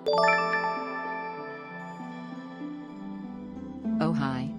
Oh hi.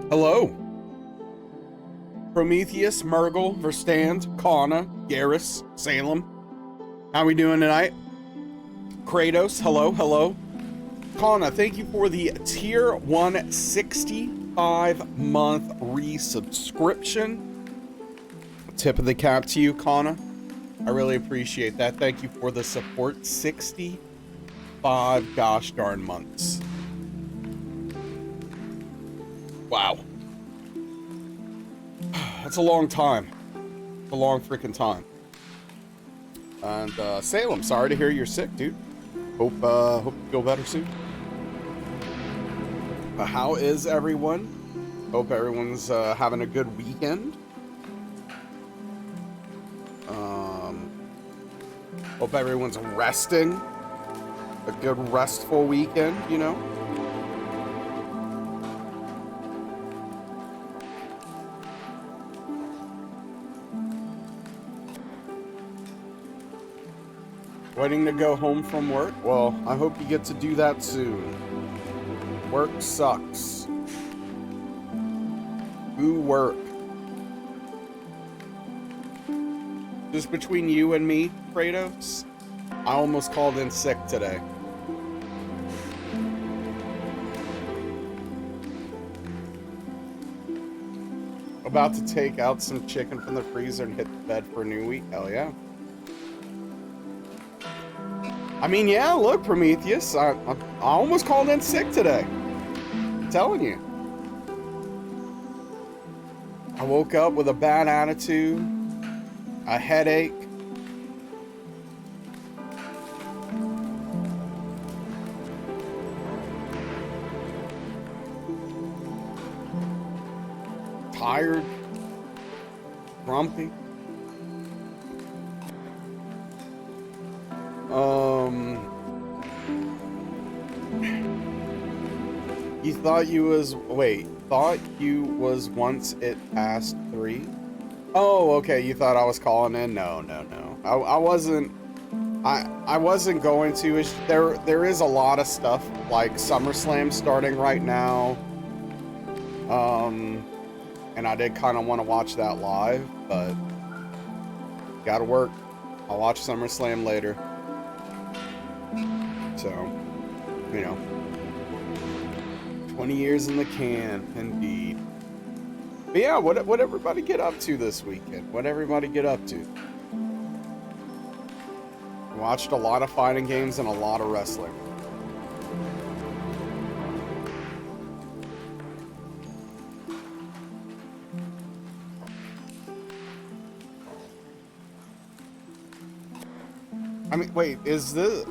Hello. Prometheus, Murgle, Verstand, Kana, Garrus, Salem. How we doing tonight? Kratos, hello, hello. Kana, thank you for the tier 165-month resubscription. Tip of the cap to you, Kana. I really appreciate that. Thank you for the support. 65 gosh darn months. Wow. That's a long time. It's a long freaking time. And Salem, sorry to hear you're sick, dude. Hope you feel better soon. How is everyone? Hope everyone's having a good weekend. Hope everyone's resting. A good restful weekend, you know? Waiting to go home from work? Well, I hope you get to do that soon. Work sucks. Ooh, work. Just between you and me, Kratos, I almost called in sick today. About to take out some chicken from the freezer and hit the bed for a new week. Hell yeah. I mean, yeah, look, Prometheus, I almost called in sick today. I'm telling you. I woke up with a bad attitude, a headache. Tired, grumpy. You thought you was, thought you was once it past 3? Oh, okay, you thought I was calling in? No. I wasn't going to. There is a lot of stuff, like SummerSlam starting right now. And I did kind of want to watch that live, but gotta work. I'll watch SummerSlam later. So, you know, 20 years in the can, indeed. But yeah, what everybody get up to this weekend? What everybody get up to? Watched a lot of fighting games and a lot of wrestling. I mean, wait, is this...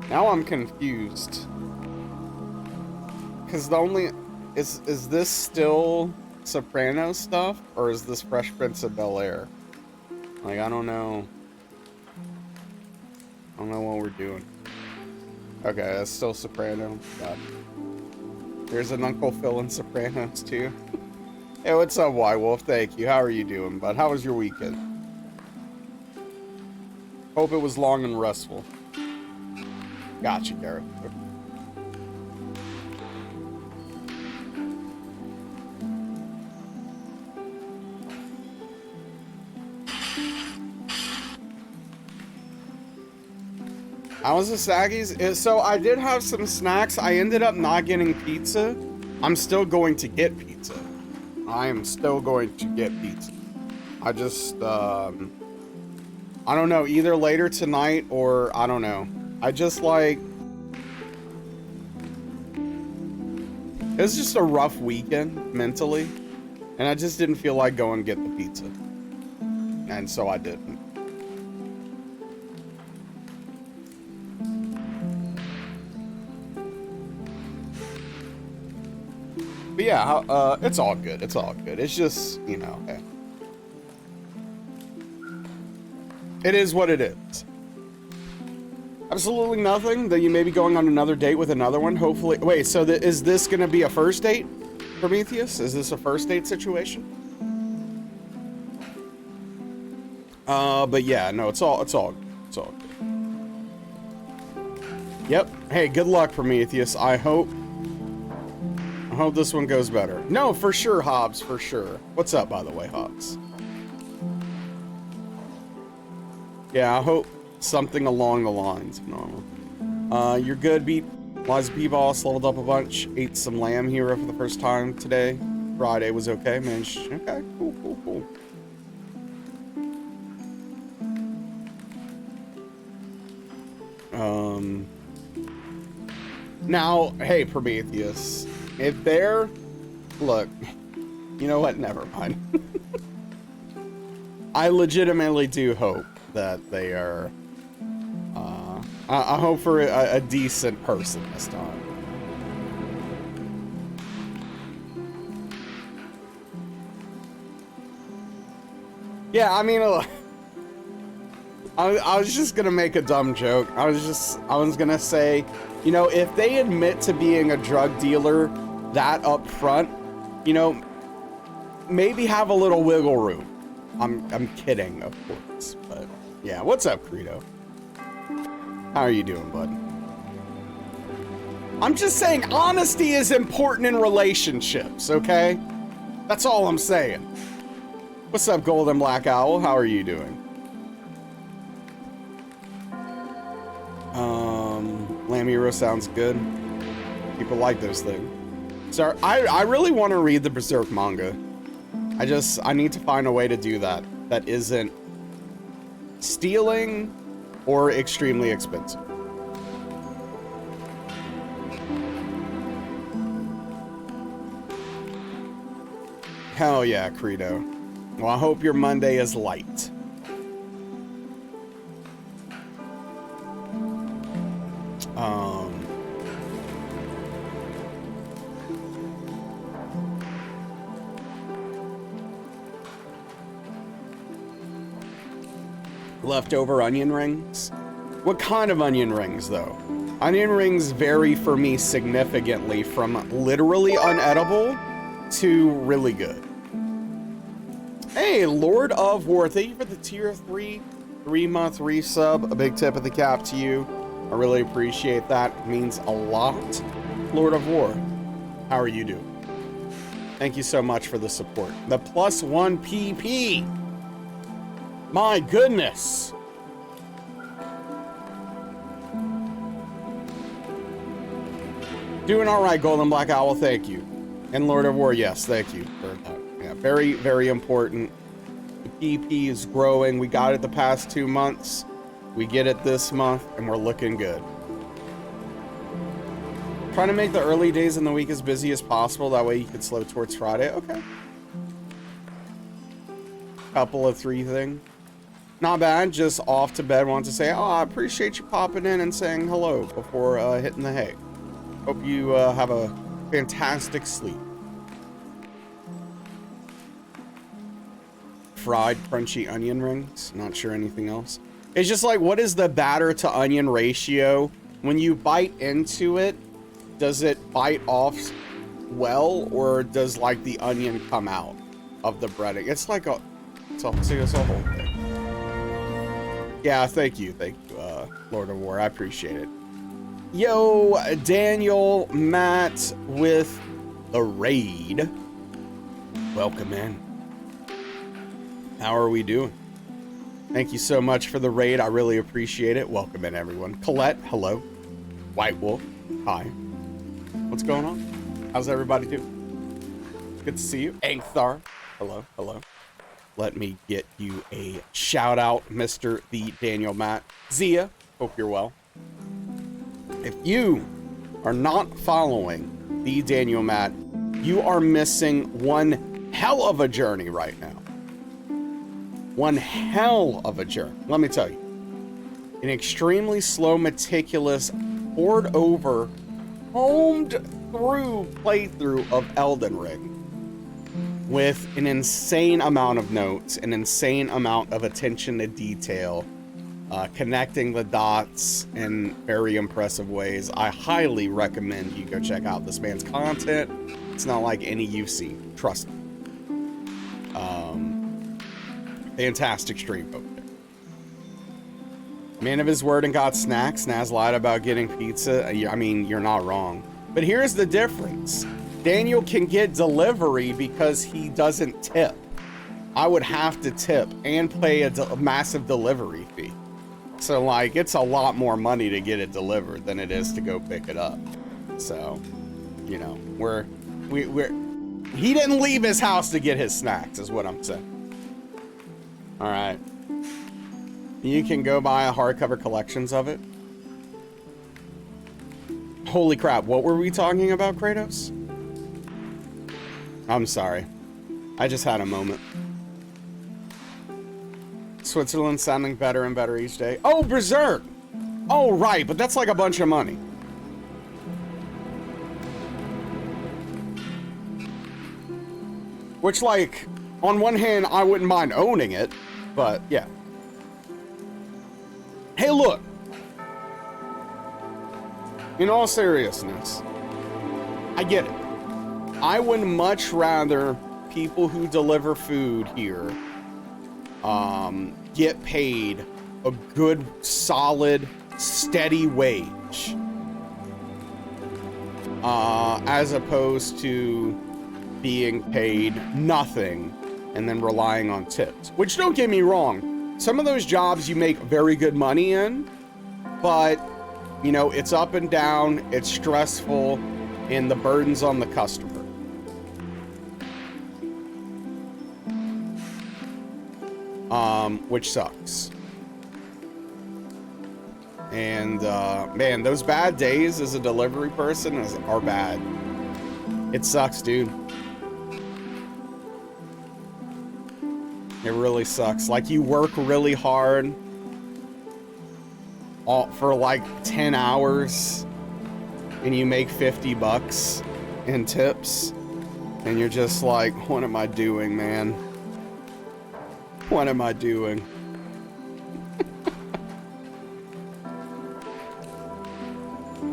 Now I'm confused. Because the only... Is this still Sopranos stuff? Or is this Fresh Prince of Bel-Air? Like, I don't know. I don't know what we're doing. Okay, that's still Sopranos. God. There's an Uncle Phil in Sopranos, too. Hey, what's up, Y-Wolf? Thank you. How are you doing, bud? How was your weekend? Hope it was long and restful. Gotcha, Gareth. How was the Saggies? So I did have some snacks. I ended up not getting pizza. I'm still going to get pizza. I am still going to get pizza. I just, I don't know, either later tonight or I don't know. I just like, it was just a rough weekend mentally. And I just didn't feel like going and get the pizza. And so I didn't. But yeah, it's all good. It's all good. It's just, you know, hey. It is what it is. Absolutely nothing. That you may be going on another date with another one. Hopefully. Wait, so is this going to be a first date, Prometheus? Is this a first date situation? But yeah, no, it's all good. Yep. Hey, good luck, Prometheus. I hope I hope this one goes better. No, for sure, Hobbs, for sure. What's up, by the way, Hobbs? Yeah, I hope something along the lines of normal. You're good, beat Liza P-Boss, leveled up a bunch, ate some lamb here for the first time today. Friday was okay, man. Okay, cool. Now, hey, Prometheus, if they're, look, you know what, never mind. I legitimately do hope that they are, I hope for a decent person this time. Yeah, I mean, I was just gonna make a dumb joke. I was gonna say, you know, if they admit to being a drug dealer that up front, you know, maybe have a little wiggle room. I'm kidding, of course, but yeah. What's up, Credo? How are you doing, bud? I'm just saying honesty is important in relationships, okay? That's all I'm saying. What's up, Golden Black Owl? How are you doing? Lamiro sounds good. People like those things. So I really want to read the Berserk manga. I need to find a way to do that that isn't stealing or extremely expensive. Hell yeah, Credo. Well, I hope your Monday is light. Leftover onion rings? What kind of onion rings, though? Onion rings vary for me significantly from literally unedible to really good. Hey, Lord of War, thank you for the tier 3-month resub. A big tip of the cap to you. I really appreciate that. It means a lot. Lord of War, how are you doing? Thank you so much for the support. The +1 PP. My goodness. Doing all right, Golden Black Owl, thank you. And Lord of War, yes, thank you for that. Yeah, very, very important. The PP is growing. We got it the past 2 months. We get it this month, and we're looking good. Trying to make the early days in the week as busy as possible. That way you can slow towards Friday. Okay. Couple of 3 things. Not bad. Just off to bed. Want to say, oh, I appreciate you popping in and saying hello before hitting the hay. Hope you have a fantastic sleep. Fried crunchy onion rings. Not sure anything else. It's just like, what is the batter to onion ratio? When you bite into it, does it bite off well, or does like the onion come out of the breading? It's like a, it's a whole thing. Yeah, thank you, Lord of War. I appreciate it. Yo, Daniel, Matt with the raid. Welcome in. How are we doing? Thank you so much for the raid. I really appreciate it. Welcome in, everyone. Colette, hello. White Wolf, hi. What's going on? How's everybody doing? Good to see you. Angthar, hello, hello. Let me get you a shout out, Mr. The Daniel Matt. Zia, hope you're well. If you are not following the Daniel Matt, you are missing one hell of a journey right now. One hell of a journey, let me tell you. An extremely slow, meticulous, poured over, homed through playthrough of Elden Ring with an insane amount of notes, an insane amount of attention to detail, connecting the dots in very impressive ways. I highly recommend you go check out this man's content. It's not like any you've seen, trust me. Fantastic stream over there. Man of his word and got snacks. Naz lied about getting pizza. I mean, you're not wrong. But here's the difference. Daniel can get delivery because he doesn't tip. I would have to tip and pay a massive delivery fee. So like, it's a lot more money to get it delivered than it is to go pick it up. So, you know, he didn't leave his house to get his snacks, is what I'm saying. All right. You can go buy hardcover collections of it. Holy crap, what were we talking about, Kratos? I'm sorry. I just had a moment. Switzerland sounding better and better each day. Oh, Berserk! Oh, right, but that's like a bunch of money. Which, like, on one hand, I wouldn't mind owning it, but yeah. Hey, look. In all seriousness, I get it. I would much rather people who deliver food here get paid a good, solid, steady wage as opposed to being paid nothing and then relying on tips. Which, don't get me wrong, some of those jobs you make very good money in, but you know, it's up and down, it's stressful, and the burden's on the customer. Which sucks. And man, those bad days as a delivery person are bad. It sucks, dude. It really sucks. Like, you work really hard for like 10 hours and you make 50 bucks in tips and you're just like, what am I doing, man? What am I doing?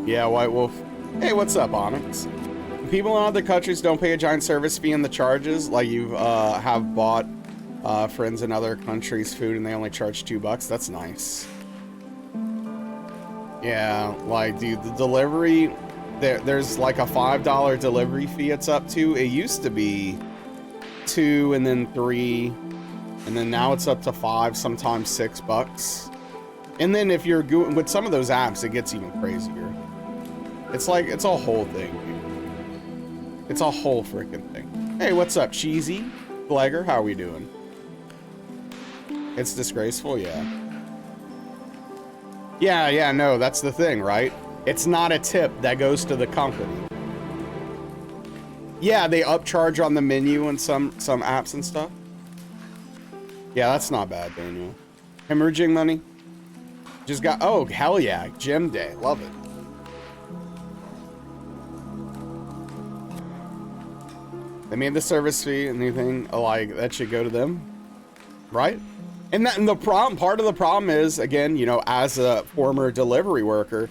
Yeah, White Wolf. Hey, what's up, Onyx? People in other countries don't pay a giant service fee in the charges. Like, you have bought friends in other countries food and they only charge $2. That's nice. Yeah, like, dude, the delivery, there's like a $5 delivery fee it's up to. It used to be 2 and then 3, and then now it's up to 5, sometimes $6. And then if you're with some of those apps, it gets even crazier. It's like, it's a whole thing, dude. It's a whole freaking thing. Hey, what's up, Cheesy? Flagger, how are we doing? It's disgraceful, yeah. Yeah, no, that's the thing, right? It's not a tip that goes to the company. Yeah, they upcharge on the menu and some apps and stuff. Yeah, that's not bad, Daniel. Hemorrhaging money? Just got, oh, hell yeah, gym day, love it. They made the service fee, anything like that should go to them, right? And the problem, part of the problem is, again, you know, as a former delivery worker,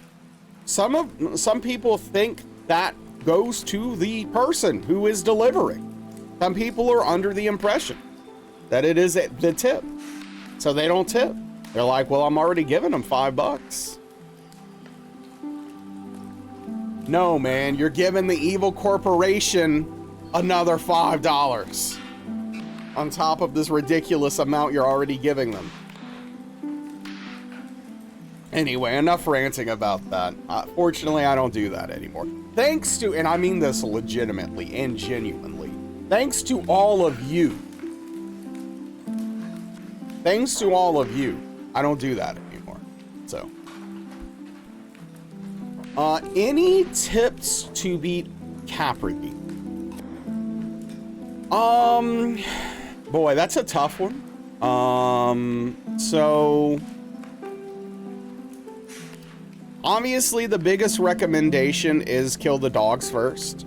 some people think that goes to the person who is delivering. Some people are under the impression that it is the tip, so they don't tip. They're like, well, I'm already giving them $5. No, man, you're giving the evil corporation another $5 on top of this ridiculous amount you're already giving them. Anyway, enough ranting about that. Fortunately, I don't do that anymore. Thanks to, and I mean this legitimately and genuinely, thanks to all of you. Thanks to all of you, I don't do that anymore. So, any tips to beat Capri? Boy, that's a tough one. So obviously the biggest recommendation is kill the dogs first.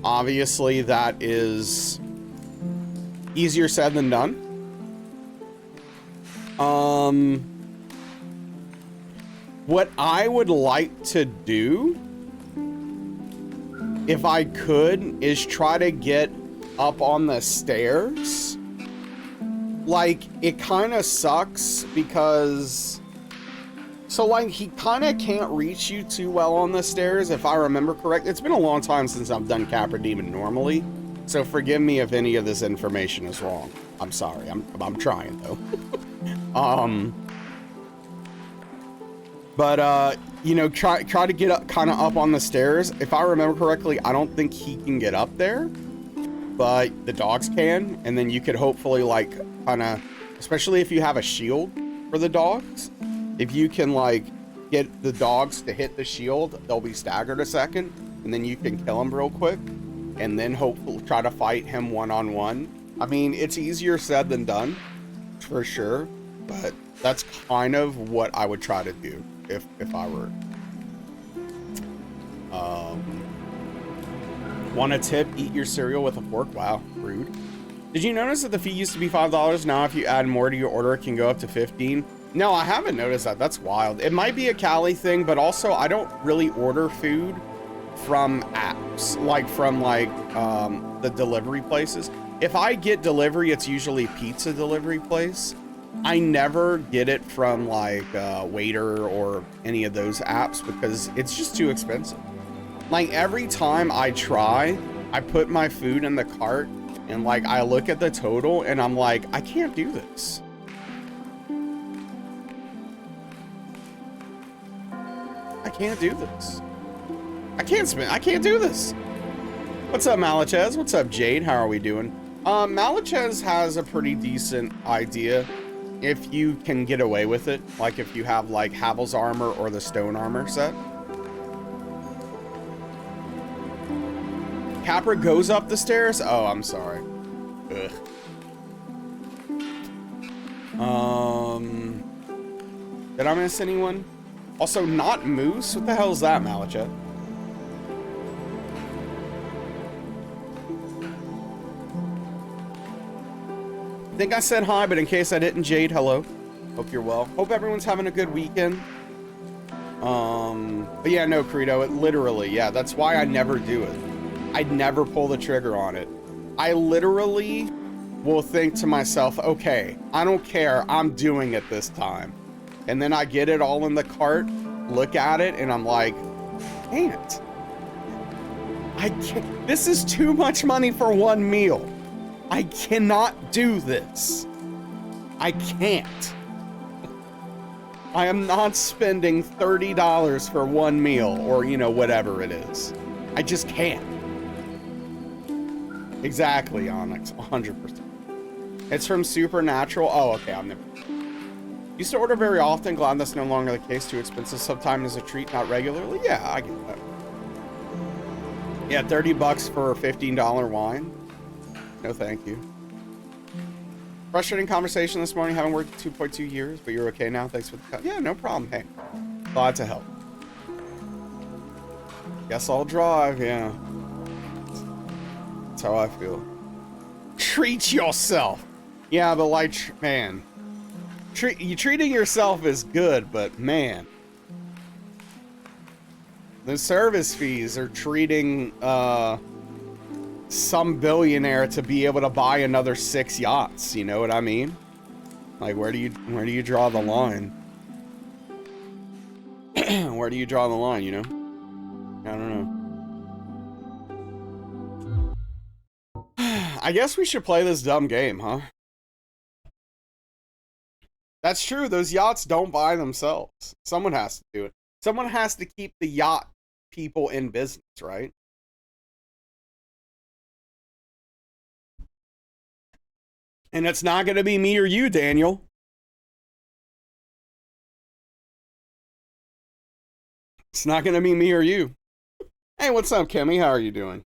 Obviously that is easier said than done. What I would like to do, if I could, is try to get up on the stairs. Like, it kind of sucks because So, like, he kind of can't reach you too well on the stairs, if I remember correct. It's been a long time since I've done Capra Demon normally, so forgive me if any of this information is wrong. I'm sorry. I'm trying, though. But, you know, try to get up, kind of up on the stairs. If I remember correctly, I don't think he can get up there, but the dogs can, and then you could hopefully, like, kind of, especially if you have a shield for the dogs, if you can, like, get the dogs to hit the shield, they'll be staggered a second, and then you can kill them real quick, and then hopefully try to fight him one-on-one. I mean, it's easier said than done, for sure, but that's kind of what I would try to do if I were. Want a tip? Eat your cereal with a fork? Wow, rude. Did you notice that the fee used to be $5? Now if you add more to your order, it can go up to 15? No, I haven't noticed that. That's wild. It might be a Cali thing, but also I don't really order food from apps, like from like the delivery places. If I get delivery, it's usually pizza delivery place. I never get it from like Waiter or any of those apps because it's just too expensive. Like every time I try, I put my food in the cart and like I look at the total and I'm like, I can't do this. I can't do this. I can't do this. What's up, Malachez? What's up, Jade? How are we doing? Malachez has a pretty decent idea if you can get away with it. Like if you have like Havel's armor or the stone armor set. Capra goes up the stairs? Oh, I'm sorry. Ugh. Did I miss anyone? Also, not Moose? What the hell is that, Malacha? I think I said hi, but in case I didn't, Jade, hello. Hope you're well. Hope everyone's having a good weekend. But yeah, no, Credo, it literally, yeah, that's why I never do it. I'd never pull the trigger on it. I literally will think to myself, okay, I don't care, I'm doing it this time. And then I get it all in the cart, look at it, and I'm like, can't. I can't. This is too much money for one meal. I cannot do this. I can't. I am not spending $30 for one meal or, you know, whatever it is. I just can't. Exactly, Onyx, 100%. It's from Supernatural. Oh, okay, I'm never. Used to order very often. Glad that's no longer the case. Too expensive. Sometimes as a treat, not regularly. Yeah, I get that. Yeah, $30 for a $15 wine. No, thank you. Frustrating conversation this morning. Haven't worked 2.2 years, but you're okay now. Thanks for the cut. Yeah, no problem. Hey, glad to help. Guess I'll drive. Yeah, that's how I feel. Treat yourself. Yeah, but like, man. Treating yourself is good, but man, the service fees are treating some billionaire to be able to buy another 6 yachts. You know what I mean? Like, where do you draw the line? Where do you draw the line? You know? I don't know. I guess we should play this dumb game, huh? That's true. Those yachts don't buy themselves. Someone has to do it. Someone has to keep the yacht people in business, right? And it's not going to be me or you, Daniel. It's not going to be me or you. Hey, what's up, Kimmy? How are you doing?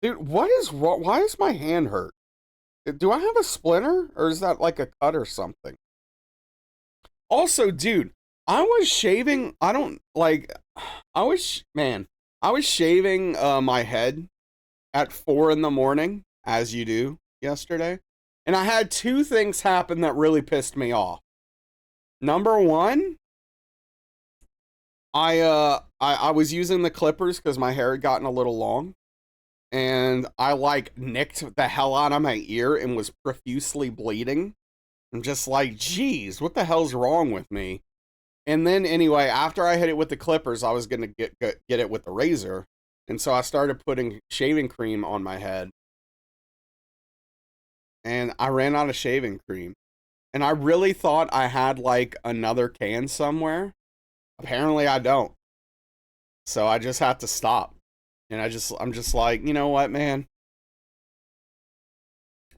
Dude, what is wrong? Why is my hand hurt? Do I have a splinter? Or is that like a cut or something? Also, dude, I was shaving. I was shaving my head at 4 in the morning, as you do, yesterday. And I had 2 things happen that really pissed me off. Number one, I was using the clippers because my hair had gotten a little long. And I like nicked the hell out of my ear and was profusely bleeding. I'm just like, geez, what the hell's wrong with me? And then anyway, after I hit it with the clippers, I was gonna get it with the razor, and so I started putting shaving cream on my head, and I ran out of shaving cream, and I really thought I had like another can somewhere. Apparently, I don't. So I just have to stop, and I'm just like, you know what, man?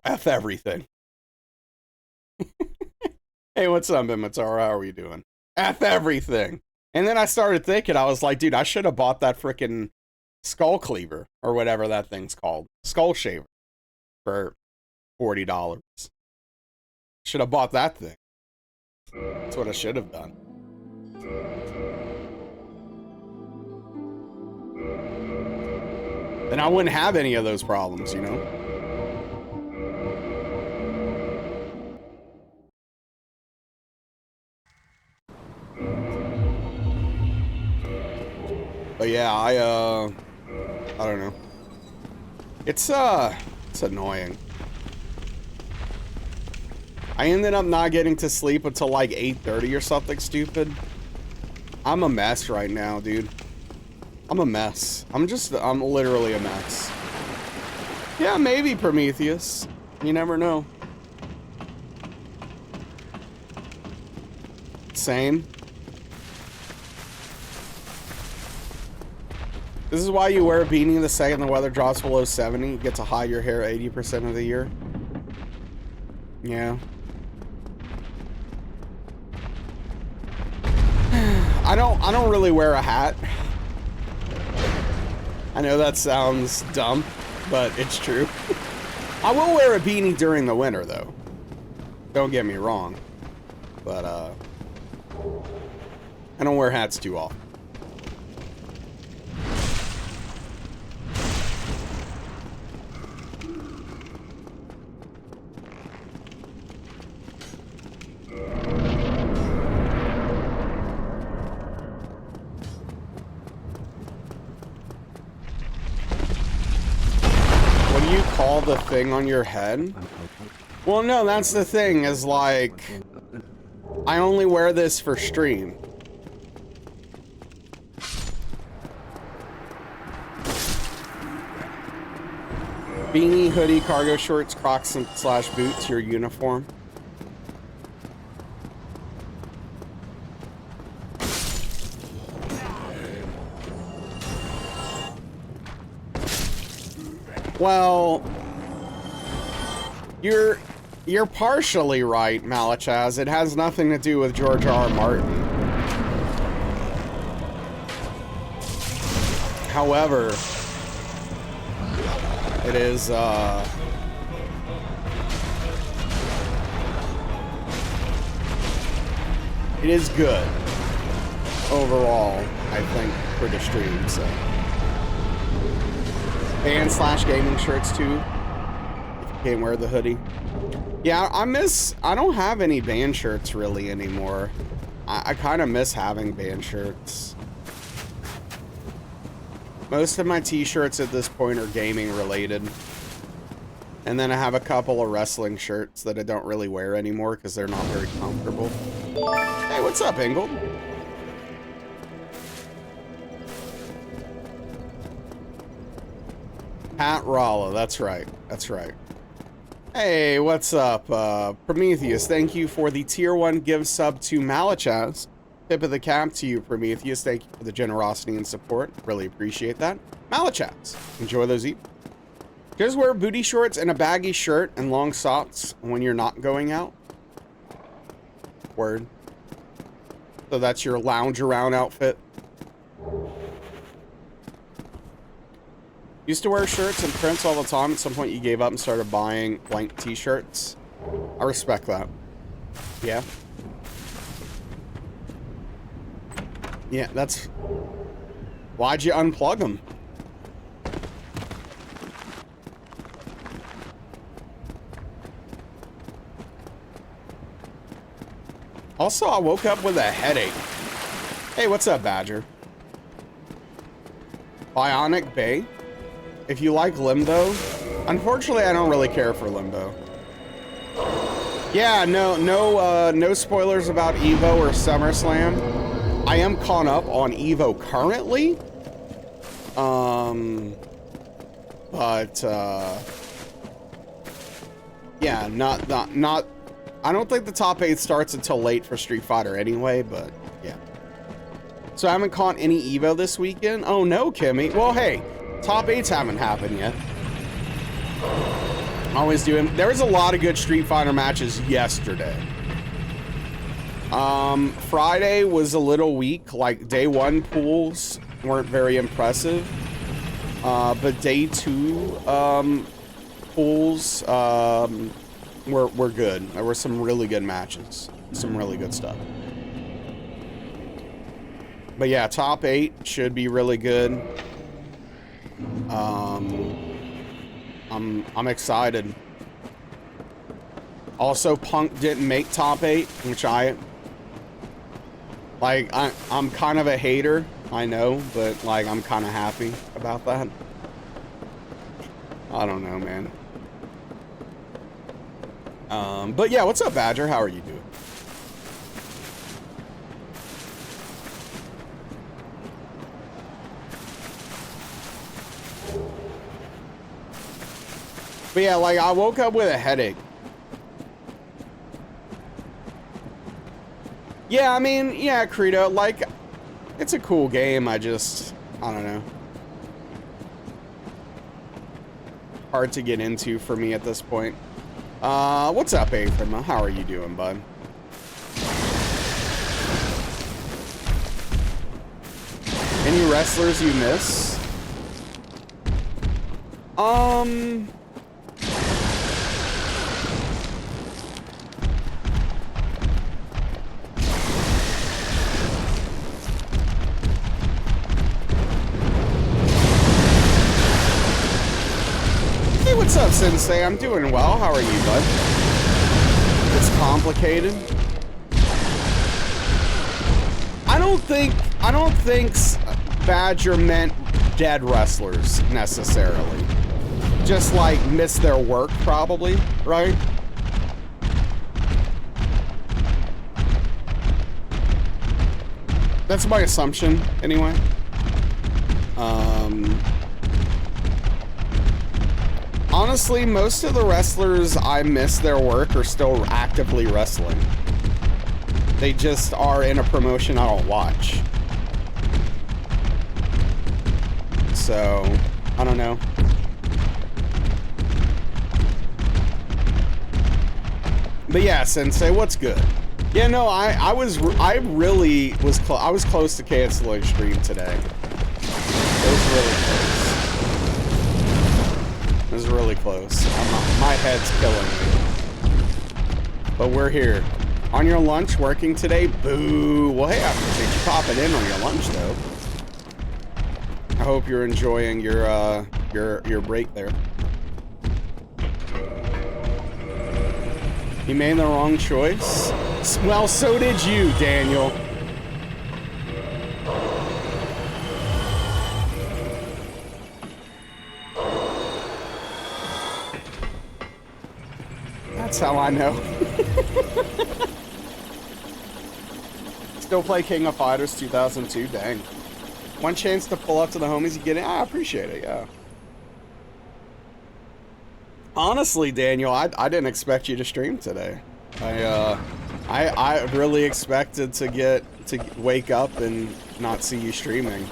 F everything. Hey, what's up, Mimitar? How are you doing? F everything. And then I started thinking, I was like, dude, I should have bought that freaking skull cleaver or whatever that thing's called. Skull shaver for $40. Should have bought that thing. That's what I should have done. Then I wouldn't have any of those problems, you know? But yeah, I don't know. It's annoying. I ended up not getting to sleep until like 8:30 or something stupid. I'm a mess right now, dude. I'm a mess. I'm literally a mess. Yeah, maybe Prometheus. You never know. Same. This is why you wear a beanie the second the weather drops below 70. You get to hide your hair 80% of the year. Yeah. I don't really wear a hat. I know that sounds dumb, but it's true. I will wear a beanie during the winter though. Don't get me wrong. But I don't wear hats too often. Call the thing on your head? Well, no, that's the thing, is like, I only wear this for stream. Beanie, hoodie, cargo shorts, Crocs slash boots, your uniform. Well, you're partially right, Malachaz. It has nothing to do with George R. R. Martin. However, it is good overall, I think, for the stream, so. Band slash gaming shirts too, if you can't wear the hoodie. Yeah, I don't have any band shirts really anymore. I kind of miss having band shirts. Most of my t-shirts at this point are gaming related. And then I have a couple of wrestling shirts that I don't really wear anymore because they're not very comfortable. Hey, what's up, Ingold? Pat Ralla, that's right. That's right. Hey, what's up? Prometheus, thank you for the tier 1 give sub to Malachaz. Tip of the cap to you, Prometheus. Thank you for the generosity and support. Really appreciate that. Malachaz, enjoy those eat. Just wear booty shorts and a baggy shirt and long socks when you're not going out. Word. So that's your lounge around outfit. Used to wear shirts and prints all the time. At some point you gave up and started buying blank t-shirts. I respect that. Yeah. Yeah, that's... Why'd you unplug them? Also, I woke up with a headache. Hey, what's up, Badger? Bionic Bay? If you like Limbo, unfortunately, I don't really care for Limbo. Yeah, no spoilers about Evo or SummerSlam. I am caught up on Evo currently. But yeah, not. I don't think the top 8 starts until late for Street Fighter anyway. But yeah. So I haven't caught any Evo this weekend. Oh no, Kimmy. Well, hey, top 8s haven't happened yet. Always doing. There was a lot of good Street Fighter matches yesterday. Friday was a little weak. Like day 1 pools weren't very impressive. But day 2 pools were good. There were some really good matches. Some really good stuff. But yeah, top 8 should be really good. I'm excited. Also, Punk didn't make top 8, which I'm kind of a hater, I know, but like I'm kind of happy about that. I don't know, man. But yeah, what's up, Badger? How are you doing? But yeah, like I woke up with a headache. Yeah, I mean, yeah, Credo, like it's a cool game. I don't know. Hard to get into for me at this point. What's up, Aphra? How are you doing, bud? Any wrestlers you miss? Hey, what's up, Sensei? I'm doing well. How are you, bud? It's complicated. I don't think Badger meant dead wrestlers necessarily. Just like miss their work, probably, right? That's my assumption, anyway. Honestly, most of the wrestlers I miss their work are still actively wrestling. They just are in a promotion I don't watch. So, I don't know. But yeah, Sensei, what's good? Yeah, no, I was close to canceling stream today. It was really close. It was really close. My head's killing me. But we're here. On your lunch, working today? Boo. Well, hey, I appreciate you popping in on your lunch, though. I hope you're enjoying your break there. You made the wrong choice? Well, so did you, Daniel. That's how I know. Still play King of Fighters 2002? Dang. One chance to pull up to the homies, you get it? I appreciate it, yeah. Honestly, Daniel, I didn't expect you to stream today. I really expected to wake up and not see you streaming.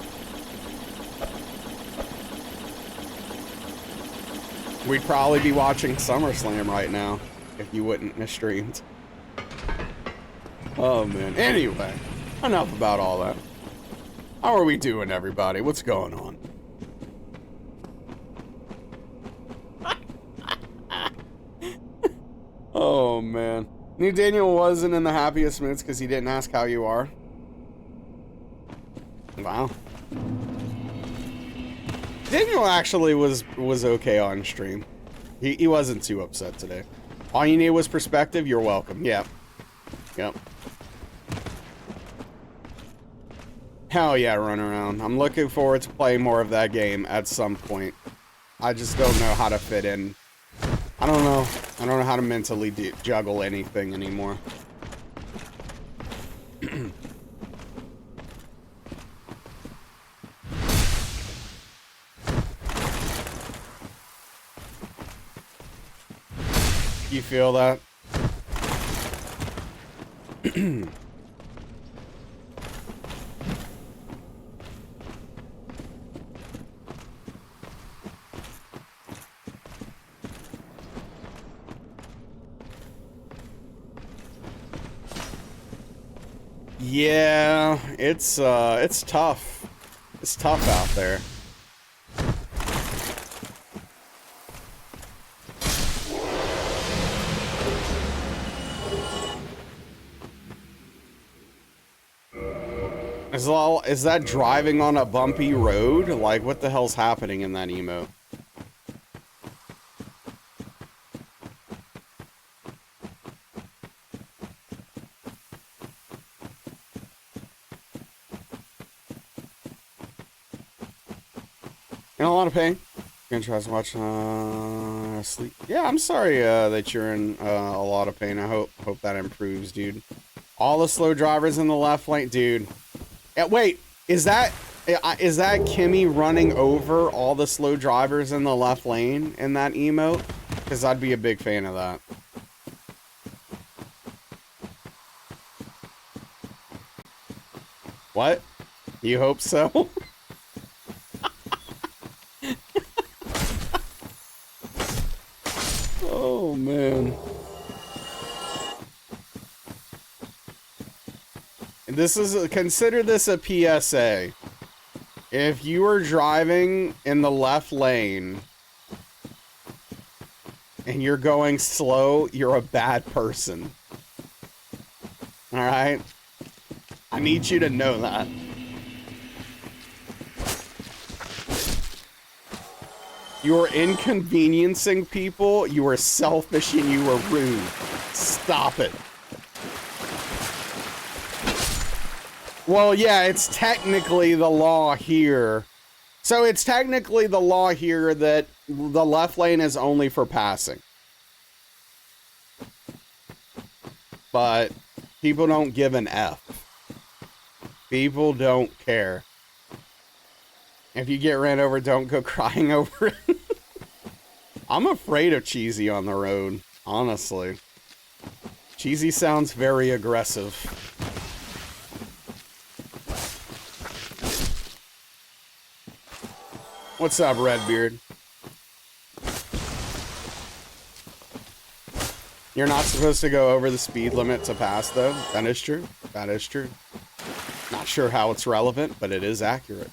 We'd probably be watching SummerSlam right now if you wouldn't have streamed. Oh man. Anyway, enough about all that. How are we doing, everybody? What's going on? Oh man. Knew Daniel wasn't in the happiest moods because he didn't ask how you are. Wow. Daniel actually was okay on stream. He wasn't too upset today. All you need was perspective. You're welcome. Yeah. Yep. Hell yeah, run around. I'm looking forward to playing more of that game at some point. I just don't know how to fit in. I don't know. I don't know how to mentally juggle anything anymore. You feel that? Yeah, it's tough. It's tough out there. Is that driving on a bumpy road? Like, what the hell's happening in that emote? In a lot of pain. Gonna try to watch sleep. Yeah, I'm sorry that you're in a lot of pain. I hope that improves, dude. All the slow drivers in the left lane, dude. Yeah, wait, is that Kimmy running over all the slow drivers in the left lane in that emote? Because I'd be a big fan of that. What? You hope so? Oh, man. Consider this a PSA. If you are driving in the left lane and you're going slow, you're a bad person. All right? I need you to know that. You are inconveniencing people, you are selfish, and you are rude. Stop it. Well, yeah, it's technically the law here. So it's technically the law here that the left lane is only for passing. But people don't give an F. People don't care. If you get ran over, don't go crying over it. I'm afraid of Cheesy on the road, honestly. Cheesy sounds very aggressive. What's up, Redbeard? You're not supposed to go over the speed limit to pass, though. That is true. That is true. Not sure how it's relevant, but it is accurate.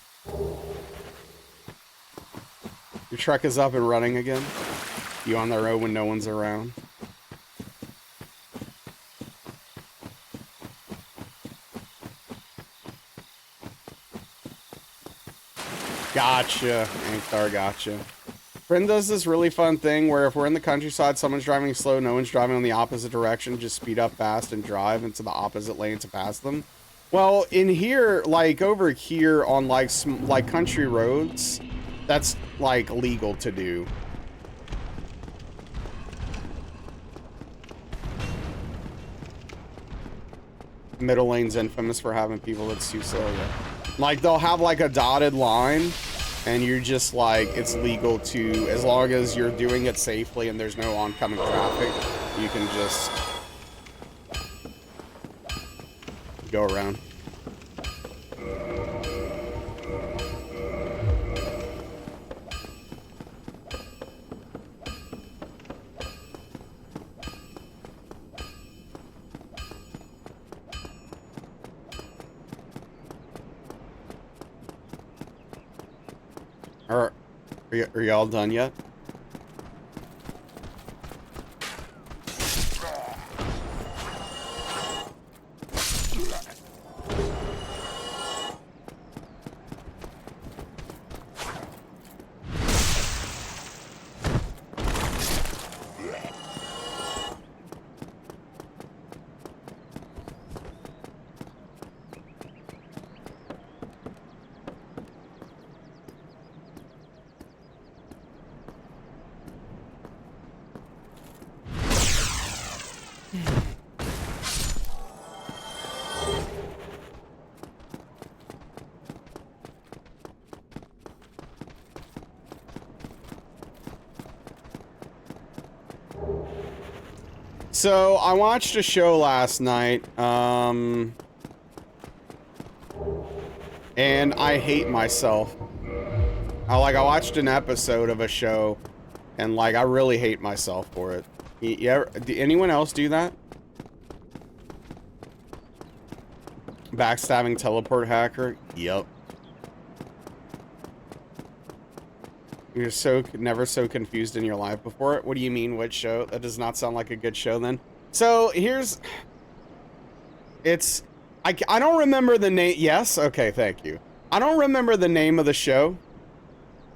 Your truck is up and running again? You on the road when no one's around? Gotcha, Ankthar, gotcha. Friend does this really fun thing where if we're in the countryside, someone's driving slow, no one's driving in the opposite direction, just speed up fast and drive into the opposite lane to pass them. Well, in here, like over here on like country roads, that's like legal to do. Middle lane's infamous for having people that's too slow. Yeah. Like they'll have like a dotted line and you're just like, it's legal to, as long as you're doing it safely and there's no oncoming traffic, you can just go around. Are y'all done yet? So I watched a show last night, and I hate myself. I watched an episode of a show, and like I really hate myself for it. Do anyone else do that? Backstabbing teleport hacker? Yep. You're never so confused in your life before. What do you mean, which show? That does not sound like a good show then. So I don't remember the name. Yes, okay, thank you. I don't remember the name of the show,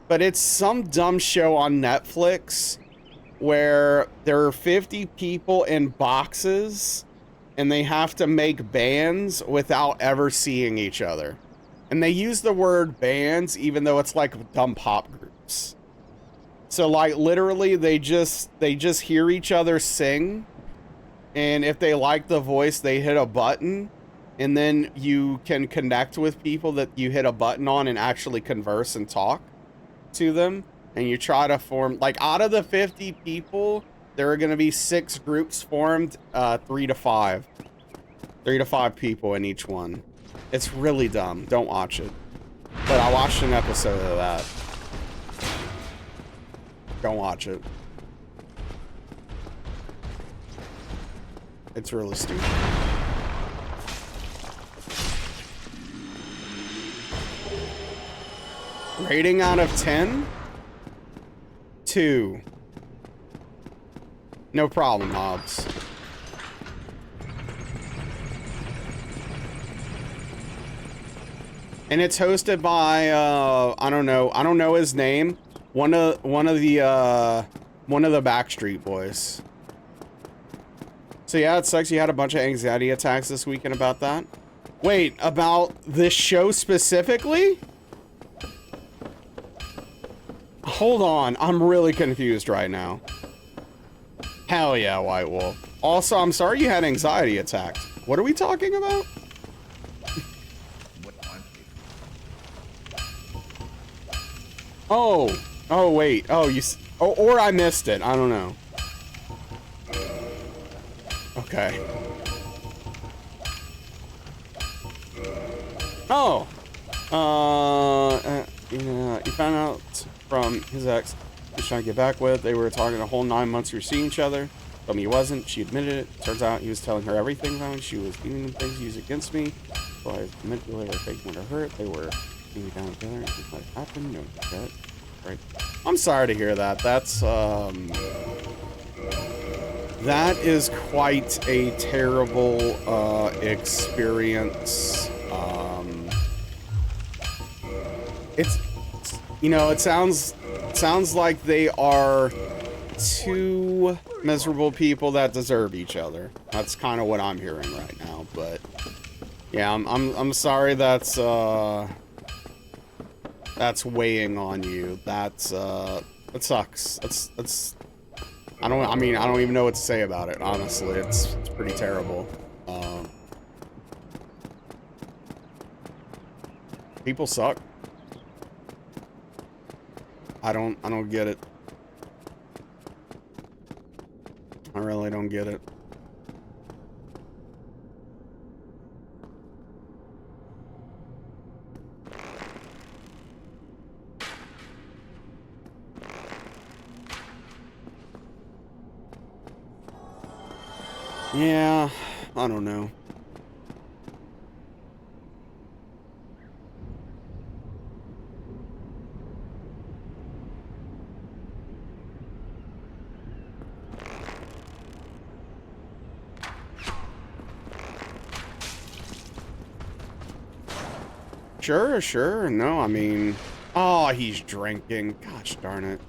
but it's some dumb show on Netflix where there are 50 people in boxes and they have to make bands without ever seeing each other. And they use the word bands even though it's like dumb pop groups. So like literally they just hear each other sing, and if they like the voice they hit a button, and then you can connect with people that you hit a button on and actually converse and talk to them. And you try to form, like, out of the 50 people, there are going to be 6 groups formed, 3 to 5. 3 to 5 people in each one. It's really dumb. Don't watch it. But I watched an episode of that. Don't watch it. It's really stupid. Rating out of 10? 2. No problem, Hobbs. And it's hosted by I don't know his name. One of the Backstreet Boys. So yeah, it sucks you had a bunch of anxiety attacks this weekend about that. Wait, about this show specifically? Hold on, I'm really confused right now. Hell yeah, White Wolf. Also, I'm sorry you had anxiety attacks. What are we talking about? Oh wait. Oh, or I missed it. I don't know. Okay. Oh. Yeah, he found out from his ex he's trying to get back with. They were talking a whole 9 months we were seeing each other. Told me he wasn't. She admitted it. Turns out he was telling her everything about me. She was doing them things used against me. So I manipulated her, faking what hurt. They were being down together. It might happen. No, that. Right. I'm sorry to hear that. That is quite a terrible experience. It's it sounds like they are two miserable people that deserve each other. That's kind of what I'm hearing right now, but yeah, I'm sorry that's weighing on you. That sucks. I don't even know what to say about it, honestly. It's pretty terrible. People suck. I don't get it. I really don't get it. Yeah, I don't know. Sure. No, I mean... Oh, he's drinking. Gosh darn it.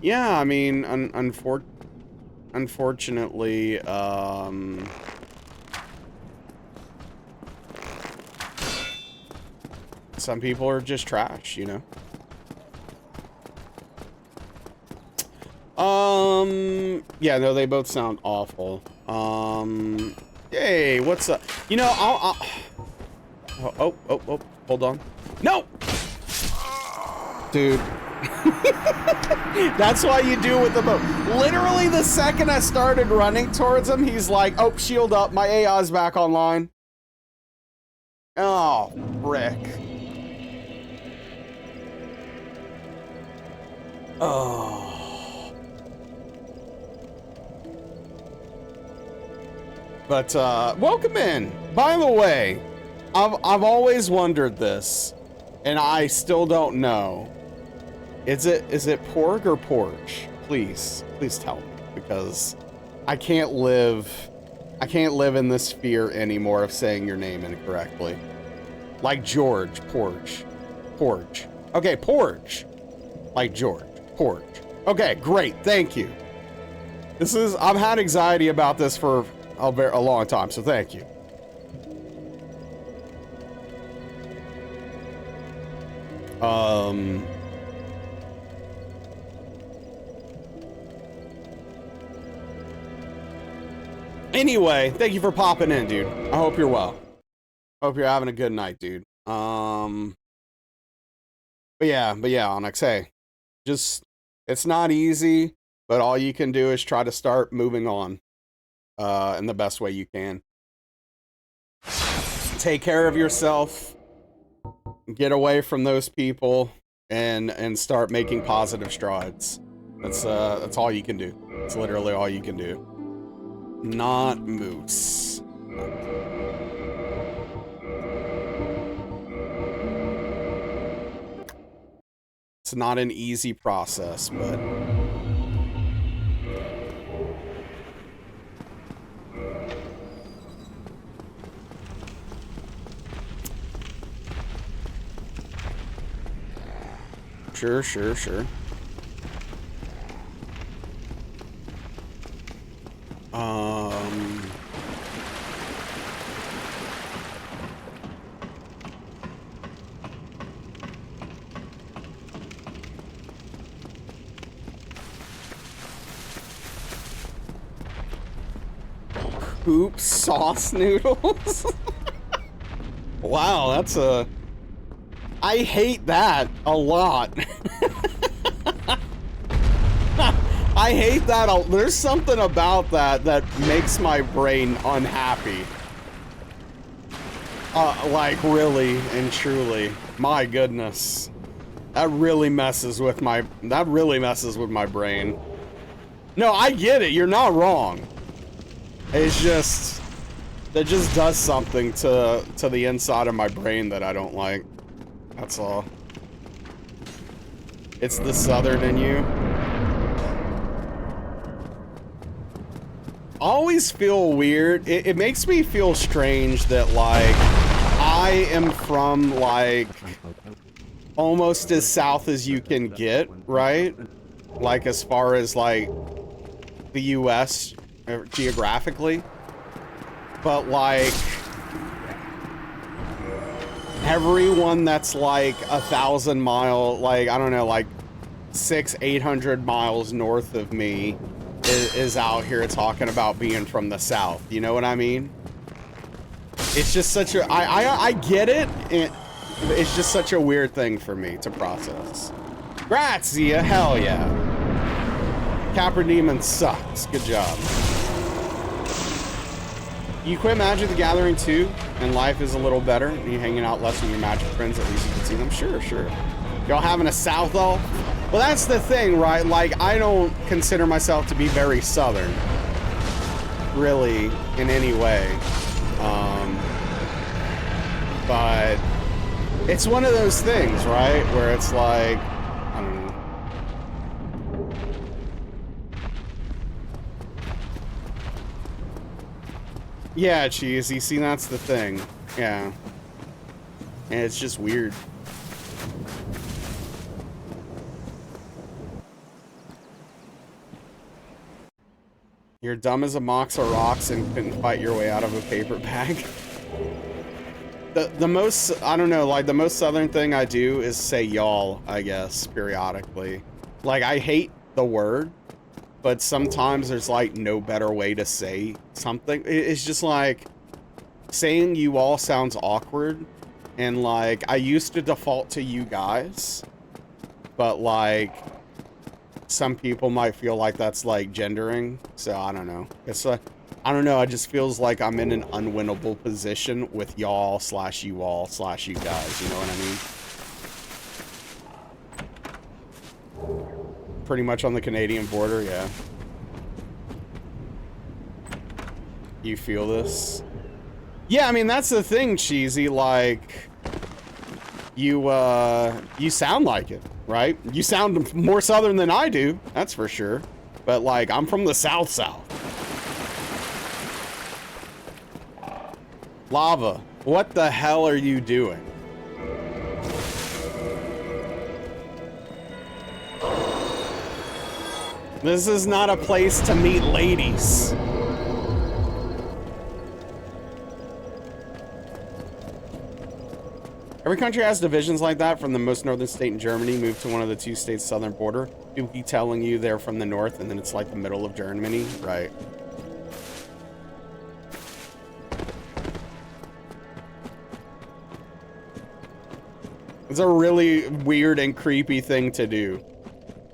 Yeah, I mean, unfortunately, some people are just trash, you know? Yeah, no, they both sound awful. Hey, what's up? You know, oh, hold on. No! Dude. That's why you do with the boat. Literally the second I started running towards him, he's like, oh, shield up, my AI's back online. Oh, frick. Oh. But, welcome in. By the way, I've always wondered this, and I still don't know. Is it porg or porch? Please tell me, because I can't live in this fear anymore of saying your name incorrectly. Like George, porch. Okay, porch. Like George, porch. Okay, great, thank you. I've had anxiety about this for a long time, so thank you. Anyway, thank you for popping in, dude. I hope you're well. Hope you're having a good night, dude. But yeah, Onyx, hey, just, it's not easy, but all you can do is try to start moving on, in the best way you can. Take care of yourself, get away from those people, and start making positive strides. That's all you can do. It's literally all you can do. Not moose. It's not an easy process, but sure. Poop sauce noodles? Wow, that's a... I hate that a lot. I hate that. There's something about that that makes my brain unhappy. Like, really and truly. My goodness. That really messes with my brain. No, I get it. You're not wrong. It's just... that just does something to the inside of my brain that I don't like. That's all. It's the southern in you. Always feel weird. It makes me feel strange that, like, I am from, like, almost as south as you can get, right? Like, as far as, like, the US geographically. But, like, everyone that's, like, 1,000 mile, like, I don't know, like, 800 miles north of me is out here talking about being from the south. You know what I mean? It's just such a... I get it. It's just such a weird thing for me to process. Grazia, hell yeah. Capra Demon sucks. Good job. You quit Magic the Gathering too, and life is a little better, and you're hanging out less with your Magic friends, at least you can see them. Sure. Y'all having a South all? Well, that's the thing, right? Like, I don't consider myself to be very Southern, really, in any way. But it's one of those things, right? Where it's like, I don't know. Yeah, Cheesy. See, that's the thing. Yeah. And it's just weird. You're dumb as a box of rocks and couldn't fight your way out of a paper bag. The most, I don't know, like, the most southern thing I do is say y'all, I guess, periodically. Like, I hate the word, but sometimes there's like no better way to say something. It's just like saying you all sounds awkward, and like I used to default to you guys, but like some people might feel like that's like gendering, so I don't know. It's I don't know, it just feels like I'm in an unwinnable position with y'all slash you all slash you guys, you know what I mean? Pretty much on the Canadian border, yeah. You feel this? Yeah, I mean, that's the thing, Cheesy, like, you sound like it, right? You sound more Southern than I do, that's for sure. But, like, I'm from the South. Lava, what the hell are you doing? This is not a place to meet ladies. Every country has divisions like that. From the most northern state in Germany, move to one of the two states' southern border. People keep telling you they're from the north, and then it's like the middle of Germany, right? It's a really weird and creepy thing to do.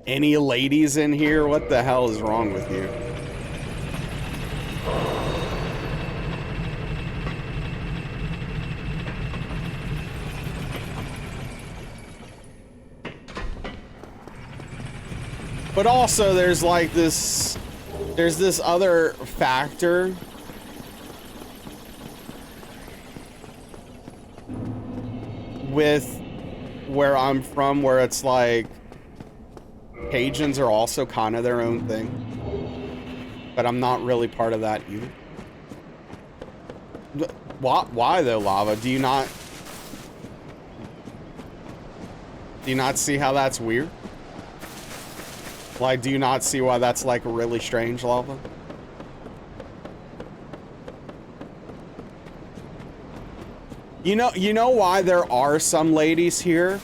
Any ladies in here? What the hell is wrong with you? But also there's like this other factor with where I'm from, where it's like Cajuns are also kind of their own thing, but I'm not really part of that either. Why though, Lava? Do you not see how that's weird? Like, do you not see why that's like really strange, Lava? You know why there are some ladies here?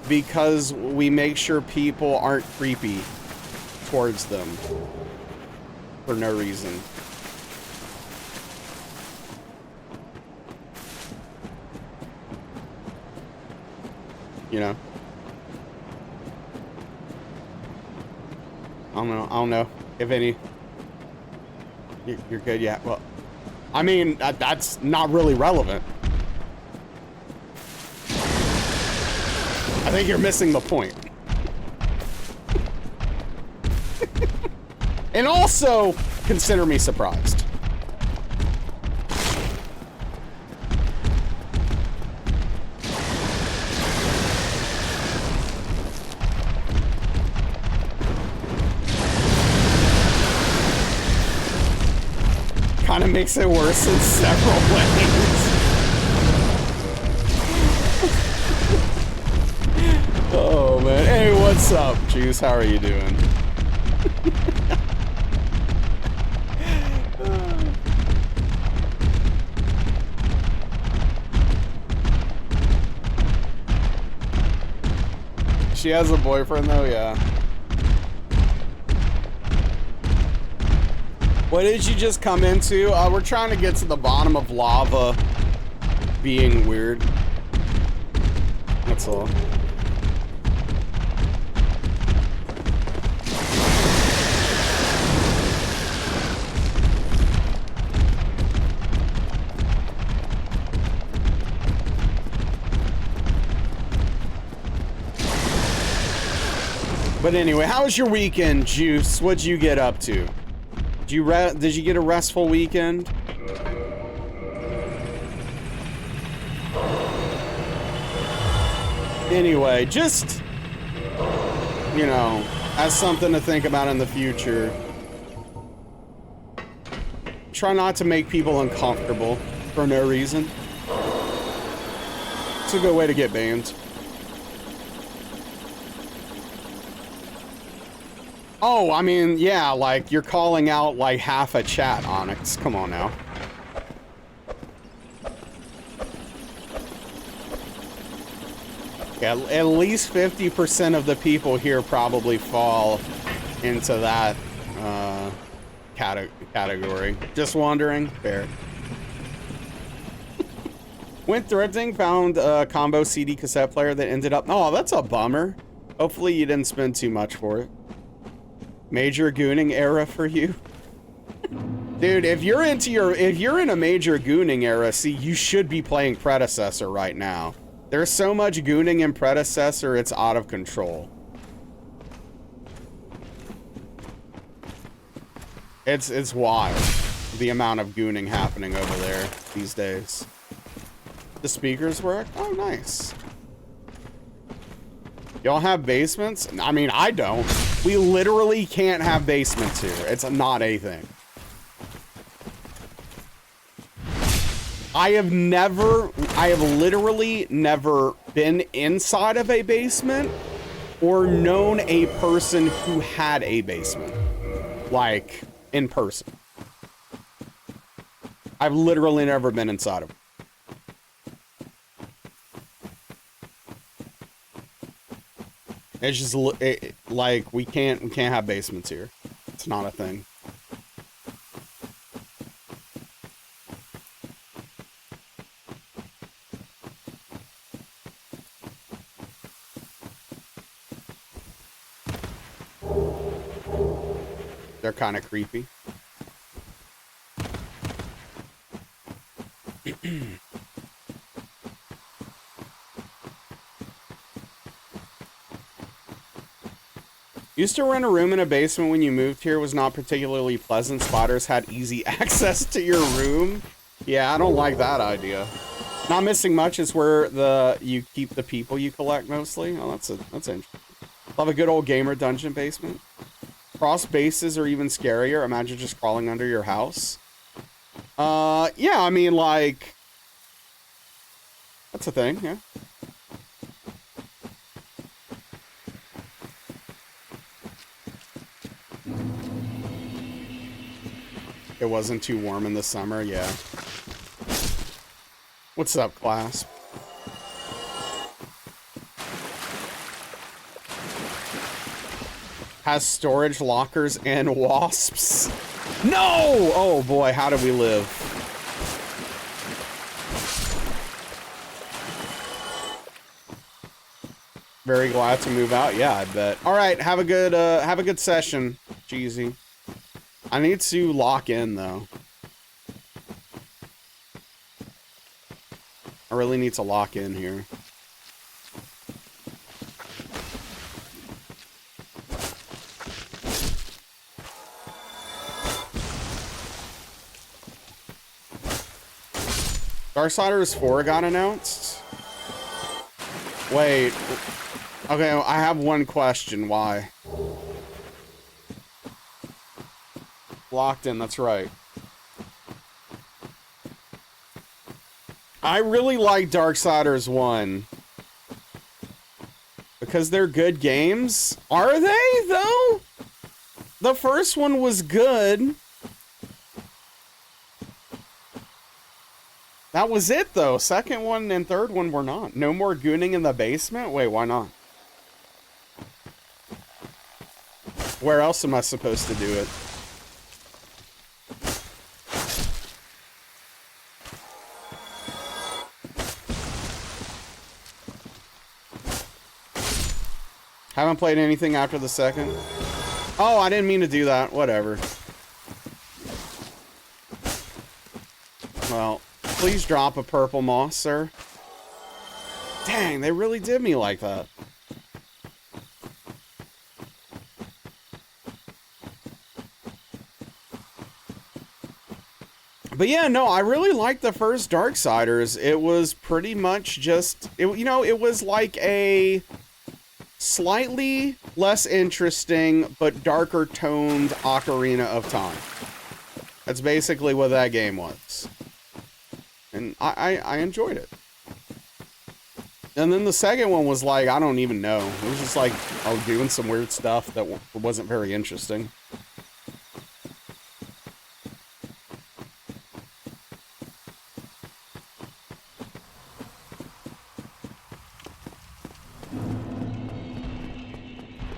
Because we make sure people aren't creepy towards them for no reason. You know? I don't know if any. You're good, yeah. Well, I mean, that's not really relevant. I think you're missing the point. And also, consider me surprised. Kind of makes it worse in several ways. Oh man, hey, what's up, Juice? How are you doing? She has a boyfriend though, yeah. What did you just come into? We're trying to get to the bottom of Lava being weird. That's all. But anyway, how was your weekend, Juice? What'd you get up to? Did you get a restful weekend? Anyway, just, you know, as something to think about in the future. Try not to make people uncomfortable for no reason. It's a good way to get banned. Oh, I mean, yeah, like, you're calling out, like, half a chat, Onyx. Come on now. Yeah, at least 50% of the people here probably fall into that category. Just wondering. Fair. Went thrifting, found a combo CD cassette player that ended up... Oh, that's a bummer. Hopefully you didn't spend too much for it. Major gooning era for you. Dude, if you're in a major gooning era, see, you should be playing Predecessor right now. There's so much gooning in Predecessor, it's out of control. It's wild, the amount of gooning happening over there these days. The speakers work? Oh, nice. Y'all have basements? I mean, I don't. We literally can't have basements here. It's not a thing. I have literally never been inside of a basement or known a person who had a basement. Like, in person. I've literally never been inside of it. It's just like we can't have basements here. It's not a thing. They're kind of creepy. Used to rent a room in a basement when you moved here. Was not particularly pleasant. Spotters had easy access to your room. Yeah, I don't like that idea. Not missing much is where you keep the people you collect mostly. Oh, that's interesting. Love a good old gamer dungeon basement. Cross bases are even scarier. Imagine just crawling under your house. Yeah, I mean, like, that's a thing, yeah. It wasn't too warm in the summer, yeah. What's up, class? Has storage lockers and wasps. No! Oh boy, how do we live? Very glad to move out. Yeah, I bet. All right, have a good session, Cheesy. I need to lock in though. I really need to lock in here. Darksiders 4 got announced? Wait. Okay, I have one question. Why? Locked in, that's right. I really like Darksiders 1. Because they're good games. Are they, though? The first one was good. That was it, though. Second one and third one were not. No more gooning in the basement? Wait, why not? Where else am I supposed to do it? Haven't played anything after the second. Oh, I didn't mean to do that. Whatever. Well, please drop a purple moss, sir. Dang, they really did me like that. But yeah, no, I really liked the first Darksiders. It was pretty much just, you know, it was like a slightly less interesting but darker toned Ocarina of Time. That's basically what that game was. And I enjoyed it. And then the second one was like, I don't even know. It was just like, I was doing some weird stuff that wasn't very interesting.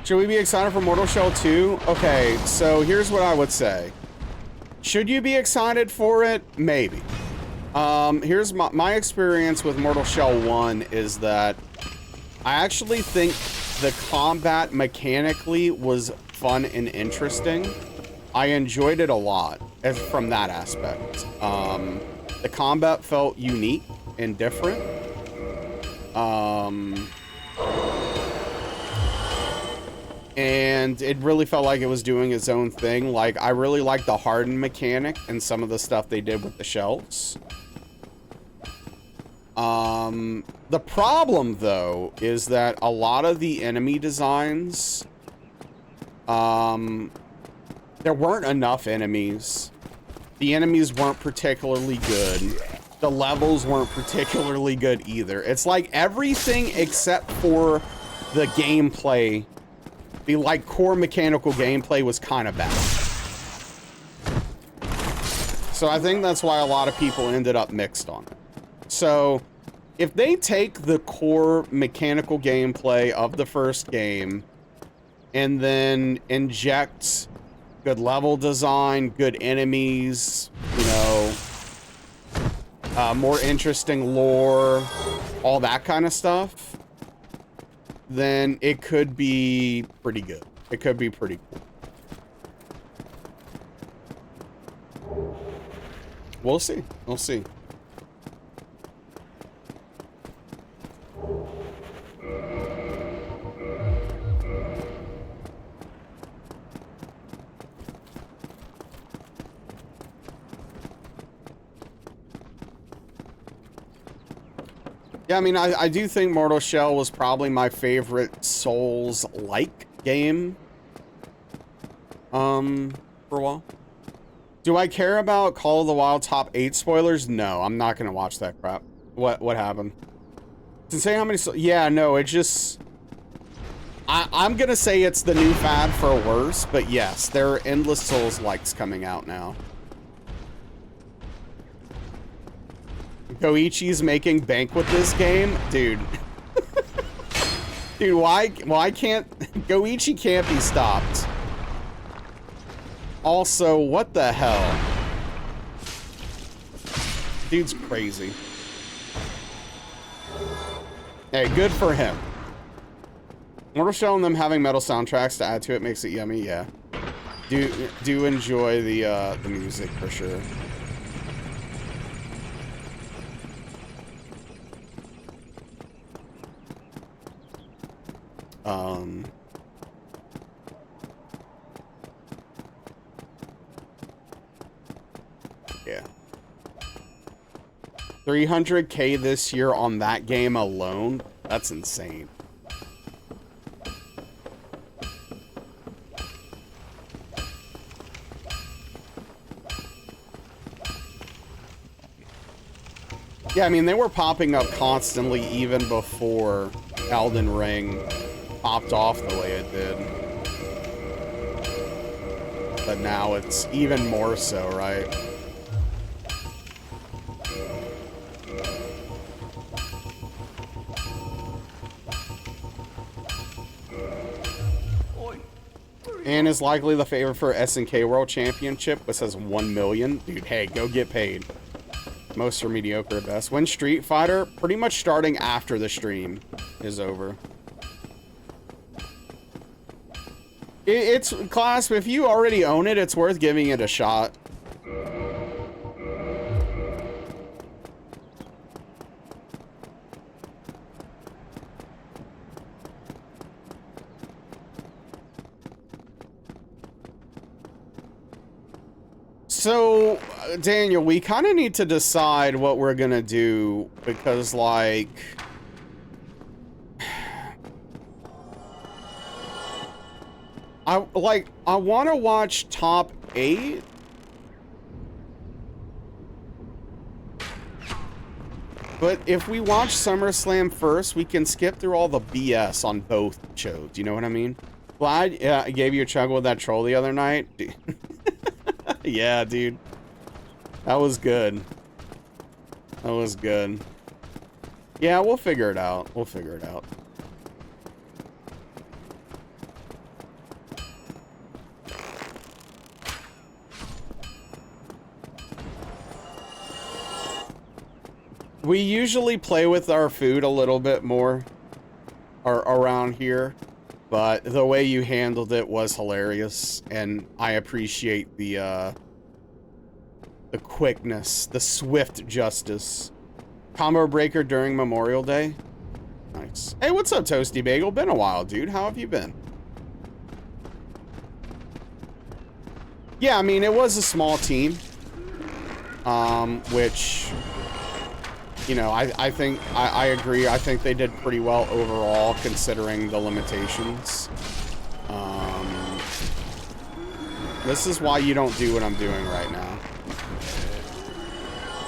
Should we be excited for Mortal Shell 2? Okay, so here's what I would say. Should you be excited for it? Maybe. Here's my experience with Mortal Shell 1 is that I actually think the combat mechanically was fun and interesting. I enjoyed it a lot from that aspect. The combat felt unique and different. And it really felt like it was doing its own thing. Like, I really liked the harden mechanic and some of the stuff they did with the shells. The problem, though, is that a lot of the enemy designs, there weren't enough enemies. The enemies weren't particularly good. The levels weren't particularly good either. It's like everything except for the gameplay, the like core mechanical gameplay was kind of bad. So I think that's why a lot of people ended up mixed on it. So if they take the core mechanical gameplay of the first game and then inject good level design, good enemies, you know, more interesting lore, all that kind of stuff, then it could be pretty good. It could be pretty cool. We'll see. We'll see. Yeah, I mean, I do think Mortal Shell was probably my favorite Souls-like game. For a while. Do I care about Call of the Wild top 8 spoilers? No, I'm not gonna watch that crap. What happened? To say how many? Yeah, no, it just. I'm gonna say it's the new fad for worse, but yes, there are endless Souls-likes coming out now. Goichi's making bank with this game, dude. Dude, why can't Goichi can't be stopped? Also, what the hell? Dude's crazy. Hey, good for him. Mortal Shell and them having metal soundtracks to add to it makes it yummy, yeah. Do enjoy the music for sure. Yeah. 300K this year on that game alone? That's insane. Yeah, I mean, they were popping up constantly even before Elden Ring popped off the way it did. But now it's even more so, right? And is likely the favorite for SNK World Championship, which says 1 million. Dude, hey, go get paid. Most are mediocre at best. When Street Fighter, pretty much starting after the stream is over. It's class, if you already own it, it's worth giving it a shot. So, Daniel, we kind of need to decide what we're gonna do, because, like... I want to watch top 8. But if we watch SummerSlam first, we can skip through all the BS on both shows. Do you know what I mean? Glad I gave you a chug with that troll the other night. Yeah, dude. That was good. That was good. Yeah, we'll figure it out. We'll figure it out. We usually play with our food a little bit more around here, but the way you handled it was hilarious, and I appreciate the quickness, the swift justice. Combo breaker during Memorial Day. Nice. Hey, what's up, Toasty Bagel? Been a while, dude. How have you been? Yeah, I mean, it was a small team, which, you know, I think, I agree. I think they did pretty well overall, considering the limitations. This is why you don't do what I'm doing right now.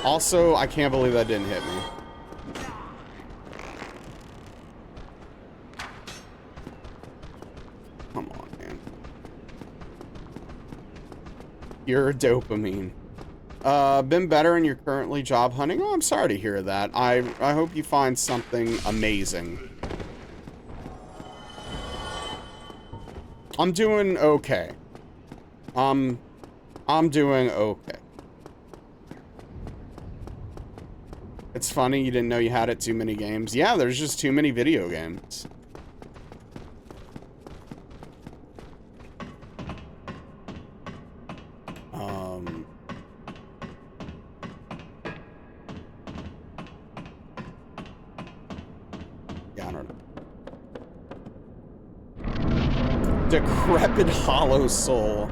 Also, I can't believe that didn't hit me. Come on, man. You're dopamine. Been better and you're currently job hunting? Oh, I'm sorry to hear that. I hope you find something amazing. I'm doing okay. I'm doing okay. It's funny you didn't know you had it too many games. Yeah, there's just too many video games. Yeah, I don't know. Decrepit hollow soul.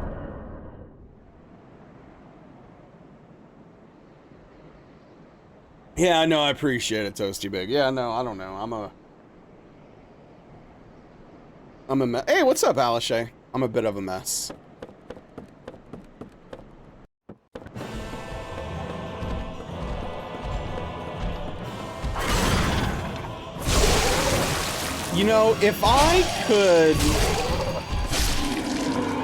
Yeah, no, I appreciate it, Toasty Big. Yeah, no, I don't know. I'm a mess. Hey, what's up, Alishay? I'm a bit of a mess. You know, if I could,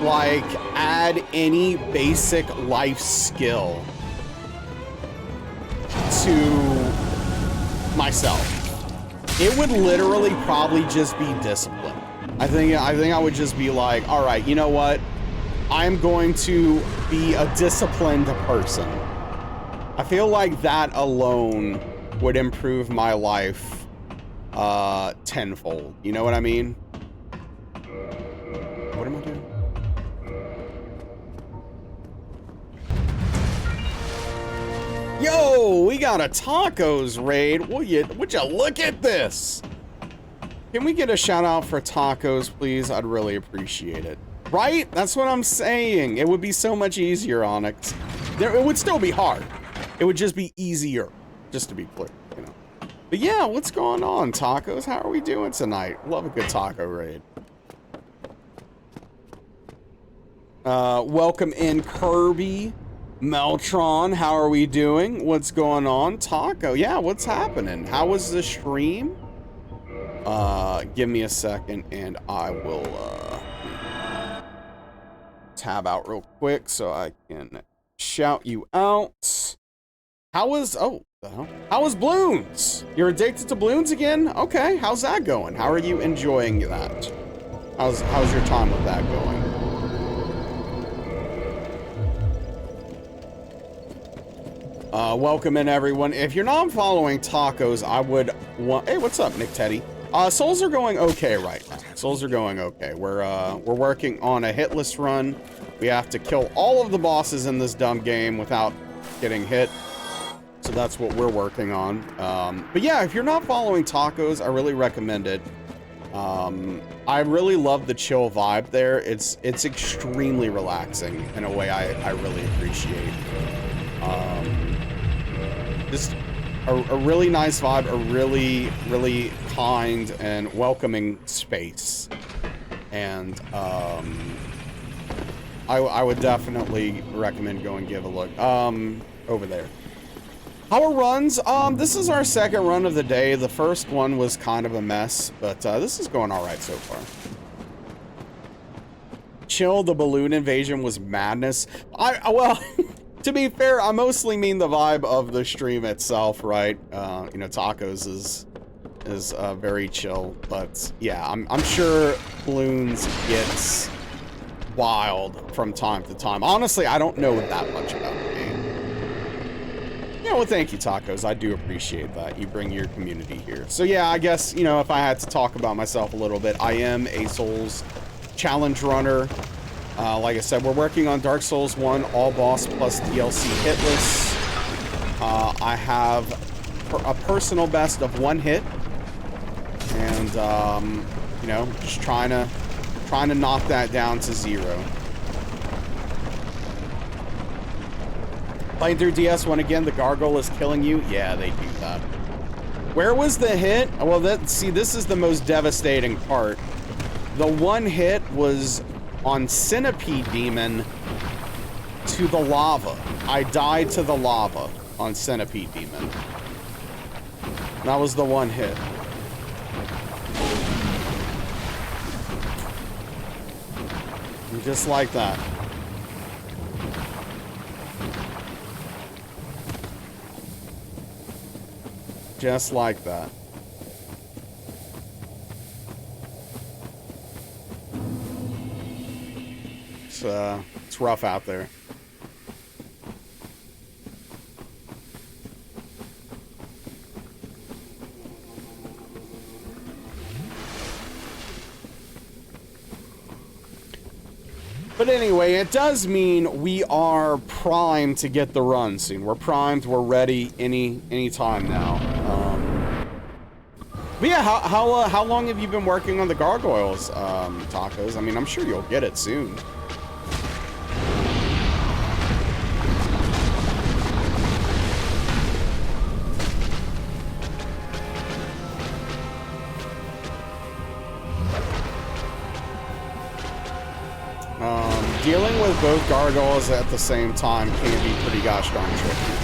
like, add any basic life skill to myself, it would literally probably just be discipline. I think I would just be like, all right, you know what? I'm going to be a disciplined person. I feel like that alone would improve my life tenfold. You know what I mean? What am I doing? Yo, we got a tacos raid. Would you look at this? Can we get a shout out for tacos, please? I'd really appreciate it. Right? That's what I'm saying. It would be so much easier, Onyx. It would still be hard. It would just be easier, just to be clear, you know. But yeah, what's going on, tacos? How are we doing tonight? Love a good taco raid. Welcome in, Kirby. Meltron, how are we doing? What's going on? Taco, yeah, what's happening? How was the stream? Give me a second and I will, tab out real quick so I can shout you out. How was, oh, the hell? How was balloons? You're addicted to balloons again? Okay, how's that going? How are you enjoying that? How's your time with that going? Welcome in, everyone. If you're not following tacos, I would want... Hey, what's up, Nick Teddy? Souls are going okay right now. Souls are going okay. We're working on a hitless run. We have to kill all of the bosses in this dumb game without getting hit. So that's what we're working on. But yeah, if you're not following tacos, I really recommend it. I really love the chill vibe there. It's extremely relaxing in a way I really appreciate. Just a really nice vibe, a really, really kind and welcoming space. And I would definitely recommend going give a look over there. Our runs, this is our second run of the day. The first one was kind of a mess, but this is going all right so far. Chill, the balloon invasion was madness. Well, to be fair, I mostly mean the vibe of the stream itself, right? You know, tacos is very chill, but yeah, I'm sure balloons gets wild from time to time. Honestly, I don't know that much about the game. Yeah, well, thank you, Tacos. I do appreciate that. You bring your community here. So yeah, I guess, you know, if I had to talk about myself a little bit, I am a Souls challenge runner. Like I said, we're working on Dark Souls 1, all boss plus DLC hitless. I have a personal best of 1 hit. And, you know, just trying to knock that down to 0. Playing through DS1 again, the gargoyle is killing you. Yeah, they do that. Where was the hit? Well, see, this is the most devastating part. The 1 hit was on Centipede Demon to the lava. I died to the lava on Centipede Demon. That was the 1 hit. And just like that. Just like that. It's rough out there. But anyway, it does mean we are primed to get the run soon. We're primed, we're ready any time now. But yeah, how long have you been working on the gargoyles, Tacos? I mean, I'm sure you'll get it soon. Dealing with both gargoyles at the same time can be pretty gosh darn tricky.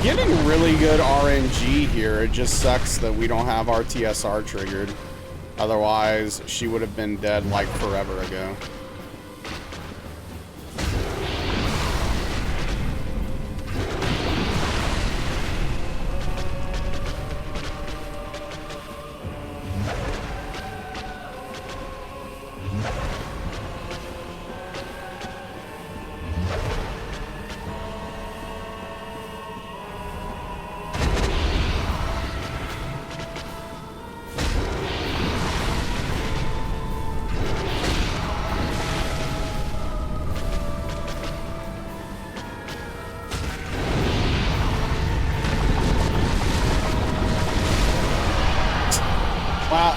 Getting really good RNG here. It just sucks that we don't have our DSR triggered. Otherwise, she would have been dead like forever ago.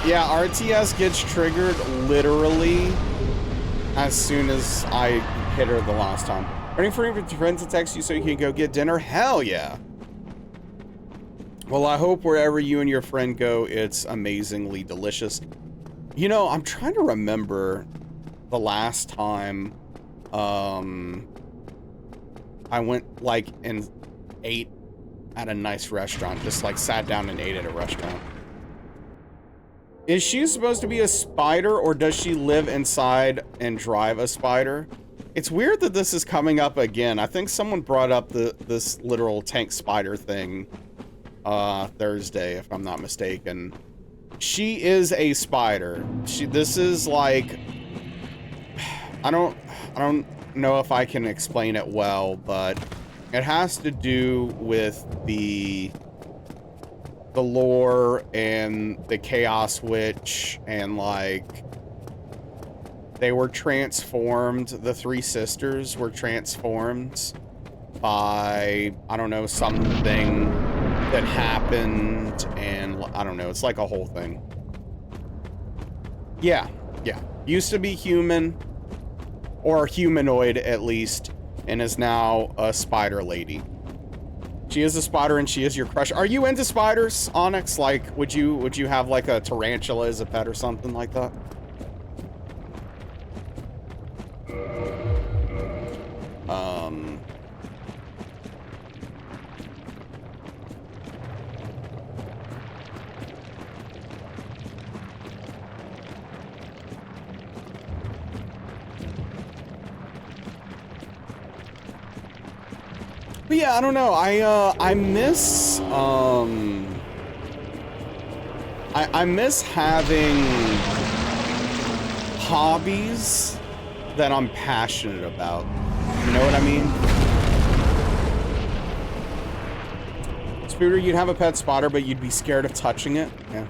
Yeah, RTS gets triggered literally as soon as I hit her the last time. Waiting for your friend to text you so you can go get dinner? Hell yeah. Well, I hope wherever you and your friend go, it's amazingly delicious. You know, I'm trying to remember the last time I went like and ate at a nice restaurant. Just like sat down and ate at a restaurant. Is she supposed to be a spider, or does she live inside and drive a spider? It's weird that this is coming up again. I think someone brought up this literal tank spider thing Thursday, if I'm not mistaken. She is a spider. This is like, I don't know if I can explain it well, but it has to do with the lore and the Chaos Witch, and like they were transformed. The 3 sisters were transformed by, I don't know, something that happened, and I don't know, it's like a whole thing. Yeah, yeah. Used to be human, or humanoid at least, and is now a spider lady. She is a spider and she is your crush. Are you into spiders, Onyx? Like, would you have like a tarantula as a pet or something like that? But yeah, I don't know. I miss I miss having hobbies that I'm passionate about. You know what I mean? Spooter, you'd have a pet spotter, but you'd be scared of touching it. Yeah.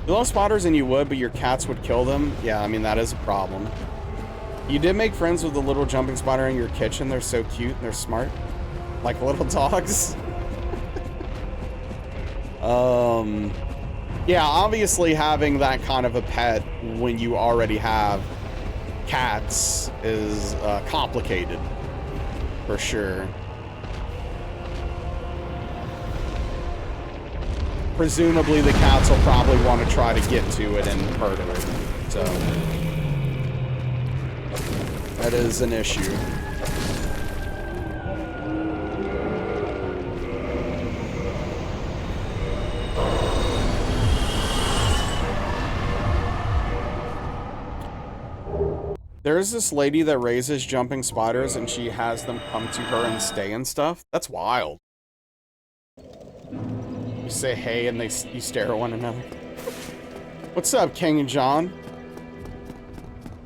You love spotters and you would, but your cats would kill them. Yeah, I mean, that is a problem. You did make friends with the little jumping spider in your kitchen. They're so cute and they're smart. Like little dogs. Yeah, obviously having that kind of a pet when you already have cats is complicated. For sure. Presumably the cats will probably want to try to get to it and hurt it. So that is an issue. There's this lady that raises jumping spiders and she has them come to her and stay and stuff. That's wild. You say hey and you stare at one another. What's up, King and John?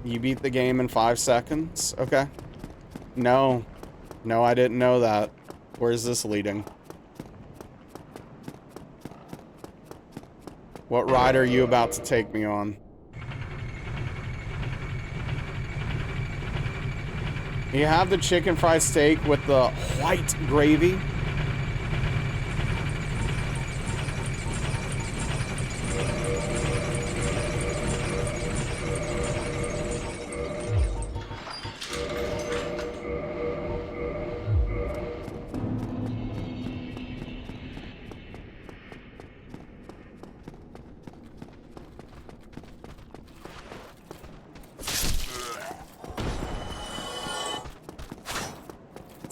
You beat the game in 5 seconds? Okay. No. No, I didn't know that. Where's this leading? What ride are you about to take me on? You have the chicken fried steak with the white gravy.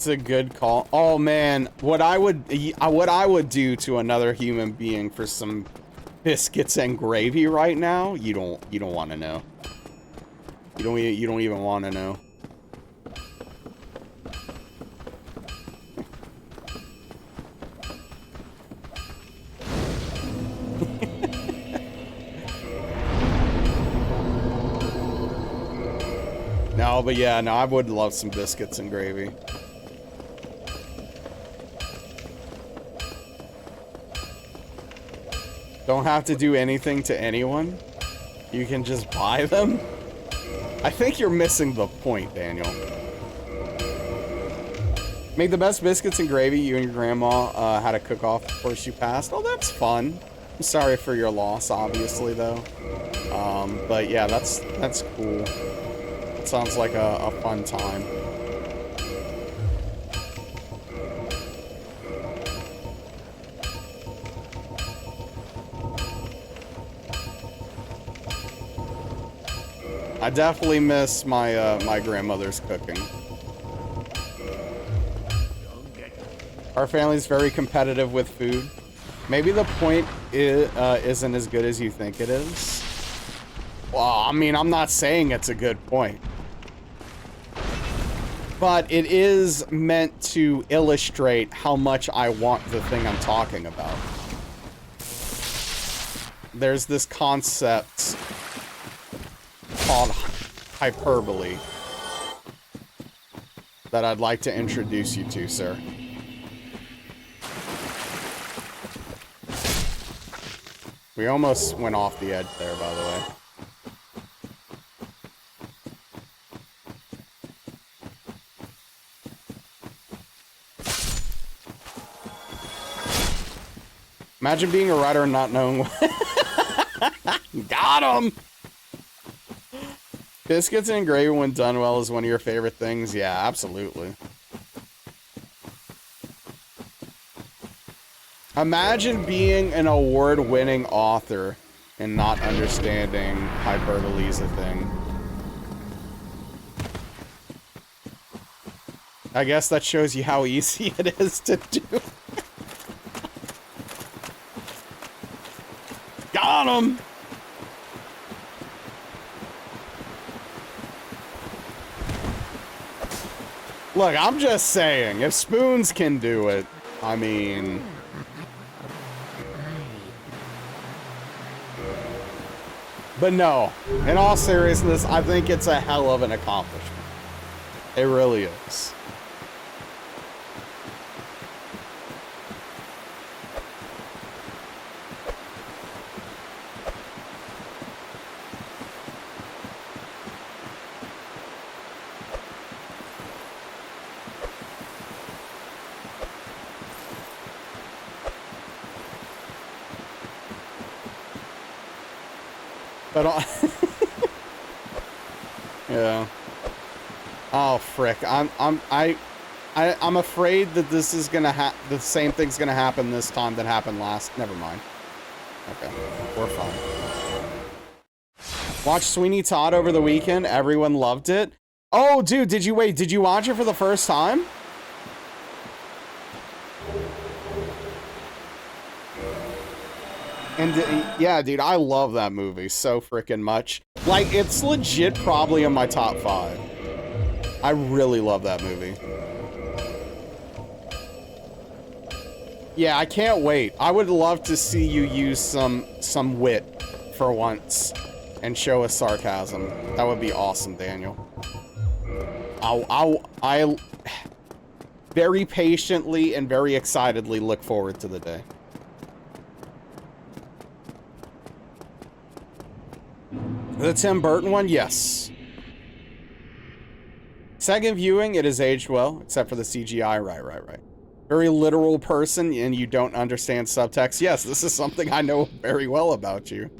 A good call. Oh man, what I would do to another human being for some biscuits and gravy right now, you don't want to know. You don't even want to know. No, but yeah, no, I would love some biscuits and gravy. Don't have to do anything to anyone. You can just buy them. I think you're missing the point, Daniel. Made the best biscuits and gravy. You and your grandma had a cook-off before she passed. Oh, that's fun. I'm sorry for your loss, obviously, though. But yeah, that's cool. It sounds like a fun time. I definitely miss my my grandmother's cooking. Our family's very competitive with food. Maybe the point isn't as good as you think it is. Well, I mean, I'm not saying it's a good point. But it is meant to illustrate how much I want the thing I'm talking about. There's this concept called hyperbole that I'd like to introduce you to, sir. We almost went off the edge there, by the way. Imagine being a writer and not knowing what Got him! Biscuits and gravy when done well is one of your favorite things. Yeah, absolutely. Imagine being an award-winning author and not understanding hyperbole is a thing. I guess that shows you how easy it is to do. Got him! Look, I'm just saying, if spoons can do it, I mean... But no, in all seriousness, I think it's a hell of an accomplishment. It really is. But yeah. Oh frick! I'm afraid that this is gonna the same thing's gonna happen this time that happened last. Never mind. Okay, we're fine. Watch Sweeney Todd over the weekend. Everyone loved it. Oh, dude, did you watch it for the first time? And yeah, dude, I love that movie so freaking much. Like, it's legit probably in my top 5. I really love that movie. Yeah, I can't wait. I would love to see you use some wit for once and show us sarcasm. That would be awesome, Daniel. I very patiently and very excitedly look forward to the day. The Tim Burton one? Yes. Second viewing, it has aged well, except for the CGI. Right. Very literal person, and you don't understand subtext. Yes, this is something I know very well about you.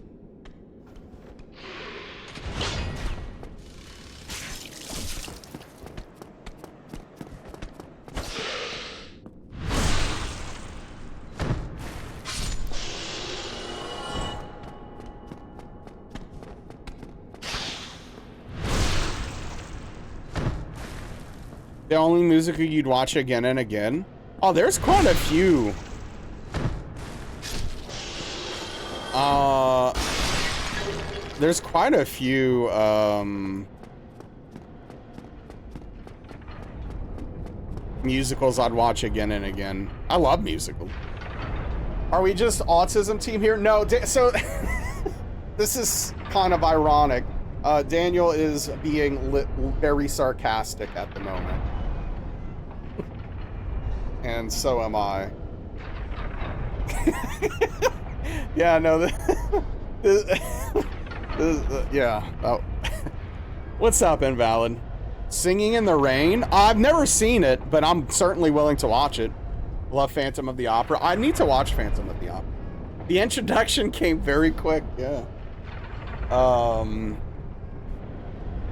The only musical you'd watch again and again? Oh, there's quite a few. There's quite a few, musicals I'd watch again and again. I love musicals. Are we just autism team here? No, so this is kind of ironic. Daniel is being very sarcastic at the moment. And so am I. Yeah, no, yeah. Oh. What's up, Invalid? Singing in the Rain? I've never seen it, but I'm certainly willing to watch it. Love Phantom of the Opera. I need to watch Phantom of the Opera. The introduction came very quick, yeah.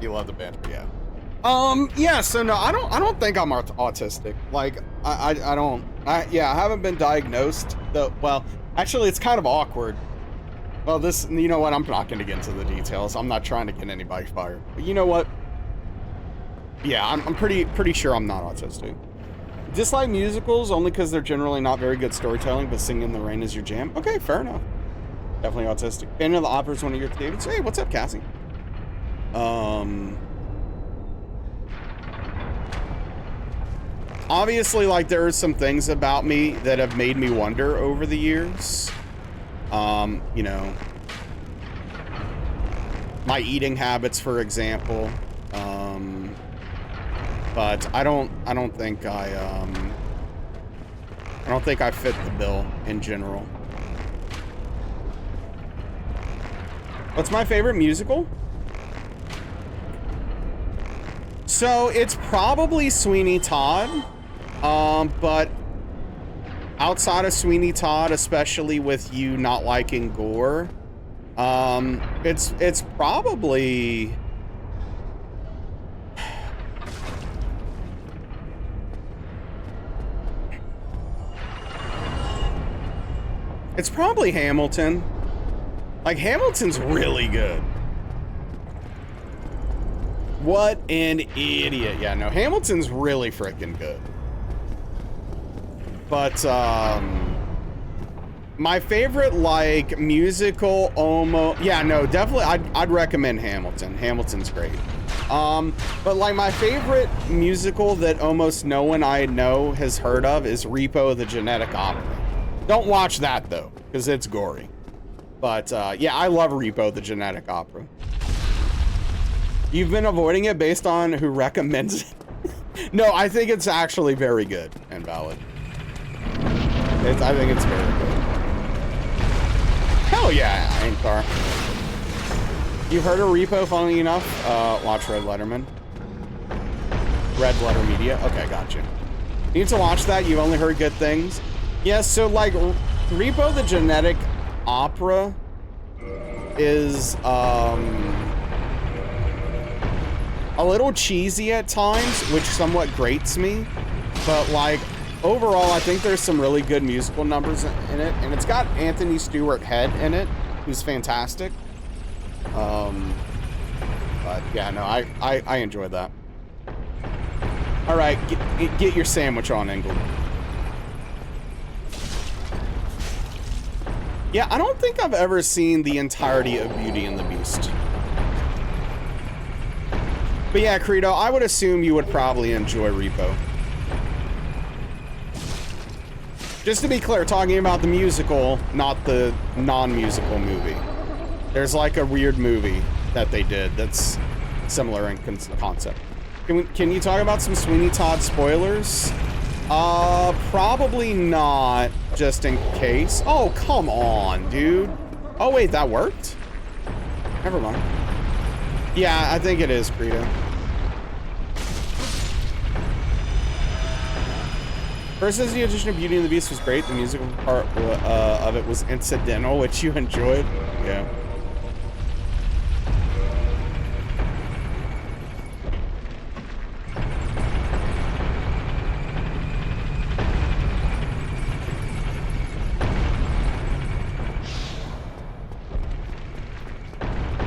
You love the band, yeah. Yeah, so no, I don't think I'm autistic. Like, I haven't been diagnosed, though. Well, actually, it's kind of awkward. Well, this, you know what, I'm not gonna get into the details. I'm not trying to get anybody fired. But you know what? Yeah, I'm pretty sure I'm not autistic. Dislike musicals only because they're generally not very good storytelling, but Singing in the Rain is your jam. Okay, fair enough. Definitely autistic. Phantom of the Opera is one of your favorites. Hey, what's up, Cassie? Obviously, like, there are some things about me that have made me wonder over the years. You know, my eating habits, for example. But I don't think I fit the bill in general. What's my favorite musical? So it's probably Sweeney Todd, but outside of Sweeney Todd, especially with you not liking gore, It's probably... It's probably Hamilton. Like, Hamilton's really good. What an idiot. Yeah, no, Hamilton's really freaking good. But, my favorite, like, musical almost... Yeah, no, definitely, I'd recommend Hamilton. Hamilton's great. But, like, my favorite musical that almost no one I know has heard of is Repo the Genetic Opera. Don't watch that, though, because it's gory. But, yeah, I love Repo the Genetic Opera. You've been avoiding it based on who recommends it? No, I think it's actually very good and valid. I think it's very good. Hell yeah, Ankar. You heard of Repo, funnily enough? Watch Red Letterman. Red Letter Media. Okay, gotcha. You need to watch that. You've only heard good things. Yes, so, like, Repo the Genetic Opera is, a little cheesy at times, which somewhat grates me, but like overall I think there's some really good musical numbers in it, and it's got Anthony Stewart Head in it, who's fantastic. But yeah, no, I enjoyed that. All right, get your sandwich on, England. Yeah, I don't think I've ever seen the entirety of Beauty and the Beast. But yeah, Credo, I would assume you would probably enjoy Repo. Just to be clear, talking about the musical, not the non-musical movie. There's like a weird movie that they did that's similar in concept. Can you talk about some Sweeney Todd spoilers? Probably not, just in case. Oh, come on, dude. Oh, wait, that worked? Never mind. Yeah, I think it is, Credo. First, as the addition of Beauty and the Beast was great. The musical part of it was incidental, which you enjoyed. Yeah.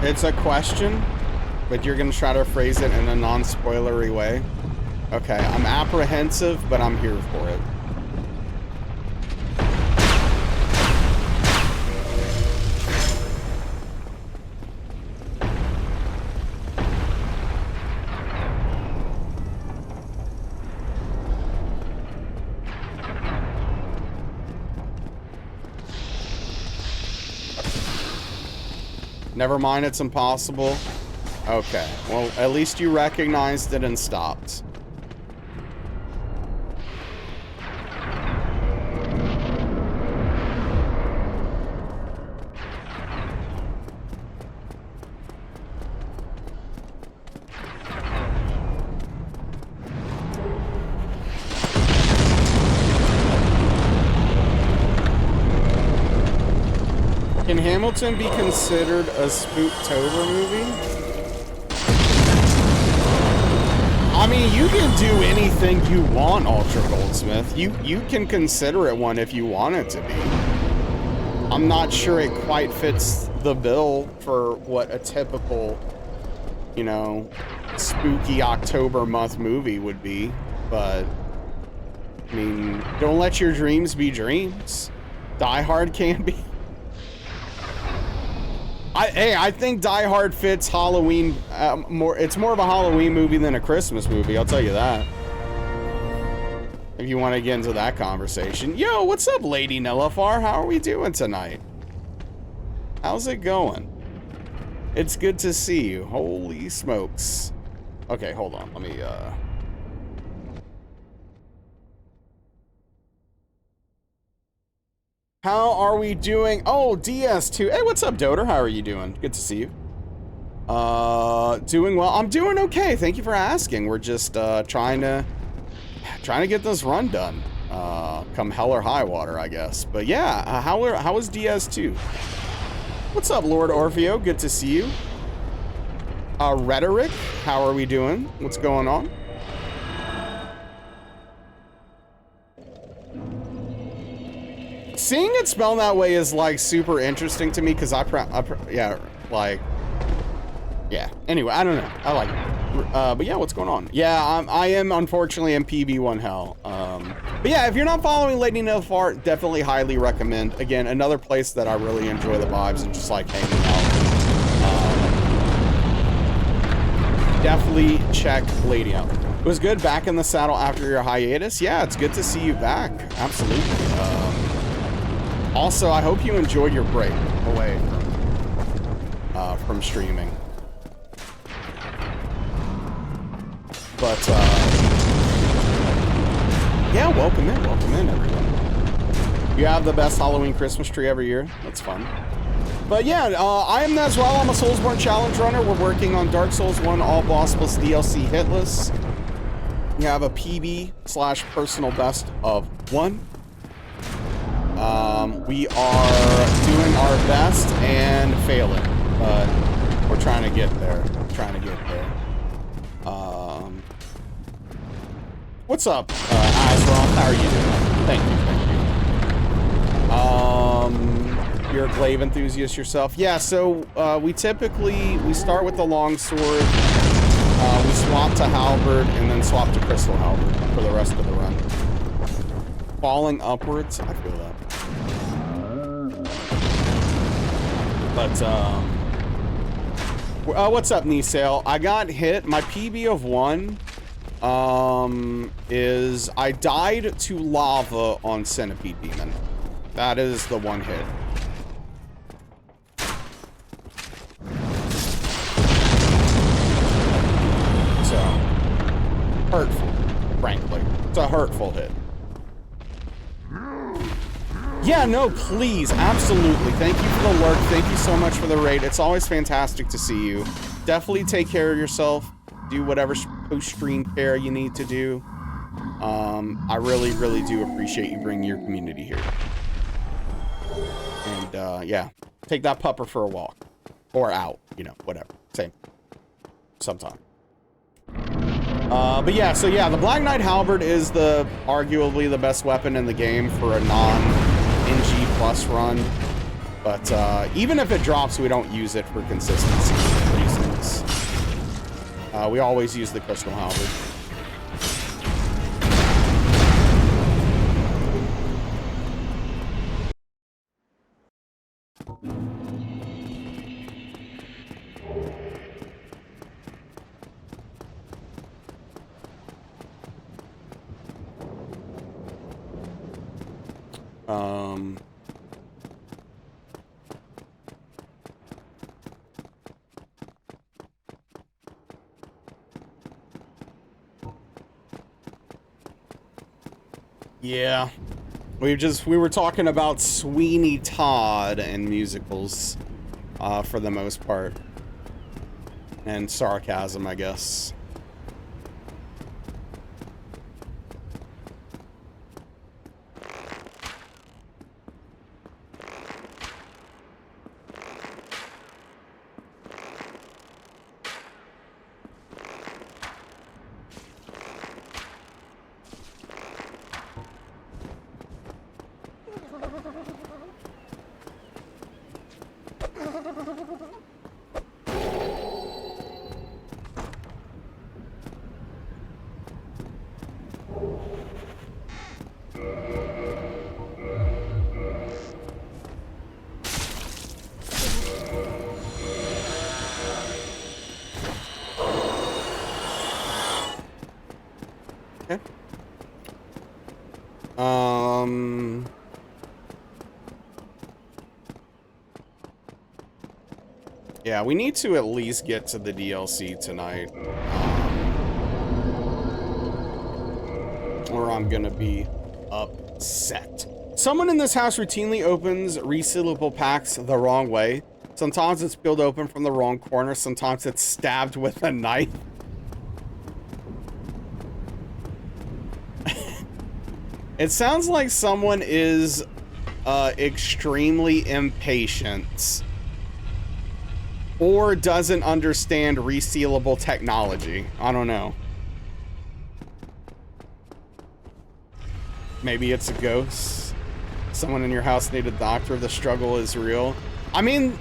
It's a question, but you're gonna try to phrase it in a non-spoilery way. Okay, I'm apprehensive, but I'm here for it. Never mind, it's impossible. Okay, well, at least you recognized it and stopped. Can Hamilton be considered a Spooktober movie? I mean, you can do anything you want, Ultra Goldsmith. You can consider it one if you want it to be. I'm not sure it quite fits the bill for what a typical, you know, spooky October month movie would be, but I mean, don't let your dreams be dreams. Die Hard can be. I think Die Hard fits Halloween more. It's more of a Halloween movie than a Christmas movie, I'll tell you that. If you want to get into that conversation. Yo, what's up, Lady Nillafar? How are we doing tonight? How's it going? It's good to see you. Holy smokes. Okay, hold on. Let me, How are we doing? Oh, DS2. Hey, what's up, Doter? How are you doing? Good to see you. Doing well. I'm doing okay. Thank you for asking. We're just trying to get this run done. Come hell or high water, I guess. But yeah, how was DS2? What's up, Lord Orfeo? Good to see you. Rhetoric, how are we doing? What's going on? Seeing it spelled that way is like super interesting to me because yeah, like, yeah. Anyway, I don't know. I like it. But yeah, what's going on? Yeah, I am unfortunately in PB1 hell. But yeah, if you're not following Lady No Fart, definitely highly recommend. Again, another place that I really enjoy the vibes and just like hanging out. Definitely check Lady out. It was good back in the saddle after your hiatus. Yeah, it's good to see you back. Absolutely. Also, I hope you enjoyed your break away from streaming. But yeah, welcome in, everyone. You have the best Halloween Christmas tree every year. That's fun. But yeah, I am as well. I'm a Soulsborne challenge runner. We're working on Dark Souls 1 all boss plus DLC hitless. We have a PB/personal best of 1. We are doing our best and failing, but we're trying to get there. What's up, Azron? How are you doing? Thank you. You're a glaive enthusiast yourself? Yeah, so we start with the long sword, we swap to halberd, and then swap to crystal halberd for the rest of the run. Falling upwards, I feel that. But, what's up, Nisale? I got hit. My PB of 1, is I died to lava on Centipede Demon. That is the one hit. So, hurtful, frankly. It's a hurtful hit. Yeah, no, please, absolutely. Thank you for the lurk. Thank you so much for the raid. It's always fantastic to see you. Definitely take care of yourself. Do whatever post-stream care you need to do. I really, really do appreciate you bringing your community here. And, yeah, take that pupper for a walk. Or out, you know, whatever. Same. Sometime. But yeah, so yeah, the Black Knight Halberd is arguably the best weapon in the game for a non-NG plus run. But even if it drops, we don't use it for consistency reasons. We always use the Crystal Halberd. Yeah, we were talking about Sweeney Todd and musicals, for the most part, and sarcasm, I guess. Yeah, we need to at least get to the DLC tonight. Or I'm gonna be upset. Someone in this house routinely opens resealable packs the wrong way. Sometimes it's peeled open from the wrong corner. Sometimes it's stabbed with a knife. It sounds like someone is extremely impatient or doesn't understand resealable technology. I don't know. Maybe it's a ghost. Someone in your house need a doctor. The struggle is real. I mean,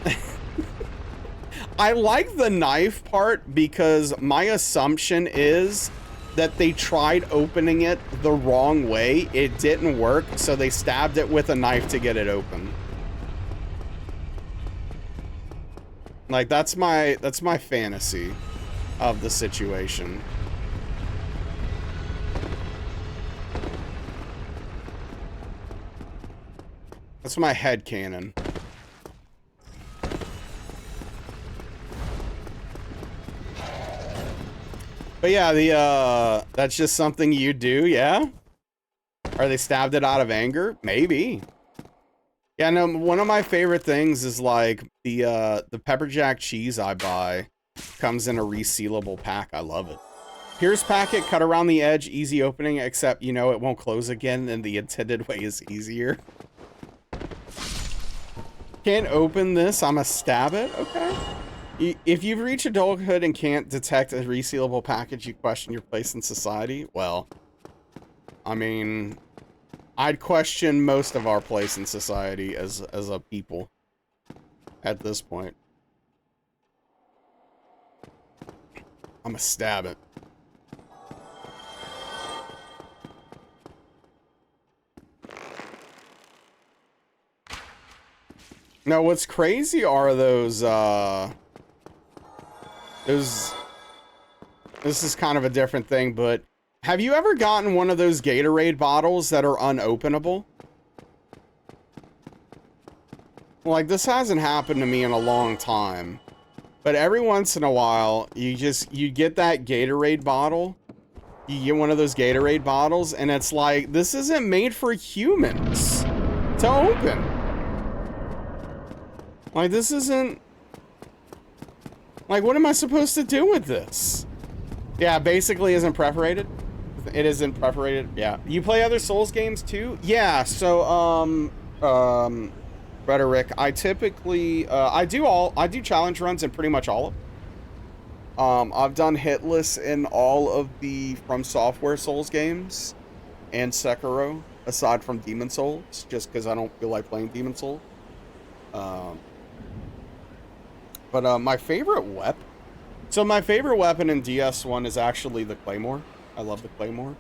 I like the knife part because my assumption is that they tried opening it the wrong way. It didn't work, so they stabbed it with a knife to get it open. Like, that's my fantasy of the situation. That's my headcanon. But yeah, that's just something you do, yeah? Or they stabbed it out of anger? Maybe. Yeah, no, one of my favorite things is like the pepper jack cheese I buy comes in a resealable pack. I love it. Pierce packet, cut around the edge, easy opening, except, you know, it won't close again and the intended way is easier. Can't open this, I'ma stab it? Okay. If you've reached adulthood and can't detect a resealable package, you question your place in society? Well, I mean, I'd question most of our place in society as a people at this point. I'ma stab it. Now, what's crazy are those, this is kind of a different thing, but have you ever gotten one of those Gatorade bottles that are unopenable? Like, this hasn't happened to me in a long time, but every once in a while, you get that Gatorade bottle, you get one of those Gatorade bottles, and it's like, this isn't made for humans to open. Like, this isn't... Like, what am I supposed to do with this? Yeah, basically isn't perforated. It isn't perforated, yeah. You play other Souls games, too? Yeah, so, Rhetoric, I typically, I do challenge runs in pretty much all of them. I've done hitless in all of the From Software Souls games and Sekiro, aside from Demon Souls, just because I don't feel like playing Demon Souls. But my favorite weapon... So my favorite weapon in DS1 is actually the Claymore. I love the Claymore.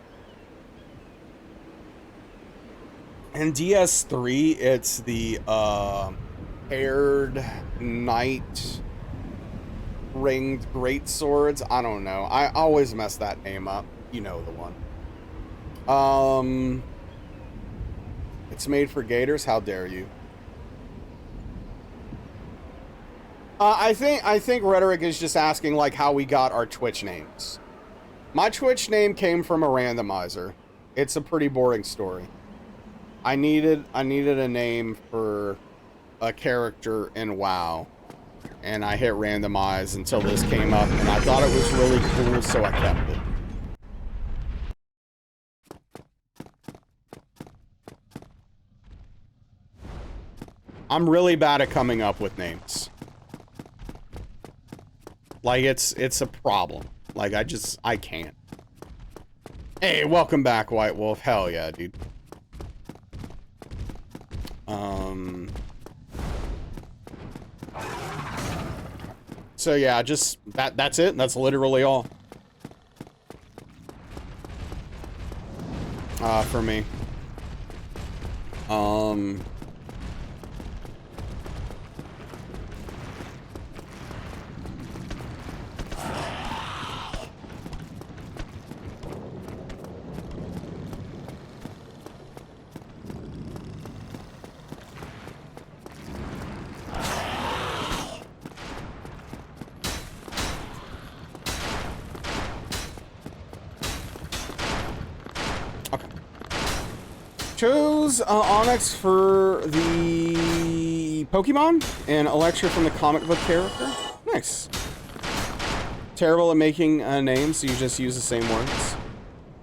In DS3, it's the paired knight ringed greatswords. I don't know. I always mess that name up. You know the one. It's made for gators. How dare you? I think Rhetoric is just asking like how we got our Twitch names. My Twitch name came from a randomizer. It's a pretty boring story. I needed a name for a character in WoW, and I hit randomize until this came up, and I thought it was really cool, so I kept it. I'm really bad at coming up with names. Like, it's a problem. Like, I can't. Hey, welcome back, White Wolf. Hell yeah, dude. So yeah, just, that's it. That's literally all. For me. Chose Onyx for the Pokemon and Electra from the comic book character. Nice. Terrible at making names, so you just use the same words.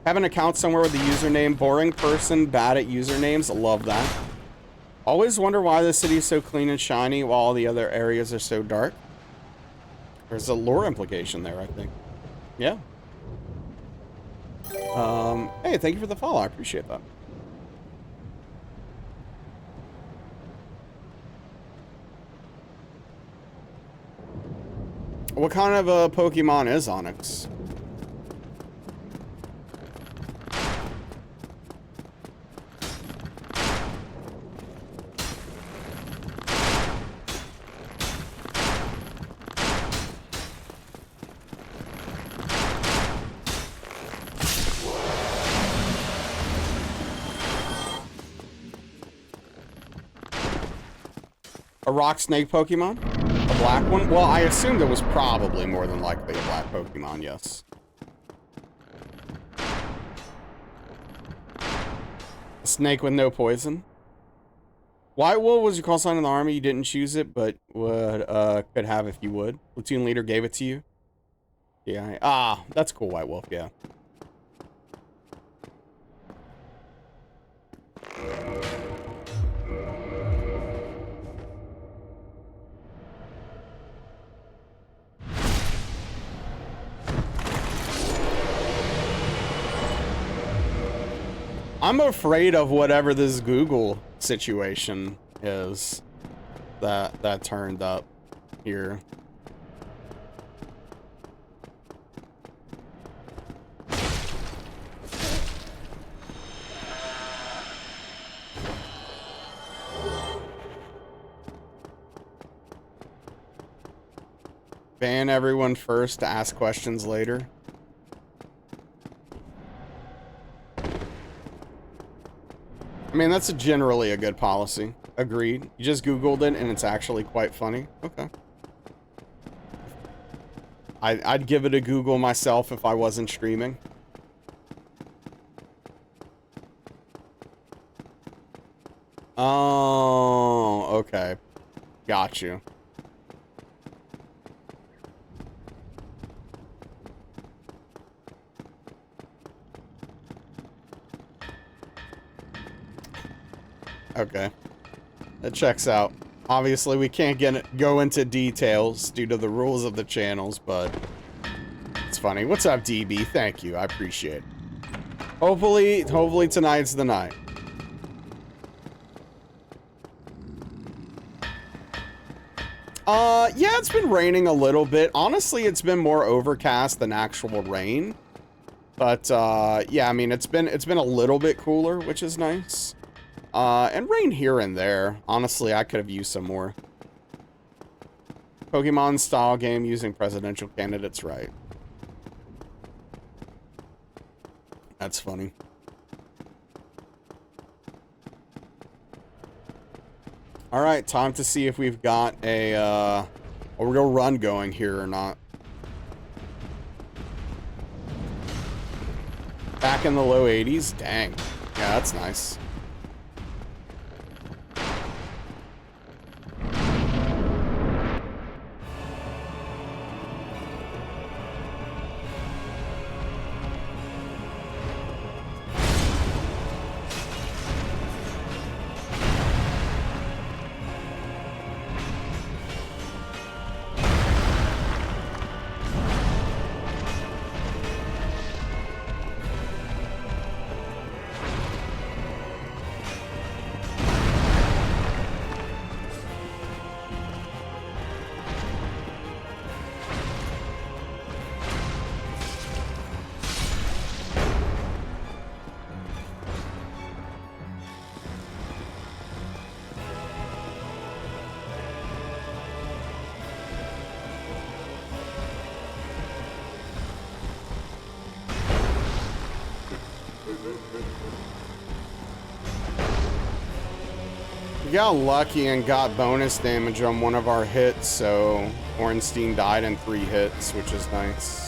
Have an account somewhere with the username boring person, bad at usernames. Love that. Always wonder why the city is so clean and shiny while all the other areas are so dark. There's a lore implication there, I think. Yeah. Hey, thank you for the follow. I appreciate that. What kind of a Pokemon is Onyx? A rock snake Pokemon? A black one? Well, I assumed it was probably more than likely a black Pokemon, yes. A snake with no poison? White Wolf was your call sign in the army. You didn't choose it, but would could have if you would. Platoon leader gave it to you. Yeah. That's cool, White Wolf, yeah. I'm afraid of whatever this Google situation is that turned up here. Ban everyone first to ask questions later. I mean, that's generally a good policy. Agreed. You just Googled it and it's actually quite funny. Okay. I'd give it a Google myself if I wasn't streaming. Oh, okay. Got you. Okay. That checks out. Obviously, we can't go into details due to the rules of the channels, but it's funny. What's up, DB? Thank you. I appreciate it. Hopefully tonight's the night. Yeah, it's been raining a little bit. Honestly, it's been more overcast than actual rain. But, yeah, I mean, it's been a little bit cooler, which is nice. And rain here and there. Honestly, I could have used some more. Pokemon style game using presidential candidates, right? That's funny. Alright, time to see if we've got a real run going here or not. Back in the low 80s? Dang. Yeah, that's nice. We got lucky and got bonus damage on one of our hits, so Ornstein died in 3 hits, which is nice.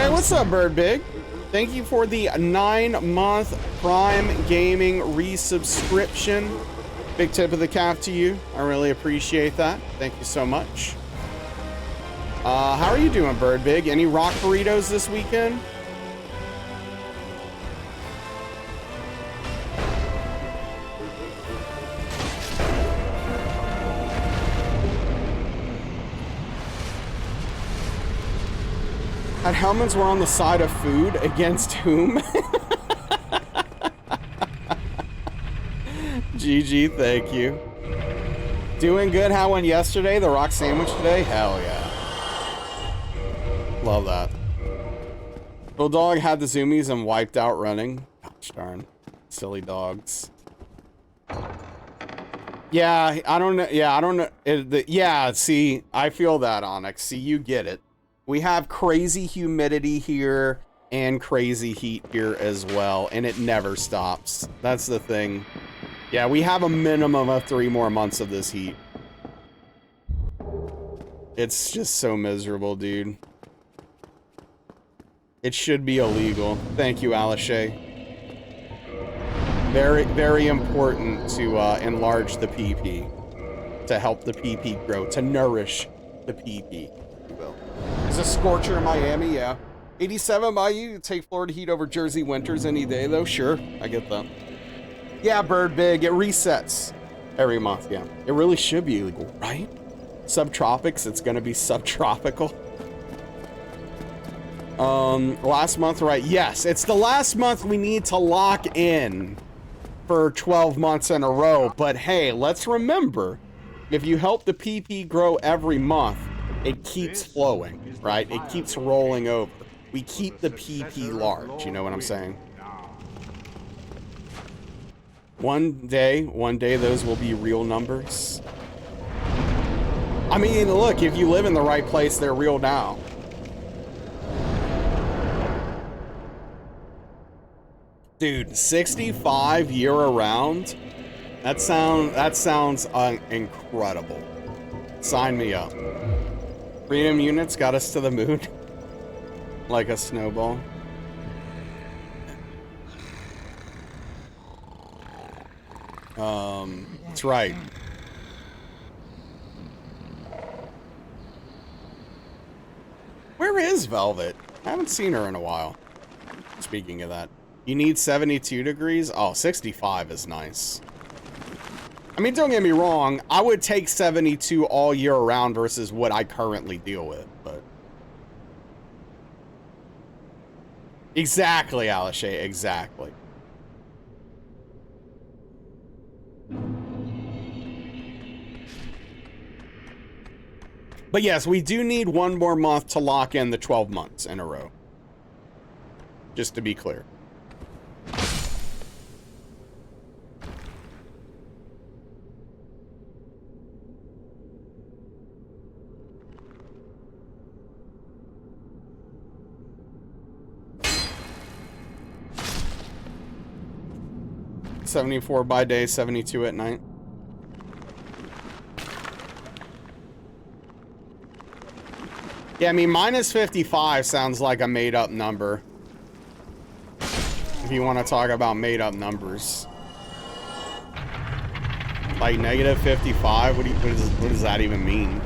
Hey, what's up, Bird Big? Thank you for the 9-month Prime Gaming resubscription. Big tip of the cap to you. I really appreciate that. Thank you so much. How are you doing, Bird Big? Any rock burritos this weekend? At Hellman's, we're on the side of food against whom? GG, thank you. Doing good. How went yesterday? The rock sandwich today? Hell yeah. Love that. Bulldog had the zoomies and wiped out running. Gosh darn. Silly dogs. Yeah, I don't know. Yeah, I don't know. Yeah, see, I feel that, Onyx. See, you get it. We have crazy humidity here and crazy heat here as well, and it never stops. That's the thing. Yeah, we have a minimum of 3 more months of this heat. It's just so miserable, dude. It should be illegal. Thank you, Alishay. Very, very important to enlarge the PP. To help the PP grow. To nourish the PP. It's a scorcher in Miami, yeah. 87 by you. Take Florida heat over Jersey winters any day, though. Sure, I get that. Yeah, Bird Big. It resets every month, yeah. It really should be illegal, right? Subtropics, it's going to be subtropical. Last month, right? Yes, it's the last month we need to lock in for 12 months in a row. But hey, let's remember, if you help the PP grow every month, it keeps flowing, right? It keeps rolling over. We keep the PP large, you know what I'm saying? One day, those will be real numbers. I mean, look, if you live in the right place, they're real now. Dude, 65 year-round? That sounds incredible. Sign me up. Freedom units got us to the moon. Like a snowball. That's right. Where is Velvet? I haven't seen her in a while. Speaking of that. You need 72 degrees? Oh, 65 is nice. I mean, don't get me wrong. I would take 72 all year round versus what I currently deal with, but... Exactly, Alishay, exactly. But yes, we do need 1 more month to lock in the 12 months in a row. Just to be clear. $74 by day, 72 at night. Yeah, I mean, minus 55 sounds like a made-up number. If you want to talk about made-up numbers. Like, negative 55? What does that even mean?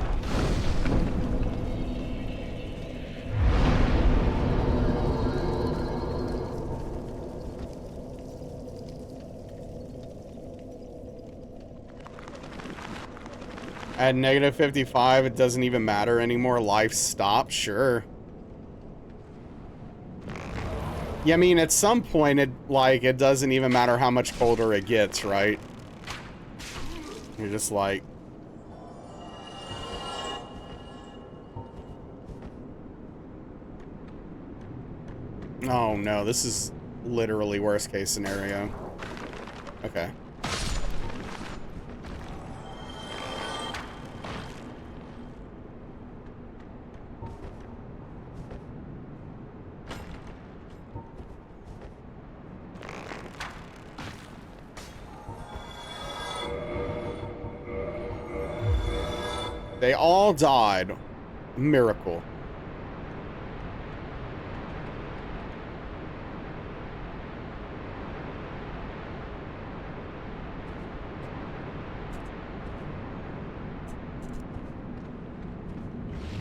At negative 55, it doesn't even matter anymore. Life stops, sure. Yeah, I mean, at some point, it doesn't even matter how much colder it gets, right? You're just like... Oh, no, this is literally worst case scenario. Okay. They all died. Miracle.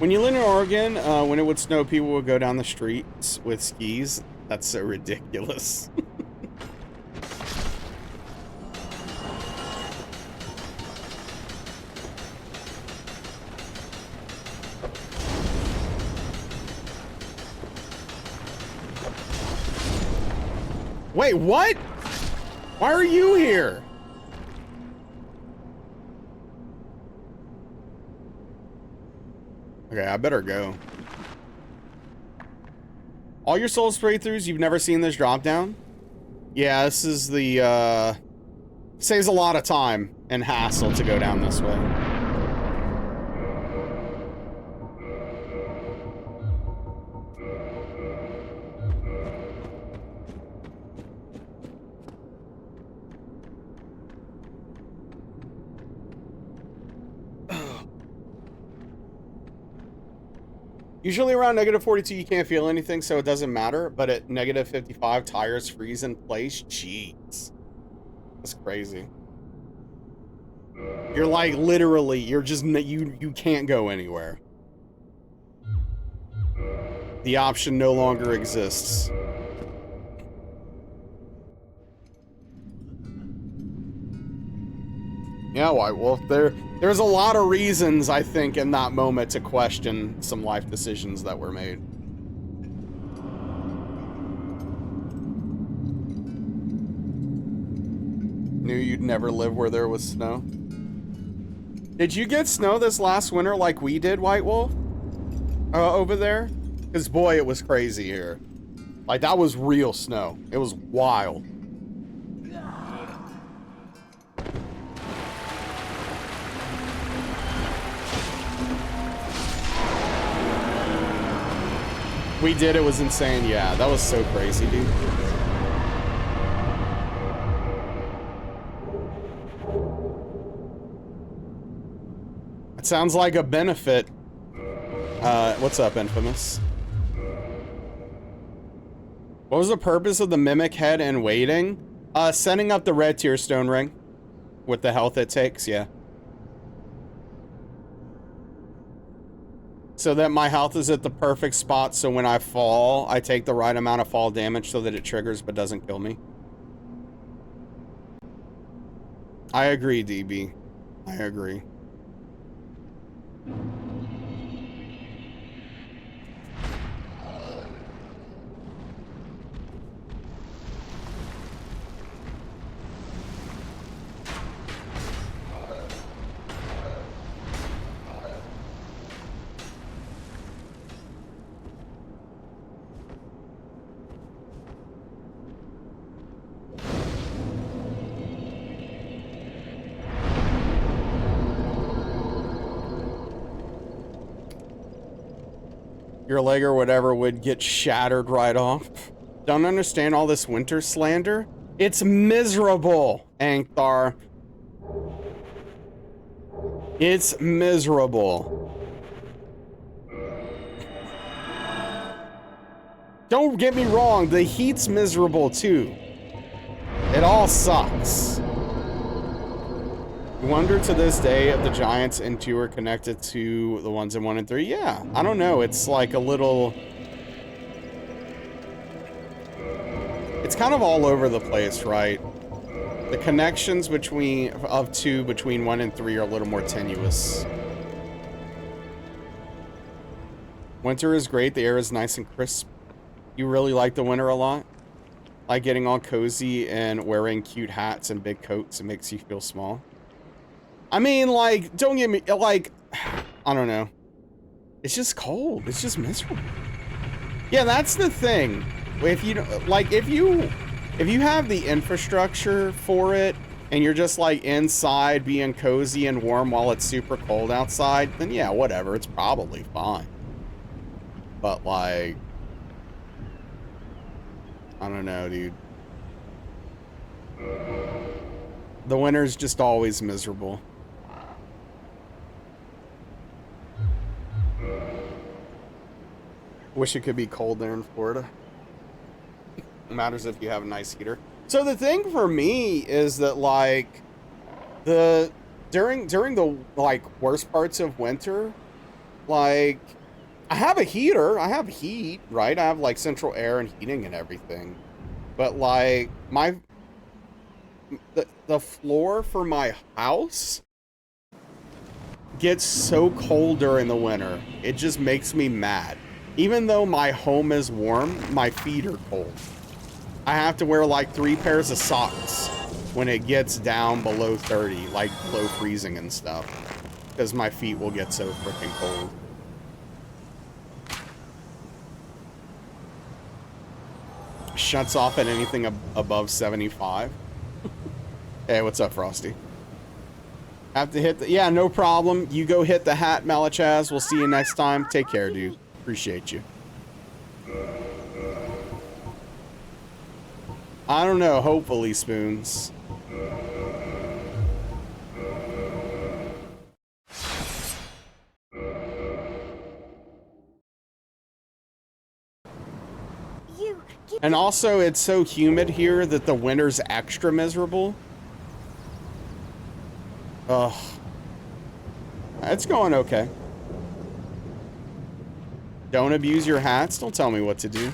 When you live in Oregon, when it would snow, people would go down the streets with skis. That's so ridiculous. Wait, what? Why are you here? Okay, I better go. All your soul playthroughs, you've never seen this drop down? Yeah, this is the, saves a lot of time and hassle to go down this way. Usually around -42 you can't feel anything, so it doesn't matter, but at -55 tires freeze in place. Jeez. That's crazy. You're like literally, you're just you can't go anywhere. The option no longer exists. Yeah, White Wolf, there's a lot of reasons, I think, in that moment to question some life decisions that were made. Knew you'd never live where there was snow. Did you get snow this last winter like we did, White Wolf? Over there? Because, boy, it was crazy here. Like, that was real snow. It was wild. We did, it was insane. Yeah, that was so crazy, dude. It sounds like a benefit. What's up, Infamous? What was the purpose of the mimic head and waiting? Setting up the red tier stone ring with the health it takes, yeah. So that my health is at the perfect spot, so when I fall, I take the right amount of fall damage so that it triggers but doesn't kill me. I agree, DB. I agree. Your leg or whatever would get shattered right off. Don't understand all this winter slander? It's miserable, Ankthar. It's miserable. Don't get me wrong, the heat's miserable too. It all sucks. I wonder to this day if the Giants in 2 are connected to the ones in 1 and 3. Yeah, I don't know. It's like a little... It's kind of all over the place, right? The connections between 1 and 3 are a little more tenuous. Winter is great. The air is nice and crisp. You really like the winter a lot? Like getting all cozy and wearing cute hats and big coats. It makes you feel small. I mean, like, don't get me, like, I don't know. It's just cold. It's just miserable. Yeah, that's the thing. If you, like, if you have the infrastructure for it, and you're just, like, inside being cozy and warm while it's super cold outside, then yeah, whatever. It's probably fine. But, like, I don't know, dude. The winter's just always miserable. Wish it could be cold there in Florida. It matters if you have a nice heater. So the thing for me is that, like, during the like worst parts of winter, Like, I have a heater. I have heat, right? I have like central air and heating and everything. But like the floor for my house gets so cold during the winter. It just makes me mad. Even though my home is warm, my feet are cold. I have to wear like 3 pairs of socks when it gets down below 30, like below freezing and stuff, because my feet will get so freaking cold. Shuts off at anything above 75. Hey, what's up, Frosty? Have to hit the... Yeah, no problem. You go hit the hat, Malachaz. We'll see you next time. Take care, dude. Appreciate you. I don't know. Hopefully, Spoons. And also, it's so humid here that the winter's extra miserable. Ugh. It's going okay. Don't abuse your hats. Don't tell me what to do.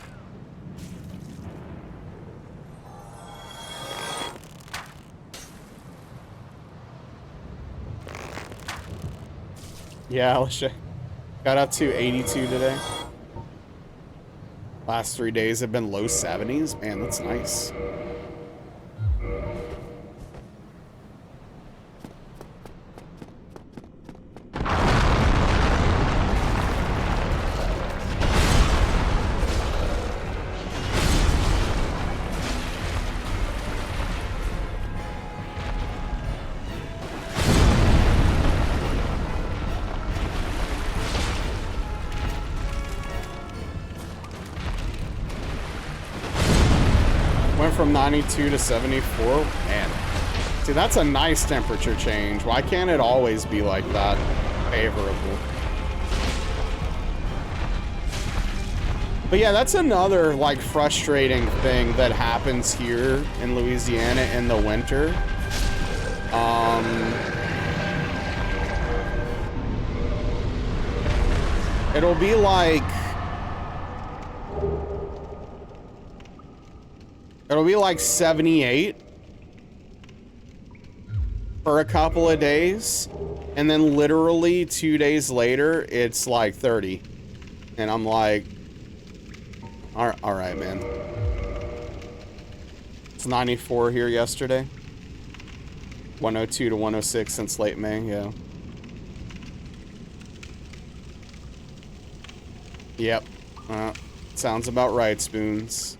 Yeah, Alicia. Got up to 82 today. Last 3 days have been low 70s. Man, that's nice. From 92 to 74, man. See, that's a nice temperature change. Why can't it always be like that? Favorable. But yeah, that's another like frustrating thing that happens here in Louisiana in the winter. It'll be like... It'll be like 78 for a couple of days, and then literally 2 days later, it's like 30. And I'm like, all right, man. It's 94 here yesterday. 102 to 106 since late May, yeah. Yep. Sounds about right, Spoons.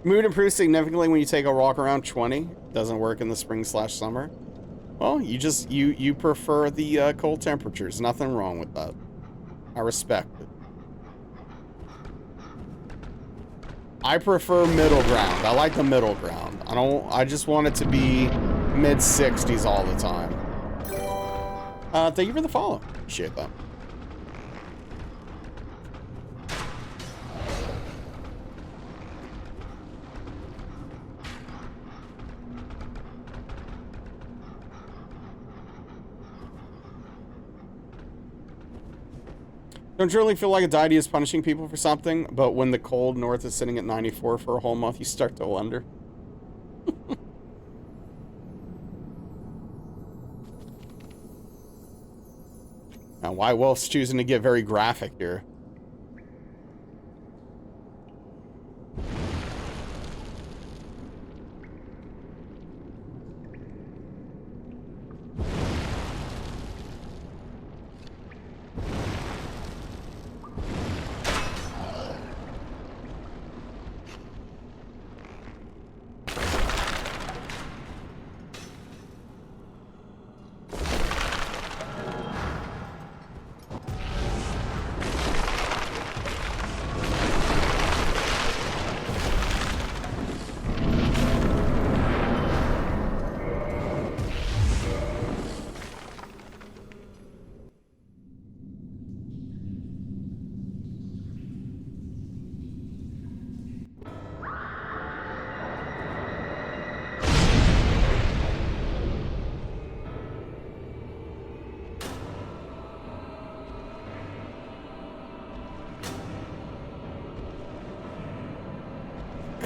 Mood improves significantly when you take a walk around 20. Doesn't work in the spring/summer. Well, you prefer the cold temperatures. Nothing wrong with that. I respect it. I prefer middle ground. I like the middle ground. I just want it to be mid-60s all the time. Thank you for the follow. Appreciate that. Don't you really feel like a deity is punishing people for something, but when the cold north is sitting at 94 for a whole month, you start to wonder? Now, why Wolf's choosing to get very graphic here?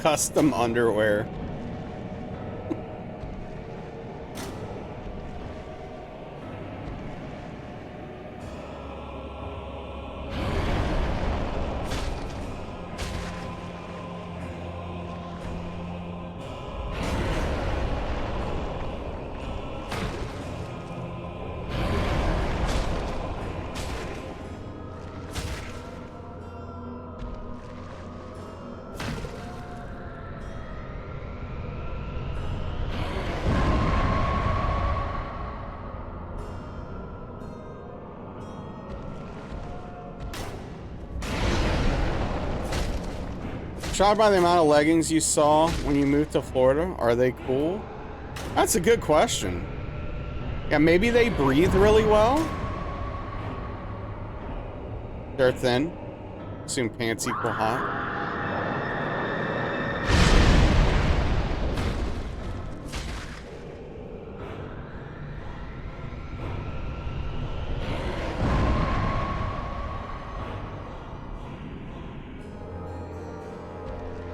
Custom underwear. Shocked by the amount of leggings you saw when you moved to Florida. Are they cool? That's a good question. Yeah, maybe they breathe really well. They're thin. Assume pants equal hot.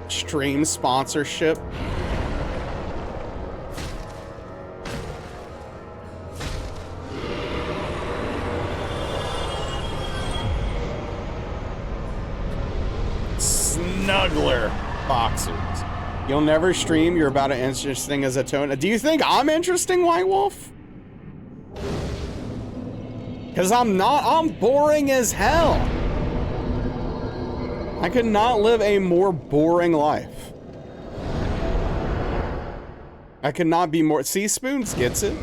Stream sponsorship. Snuggler boxers. You'll never stream. You're about as interesting as a tone. Do you think I'm interesting, White Wolf? Because I'm not. I'm boring as hell. I could not live a more boring life. I could not be more. See, Spoons gets it.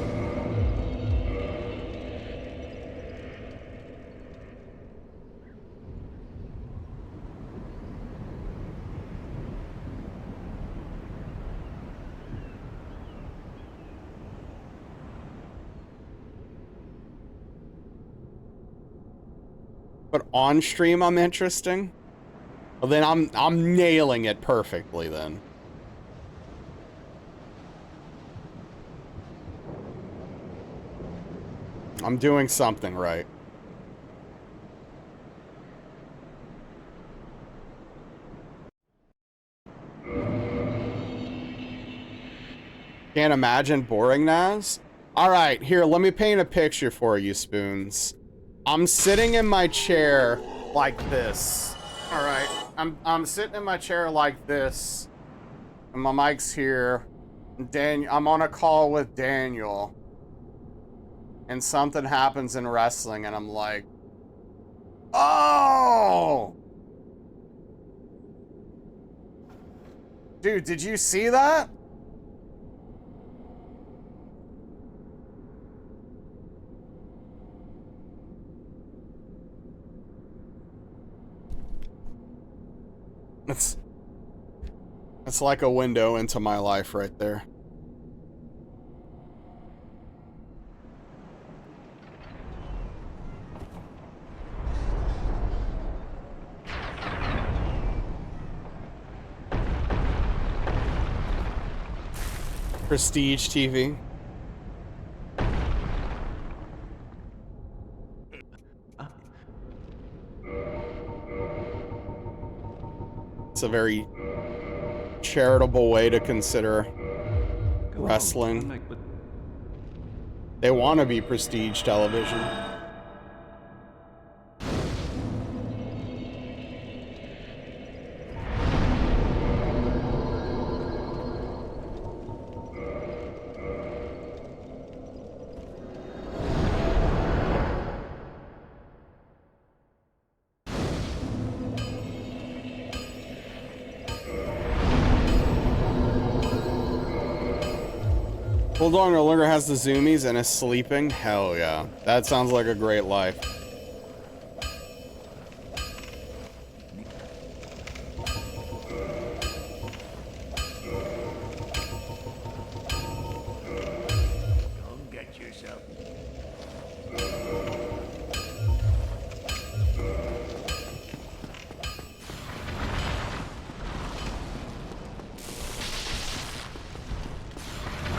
But on stream, I'm interesting. Well, then I'm nailing it perfectly then. I'm doing something right. Can't imagine boring Naz. All right, here, let me paint a picture for you, Spoons. I'm sitting in my chair like this. All right, I'm sitting in my chair like this, and my mic's here. I'm on a call with Daniel, and something happens in wrestling, and I'm like, oh! Dude, did you see that? It's like a window into my life right there. Prestige TV. It's a very charitable way to consider wrestling. They want to be prestige television. Bulldog no longer has the zoomies and is sleeping? Hell yeah. That sounds like a great life. Come get yourself.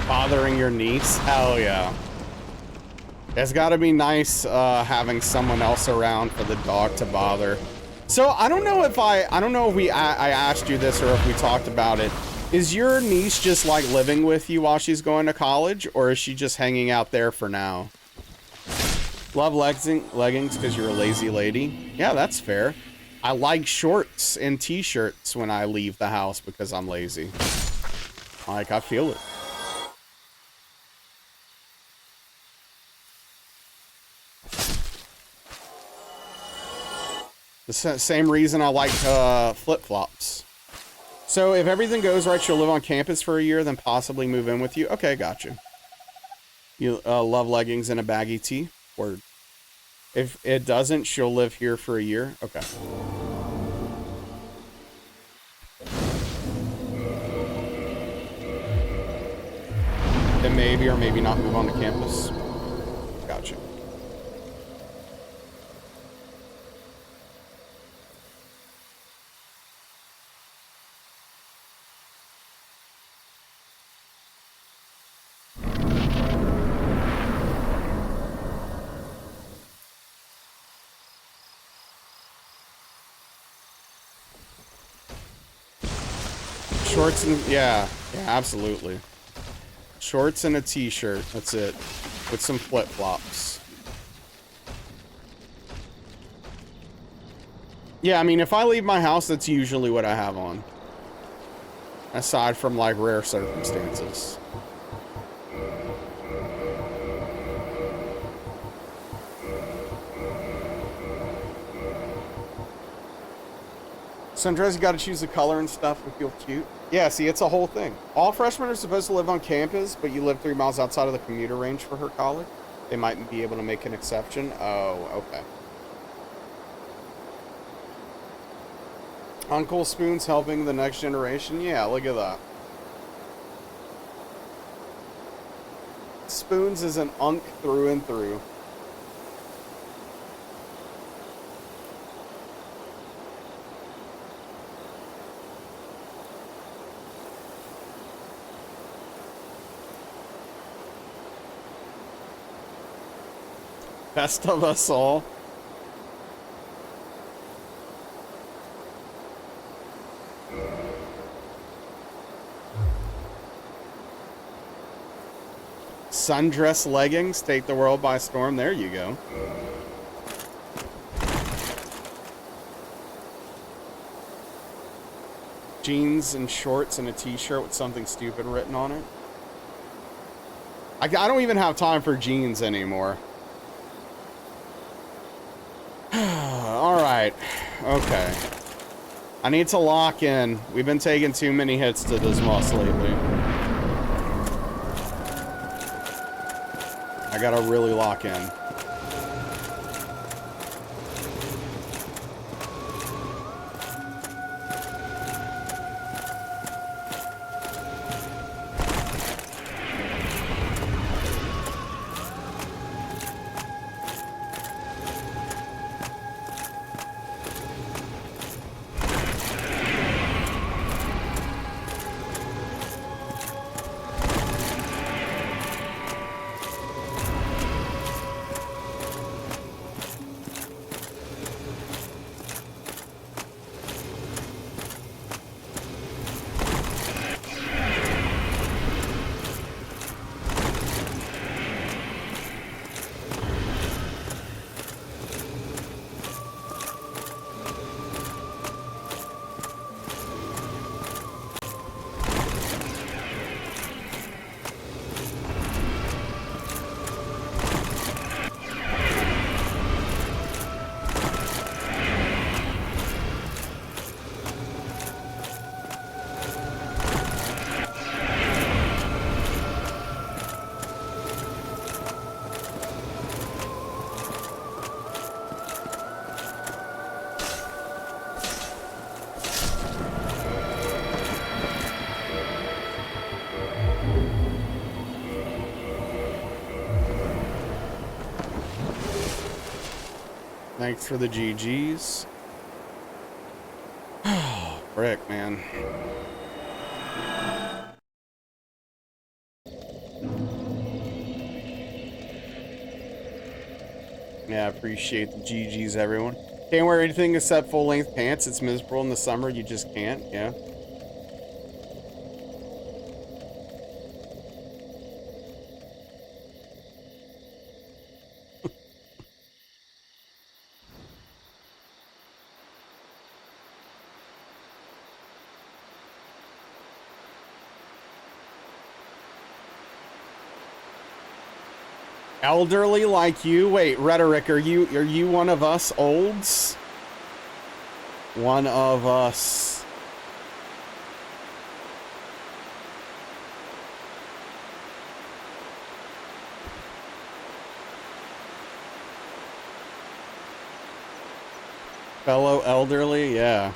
Bothering your niece? Hell yeah. It's gotta be nice having someone else around for the dog to bother. So I don't know if I don't know if I asked you this or if we talked about it. Is your niece just like living with you while she's going to college, or is she just hanging out there for now? Love leggings because you're a lazy lady. Yeah, that's fair. I like shorts and t-shirts when I leave the house because I'm lazy. Like, I feel it. The same reason I like flip-flops. So if everything goes right, she'll live on campus for a year, then possibly move in with you. Okay, gotcha. You love leggings and a baggy tee? Word. If it doesn't, she'll live here for a year. Okay. Then maybe or maybe not move on to campus. Gotcha. Shorts and yeah, absolutely. Shorts and a t-shirt. That's it. With some flip-flops. Yeah, I mean, if I leave my house, that's usually what I have on. Aside from, like, rare circumstances. Sundress, you gotta choose the color and stuff to feel cute. Yeah, see, it's a whole thing. All freshmen are supposed to live on campus, but you live 3 miles outside of the commuter range for her college. They might be able to make an exception. Oh, okay. Uncle Spoon's helping the next generation. Yeah, look at that. Spoons is an unk through and through. Best of us all. Sundress leggings take the world by storm. There you go. Jeans and shorts and a t-shirt with something stupid written on it. I don't even have time for jeans anymore. Alright. Okay. I need to lock in. We've been taking too many hits to this moss lately. I gotta really lock in. Thanks for the GGs. Oh, frick, man. Yeah, I appreciate the GGs, everyone. Can't wear anything except full-length pants. It's miserable in the summer. You just can't. Yeah. Elderly like you? Wait, Rhetoric, are you one of us olds? One of us. Fellow elderly, yeah.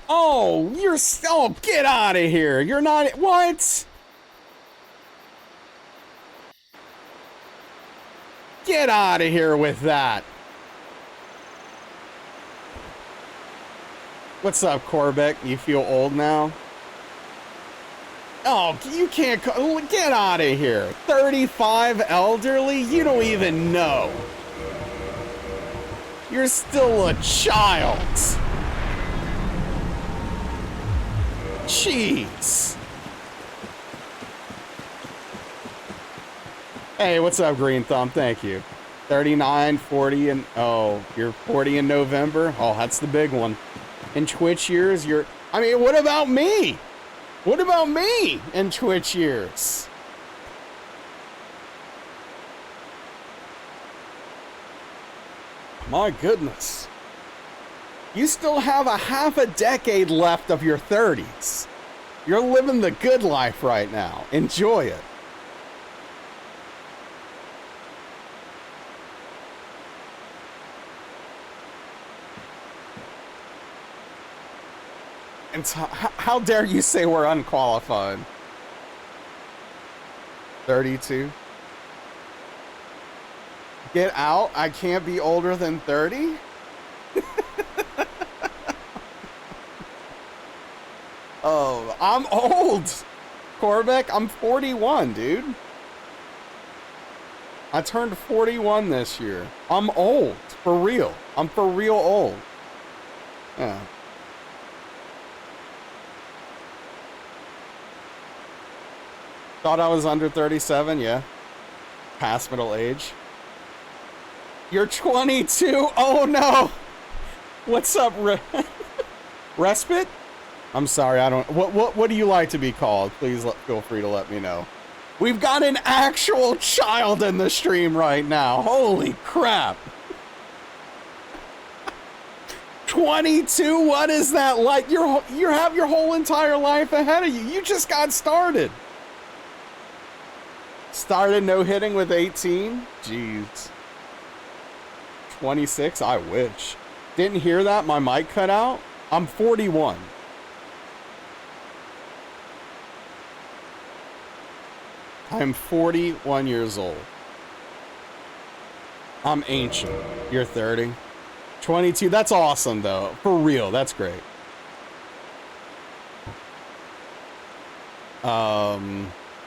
Oh, you're oh, get out of here. You're not what? Get out of here with that. What's up, Corbeck? You feel old now? Oh, you can't get out of here. 35 elderly? You don't even know. You're still a child. Jeez. Hey, what's up, Green Thumb? Thank you. 39, 40, and oh, you're 40 in November? Oh, that's the big one. In Twitch years, you're... I mean, what about me? What about me in Twitch years? My goodness. You still have a half a decade left of your 30s. You're living the good life right now. Enjoy it. And how dare you say we're unqualified? 32? Get out? I can't be older than 30? Oh, I'm old. Corbeck, I'm 41, dude. I turned 41 this year. I'm old. For real. I'm for real old. Yeah. Thought I was under 37, yeah. Past middle age. You're 22? Oh no! What's up, Respite? I'm sorry, I don't... What do you like to be called? Please feel free to let me know. We've got an actual child in the stream right now. Holy crap. 22? What is that like? You have your whole entire life ahead of you. You just got started. Started no-hitting with 18? Jeez. 26? I wish. Didn't hear that? My mic cut out? I'm 41. I'm 41 years old. I'm ancient. You're 30. 22? That's awesome, though. For real, that's great.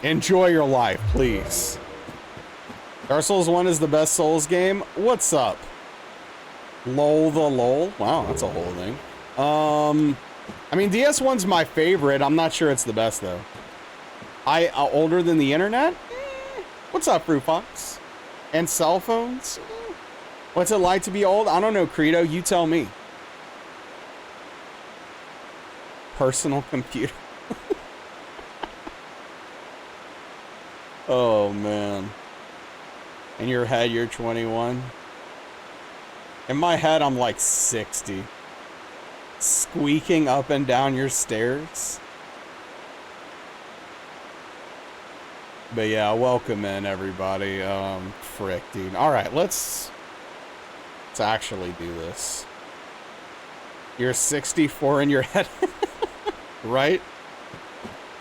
Enjoy your life, please. Dark Souls 1 is the best Souls game. What's up? Lol the lol. Wow, that's a whole thing. I mean, DS1's my favorite. I'm not sure it's the best, though. Older than the internet? What's up, Fruit Fox? And cell phones? What's it like to be old? I don't know, Credo. You tell me. Personal computer. Oh, man. In your head, you're 21. In my head, I'm like 60. Squeaking up and down your stairs. But yeah, welcome in, everybody. Frick, dude. Alright, let's actually do this. You're 64 in your head. Right?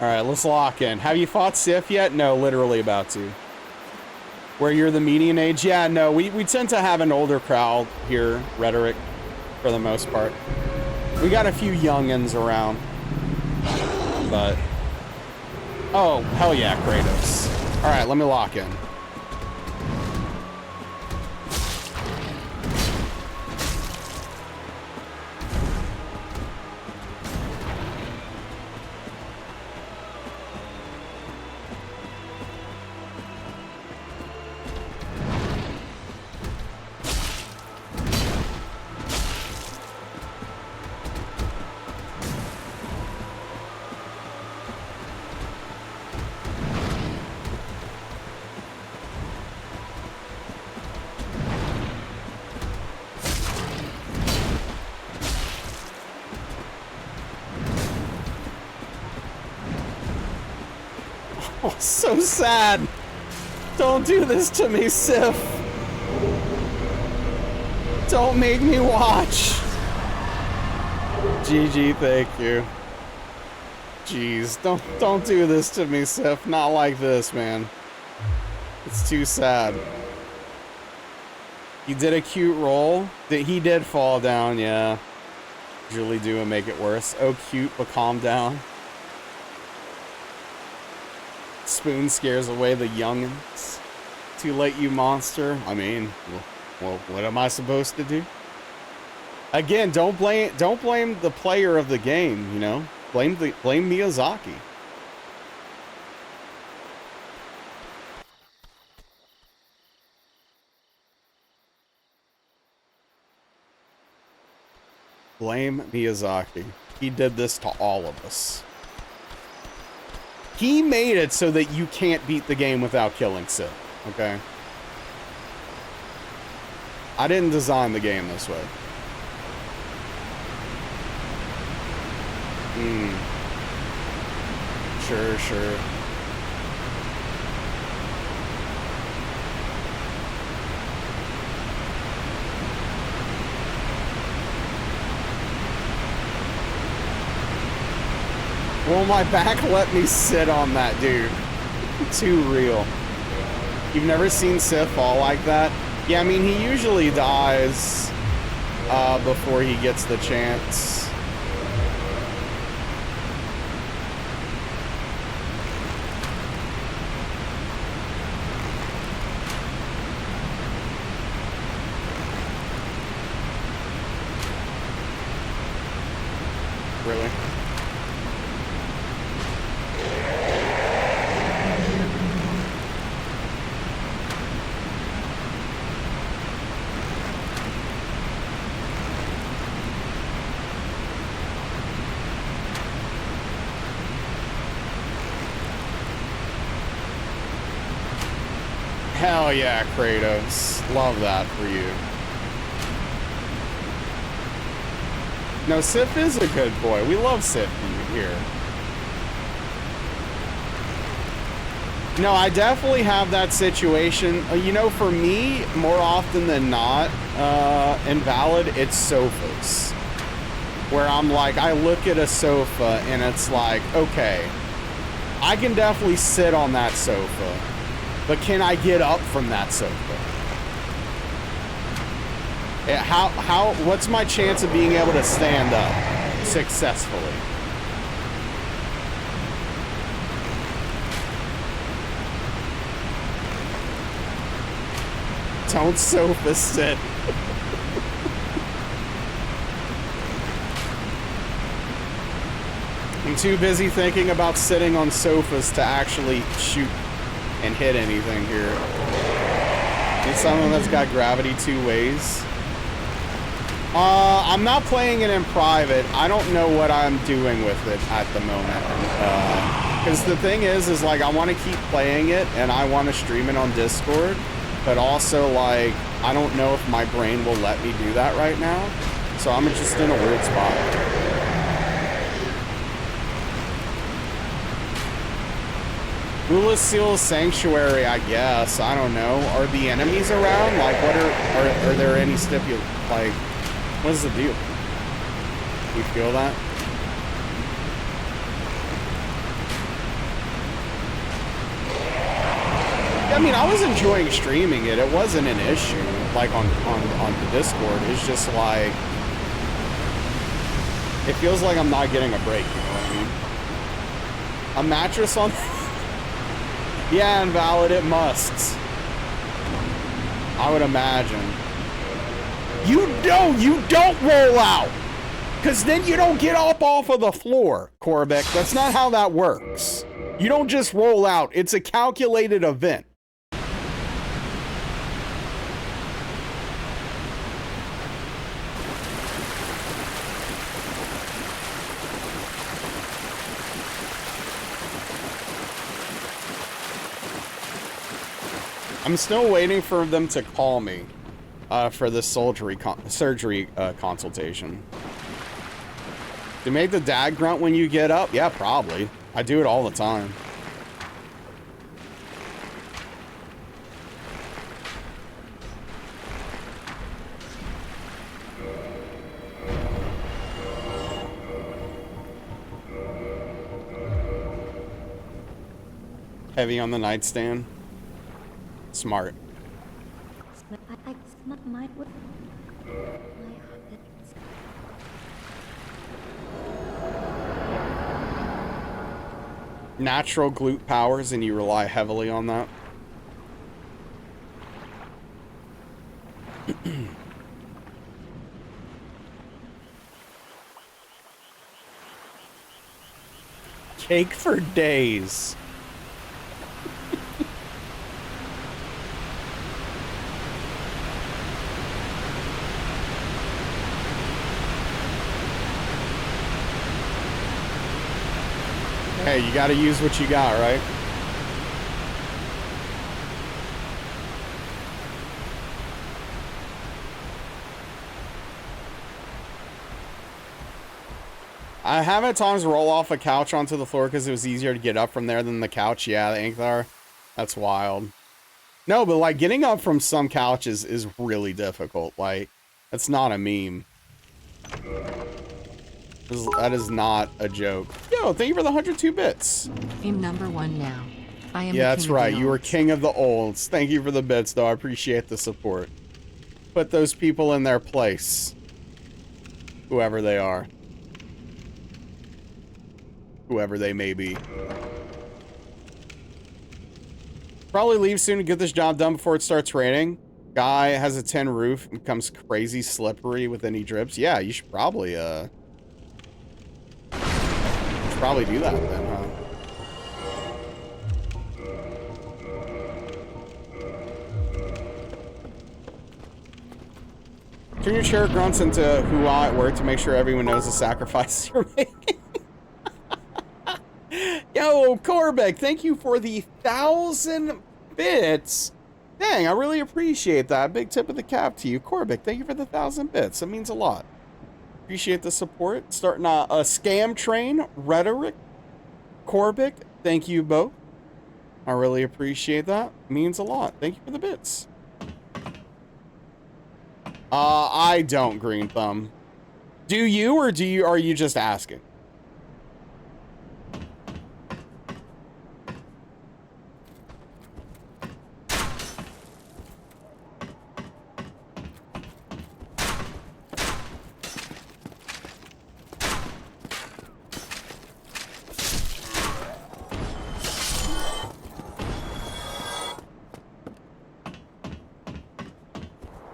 Alright, let's lock in. Have you fought Sif yet? No, literally about to. Where you're the median age? Yeah, no, we tend to have an older crowd here, Rhetoric, for the most part. We got a few youngins around. But... oh, hell yeah, Kratos. Alright, let me lock in. Oh, so sad. Don't do this to me, Sif. Don't make me watch. GG, thank you. Jeez, don't do this to me, Sif. Not like this, man. It's too sad. He did a cute roll. He did fall down, yeah. Usually do and make it worse. Oh, cute, but calm down. Spoon scares away the youngins. Too late, you monster. I mean, well, what am I supposed to do? Again, don't blame the player of the game, you know? Blame Miyazaki. Blame Miyazaki. He did this to all of us. He made it so that you can't beat the game without killing Sid, okay? I didn't design the game this way. Sure. Well, my back let me sit on that dude. Too real. You've never seen Sith fall like that? Yeah, I mean, he usually dies before he gets the chance. Really? Hell yeah, Kratos. Love that for you. No, Sif is a good boy. We love Sif here. No, I definitely have that situation. You know, for me, more often than not, Invalid, it's sofas. Where I'm like, I look at a sofa and it's like, okay, I can definitely sit on that sofa, but can I get up from that sofa? What's my chance of being able to stand up successfully? Don't sofa sit. I'm too busy thinking about sitting on sofas to actually shoot and hit anything here. Need something that's got gravity two ways. I'm not playing it in private. I don't know what I'm doing with it at the moment. Because the thing is like, I want to keep playing it and I want to stream it on Discord. But also, like, I don't know if my brain will let me do that right now. So I'm just in a weird spot. Ulasil Sanctuary, I guess. I don't know. Are the enemies around? Like, what are there any like, what is the deal? You feel that? I mean, I was enjoying streaming it. It wasn't an issue, like, on the Discord. It's just like, it feels like I'm not getting a break, you know what I mean? A mattress on... Yeah, Invalid, it must. I would imagine. You don't roll out! Because then you don't get up off of the floor, Korvik. That's not how that works. You don't just roll out. It's a calculated event. I'm still waiting for them to call me for this surgery consultation. Do you make the dad grunt when you get up? Yeah, probably. I do it all the time. Heavy on the nightstand. Smart. Natural glute powers, and you rely heavily on that. Cake for days. Hey, you gotta use what you got, right? I have at times roll off a couch onto the floor because it was easier to get up from there than the couch. Yeah, the Ankthar. That's wild. No, but like getting up from some couches is really difficult. Like, that's not a meme. That is not a joke. Yo, thank you for the 102 bits. I'm number 1 now. I am. Yeah, the that's king of right. the You were olds. king of the olds. Thank you for the bits, though. I appreciate the support. Put those people in their place. Whoever they are. Whoever they may be. Probably leave soon to get this job done before it starts raining. Guy has a tin roof and becomes crazy slippery with any drips. Yeah, you should probably do that then, huh? Turn your chair grunts into hoo-ah at work to make sure everyone knows the sacrifices you're making. Yo, Corbek, thank you for the 1,000 bits. Dang, I really appreciate that. Big tip of the cap to you. Corbek, thank you for the 1,000 bits. That means a lot. Appreciate the support. Starting a scam train. Rhetoric. Corbek, thank you both. I really appreciate that. Means a lot. Thank you for the bits. I don't, Green Thumb. Do you, or are you just asking?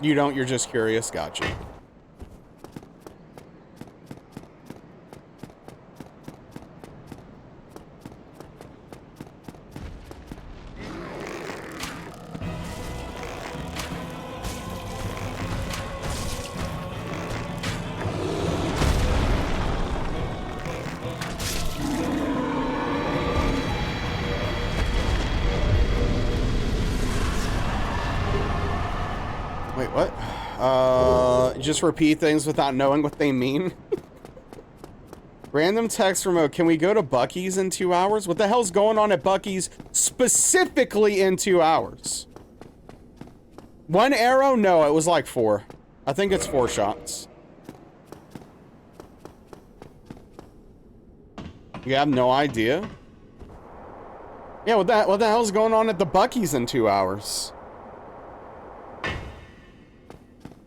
You don't, you're just curious. Gotcha. Wait, what? Just repeat things without knowing what they mean. Random text remote. Can we go to Buc-ee's in 2 hours? What the hell's going on at Buc-ee's specifically in 2 hours? 1 arrow? No, it was like 4. I think it's 4 shots. You have no idea? Yeah, what the hell's going on at the Buc-ee's in 2 hours?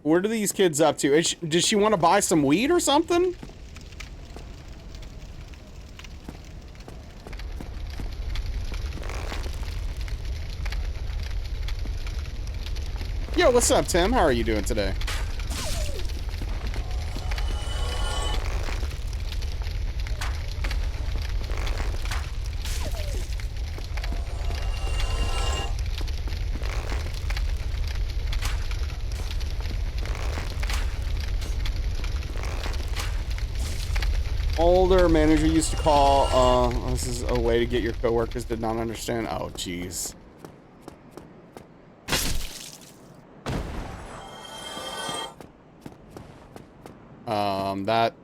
What are these kids up to? Does she want to buy some weed or something? Yo, what's up, Tim? How are you doing today? Older manager used to call, this is a way to get your coworkers did not understand. Oh, jeez. That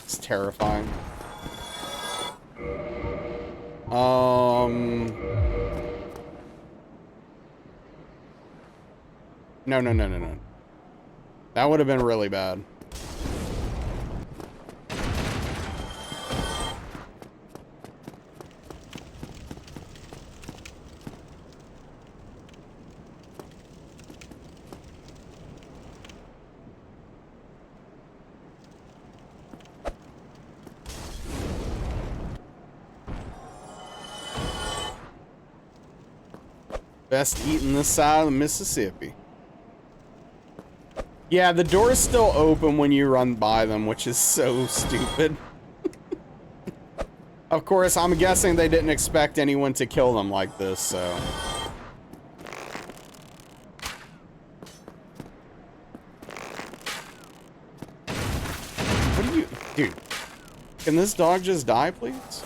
is terrifying. No, no, no, no, no. That would have been really bad. Best eating this side of the Mississippi. Yeah, the door's still open when you run by them, which is so stupid. Of course, I'm guessing they didn't expect anyone to kill them like this, so... What are you... Dude, can this dog just die, please?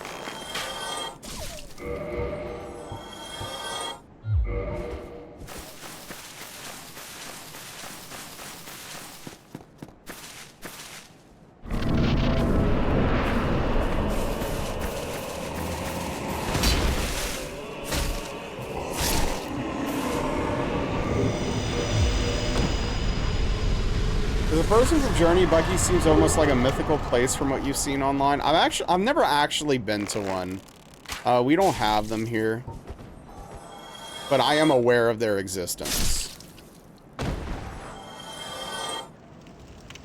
The person from Journey, Bucky seems almost like a mythical place from what you've seen online. I've never actually been to one. We don't have them here, but I am aware of their existence.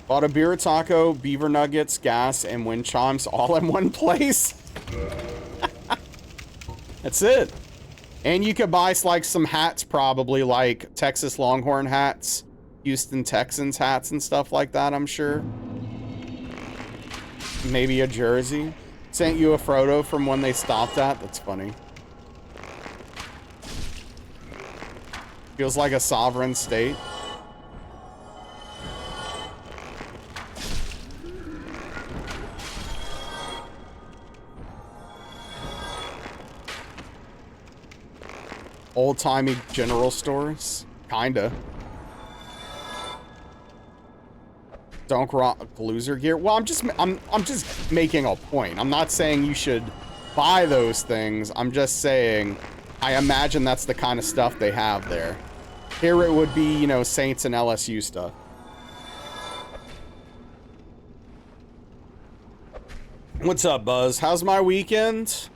Bought a beer taco, beaver nuggets, gas, and wind chimes all in one place. That's it. And you could buy like some hats, probably like Texas Longhorn hats. Houston Texans hats and stuff like that, I'm sure. Maybe a jersey. Sent you a photo from when they stopped at. That's funny. Feels like a sovereign state. Old-timey general stores. Kinda. Don't rock loser gear. Well, I'm just making a point. I'm not saying you should buy those things. I'm just saying I imagine that's the kind of stuff they have there. Here it would be, you know, Saints and LSU stuff. What's up, Buzz? How's my weekend?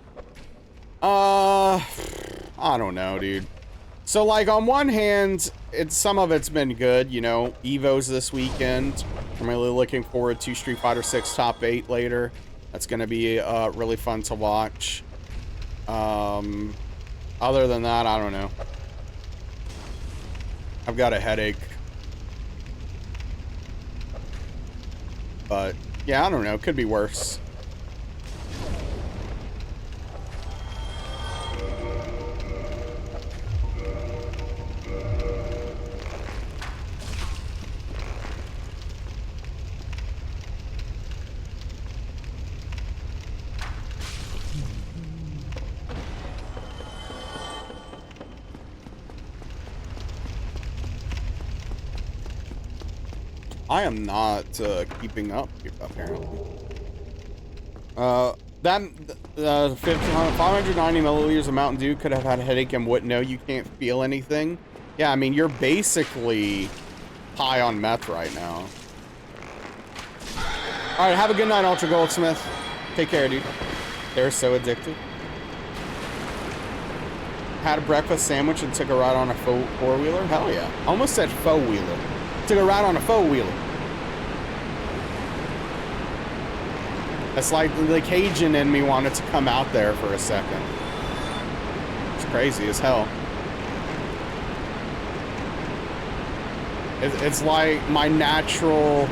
I don't know, dude. So, like, on one hand, some of it's been good, you know. Evo's this weekend. I'm really looking forward to Street Fighter 6 Top 8 later. That's going to be really fun to watch. Other than that, I don't know. I've got a headache. But, yeah, I don't know. Could be worse. I am not keeping up, apparently. That 590 milliliters of Mountain Dew could have had a headache and wouldn't know. You can't feel anything. Yeah, I mean, you're basically high on meth right now. All right, have a good night, Ultra Goldsmith. Take care, dude. They're so addictive. Had a breakfast sandwich and took a ride on a four-wheeler? Hell yeah. Almost said faux-wheeler. Took a ride on a four-wheeler. It's like the Cajun in me wanted to come out there for a second. It's crazy as hell. It's like my natural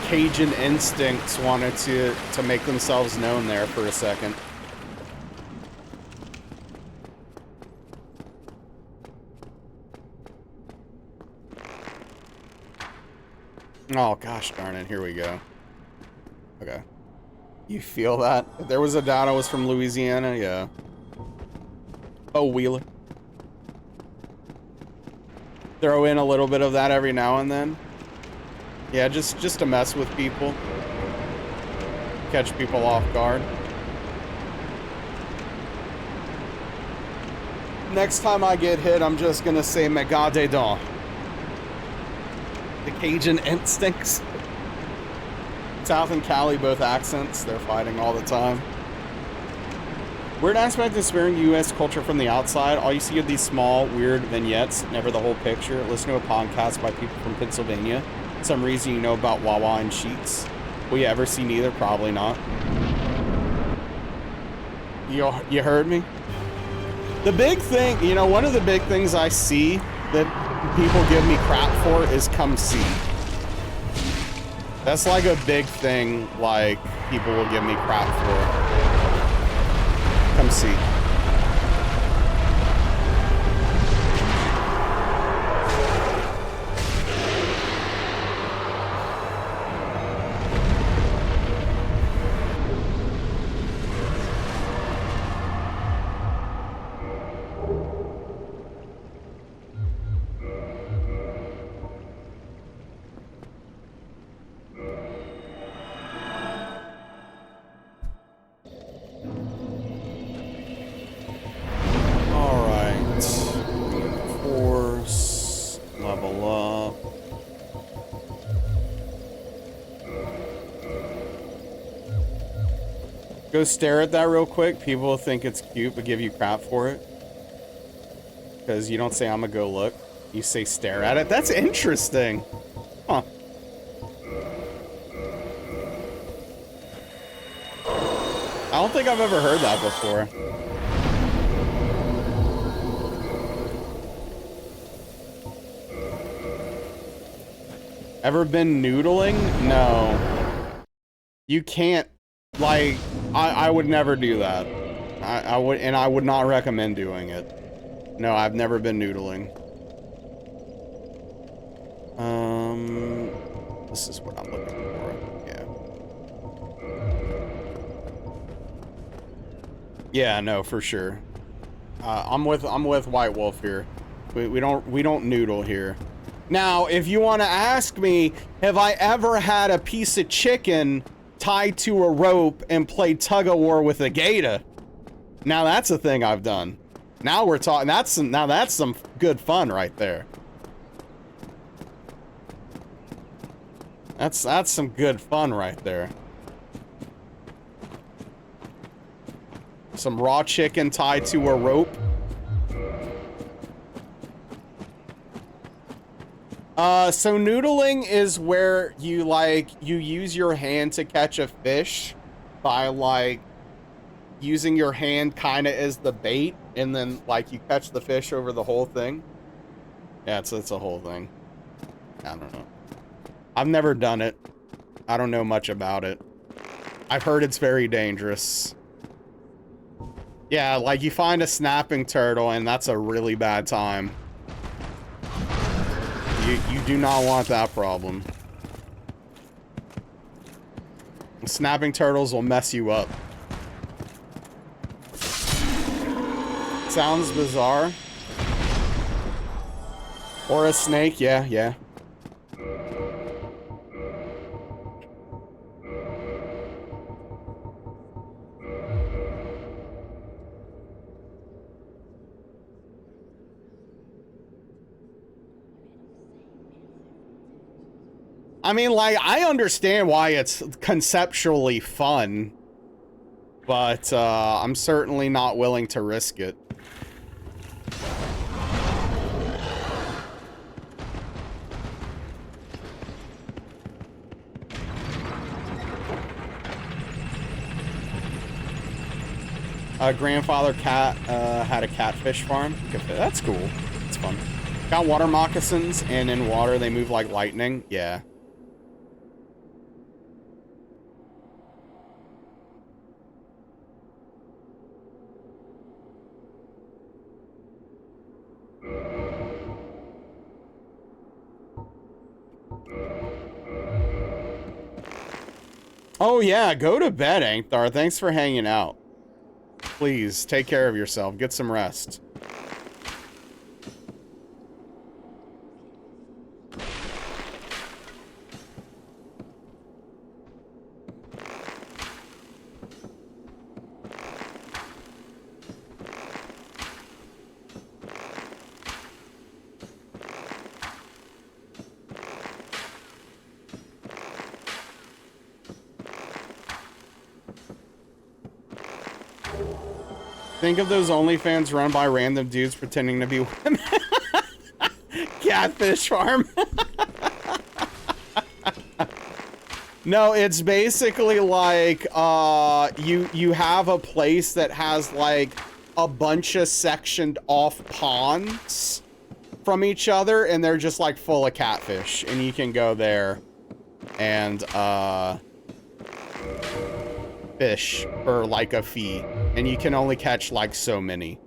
Cajun instincts wanted to make themselves known there for a second. Oh, gosh darn it. Here we go. Okay. You feel that? If there was a doubt I was from Louisiana, yeah. Oh, Wheeler. Throw in a little bit of that every now and then. Yeah, just to mess with people. Catch people off guard. Next time I get hit, I'm just gonna say, "Me garde donc." The Cajun instincts. South and Cali, both accents. They're fighting all the time. Weird aspect of experiencing U.S. culture from the outside. All you see are these small, weird vignettes, never the whole picture. Listen to a podcast by people from Pennsylvania. Some reason you know about Wawa and Sheets. Will you ever see neither? Probably not. You heard me? The big thing, you know, one of the big things I see that people give me crap for is come see. That's like a big thing, like, people will give me crap for. Come see. Go stare at that real quick. People will think it's cute, but give you crap for it. Because you don't say, I'm gonna go look. You say stare at it. That's interesting. Huh. I don't think I've ever heard that before. Ever been noodling? No. You can't. Like, I would never do that. I would not recommend doing it. No, I've never been noodling. This is what I'm looking for. Yeah. Yeah, no, for sure. I'm with White Wolf here. We don't noodle here. Now, if you want to ask me, have I ever had a piece of chicken tied to a rope and played tug of war with a gator? Now that's a thing I've done. Now we're talking. That's some good fun right there. That's some good fun right there. Some raw chicken tied to a rope. So noodling is where you use your hand to catch a fish by like using your hand kind of as the bait, and then like you catch the fish over the whole thing. Yeah, it's a whole thing. I don't know. I've never done it. I don't know much about it. I've heard it's very dangerous. Yeah, like you find a snapping turtle and that's a really bad time. You do not want that problem. Snapping turtles will mess you up. Sounds bizarre. Or a snake, yeah. I mean, like, I understand why it's conceptually fun, but I'm certainly not willing to risk it. Grandfather cat had a catfish farm. That's cool. It's fun. Got water moccasins, and in water they move like lightning. Yeah. Oh yeah, go to bed, Ankthar. Thanks for hanging out. Please, take care of yourself. Get some rest. Think of those OnlyFans run by random dudes pretending to be women. Catfish farm. No, it's basically like you have a place that has like a bunch of sectioned off ponds from each other, and they're just like full of catfish, and you can go there and fish for like a fee, and you can only catch like so many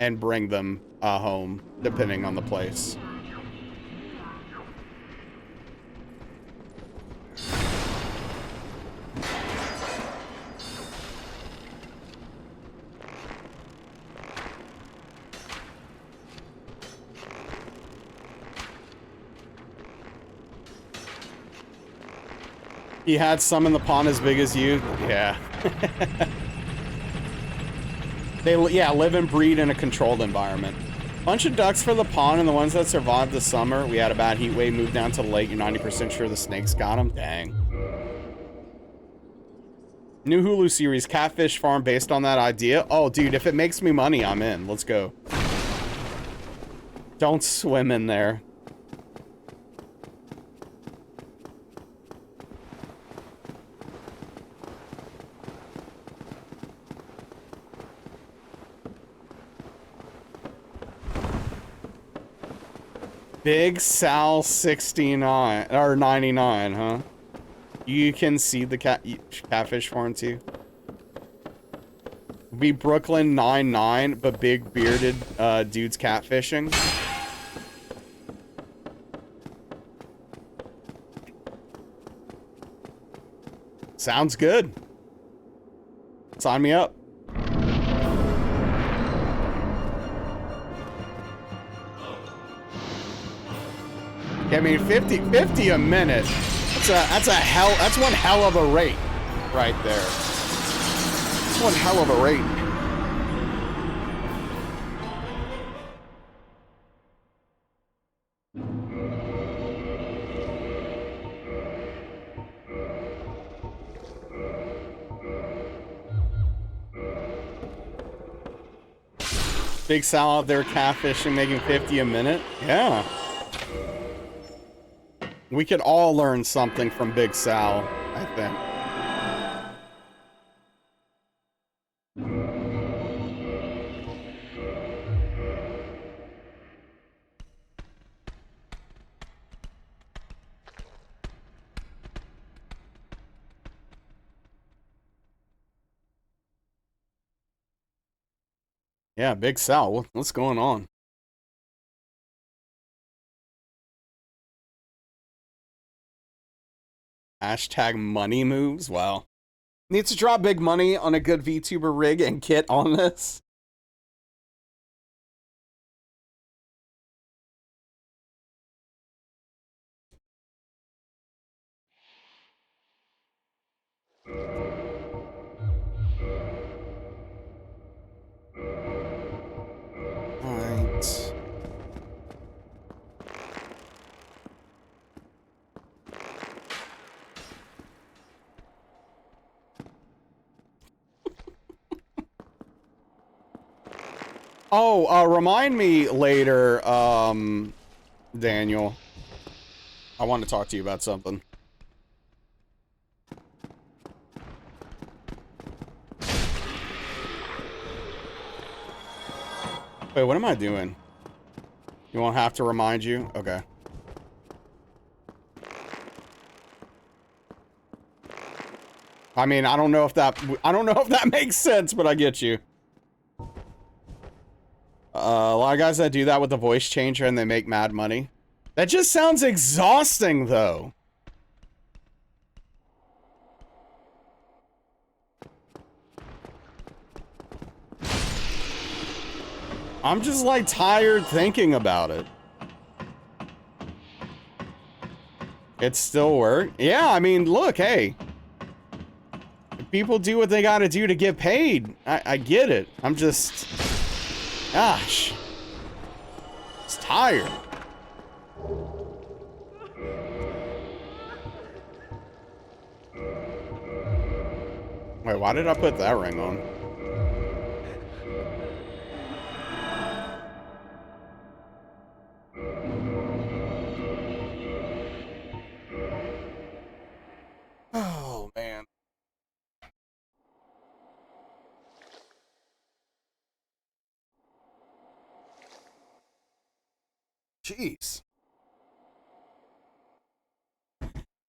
and bring them home depending on the place. He had some in the pond as big as you? Yeah. They, yeah, live and breed in a controlled environment. Bunch of ducks for the pond, and the ones that survived the summer. We had a bad heat wave, moved down to the lake. You're 90% sure the snakes got them? Dang. New Hulu series, Catfish Farm, based on that idea. Oh, dude, if it makes me money, I'm in. Let's go. Don't swim in there. Big Sal 69 or 99, huh? You can see the catfish farm too. Be Brooklyn 99, but big bearded dudes catfishing. Sounds good. Sign me up. I mean, 50 a minute. That's one hell of a rate right there. That's one hell of a rate. Big Sal out there catfishing, making 50 a minute. Yeah. We could all learn something from Big Sal, I think. Yeah, Big Sal, what's going on? Hashtag money moves. Wow. Needs to drop big money on a good VTuber rig and kit on this. Alright. Oh, remind me later, Daniel. I want to talk to you about something. Wait, what am I doing? You won't have to remind you? Okay. I mean, I don't know if that makes sense, but I get you. A lot of guys that do that with the voice changer and they make mad money. That just sounds exhausting, though. I'm just, like, tired thinking about it. It still works? Yeah, I mean, look, hey. People do what they gotta do to get paid. I get it. I'm just... Gosh. It's tired. Wait, why did I put that ring on? Oh, man. Jeez.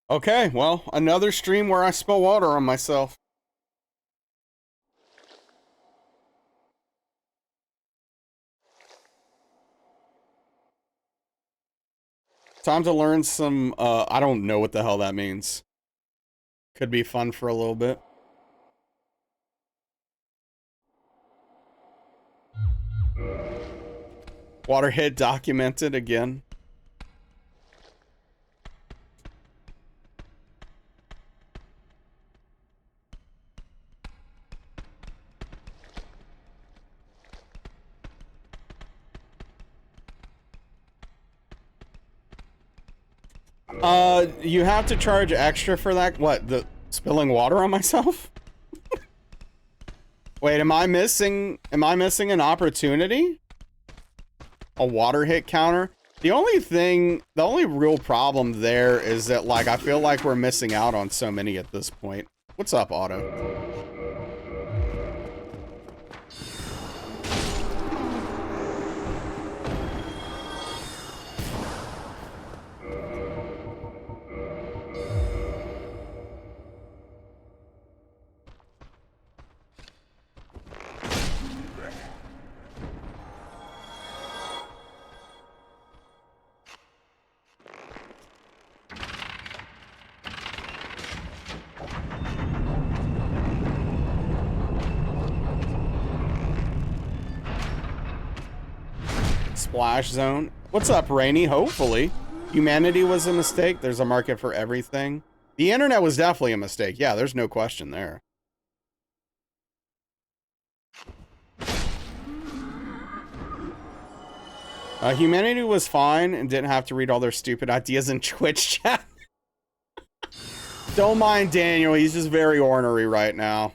Okay, well, another stream where I spill water on myself. Time to learn some, I don't know what the hell that means. Could be fun for a little bit. Water hit documented again. You have to charge extra for that? What, the spilling water on myself? Wait, am I missing an opportunity? A water hit counter? The only real problem there is that, like, I feel like we're missing out on so many at this point. What's up, Otto? Splash zone. What's up, Rainy? Hopefully. Humanity was a mistake. There's a market for everything. The internet was definitely a mistake. Yeah, there's no question there. Humanity was fine and didn't have to read all their stupid ideas in Twitch chat. Don't mind Daniel. He's just very ornery right now.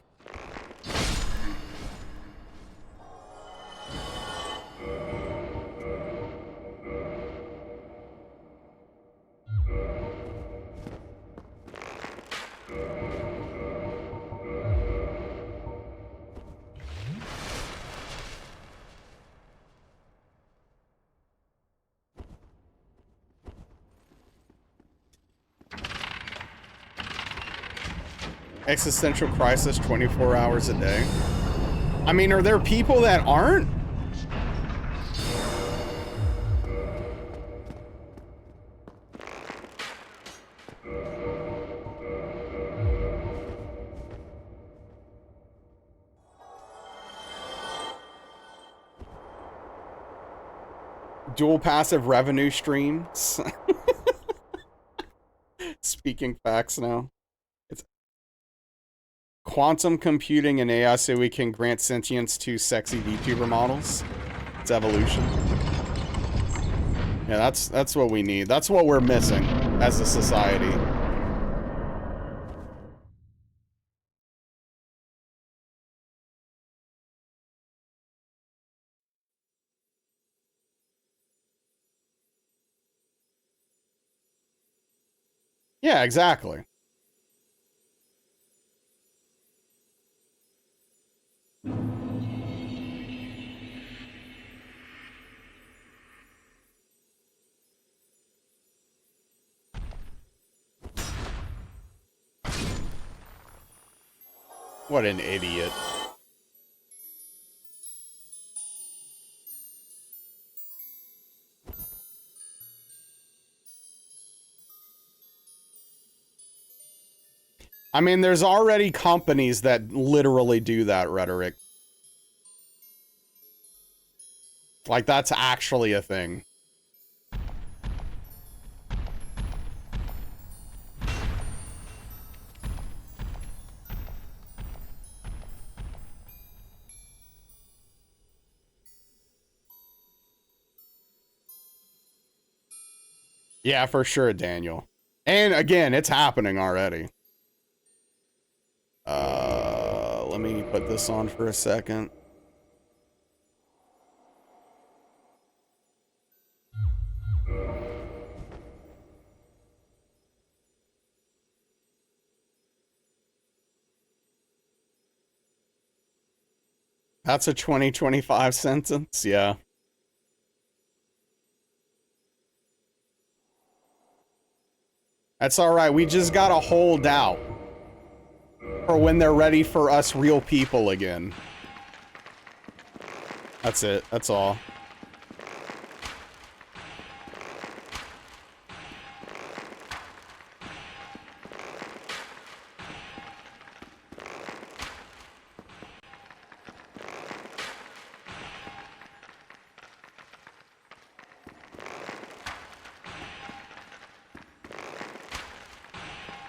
Existential crisis 24 hours a day. I mean, are there people that aren't? Dual passive revenue streams. Speaking facts now. It's quantum computing and AI so we can grant sentience to sexy VTuber models. It's evolution. Yeah, that's what we need. That's what we're missing as a society. Yeah, exactly. What an idiot. I mean, there's already companies that literally do that rhetoric. Like, that's actually a thing. Yeah, for sure, Daniel. And again, it's happening already. Let me put this on for a second. That's a 2025 sentence, yeah. That's all right. We just gotta hold out for when they're ready for us real people again. That's it. That's all.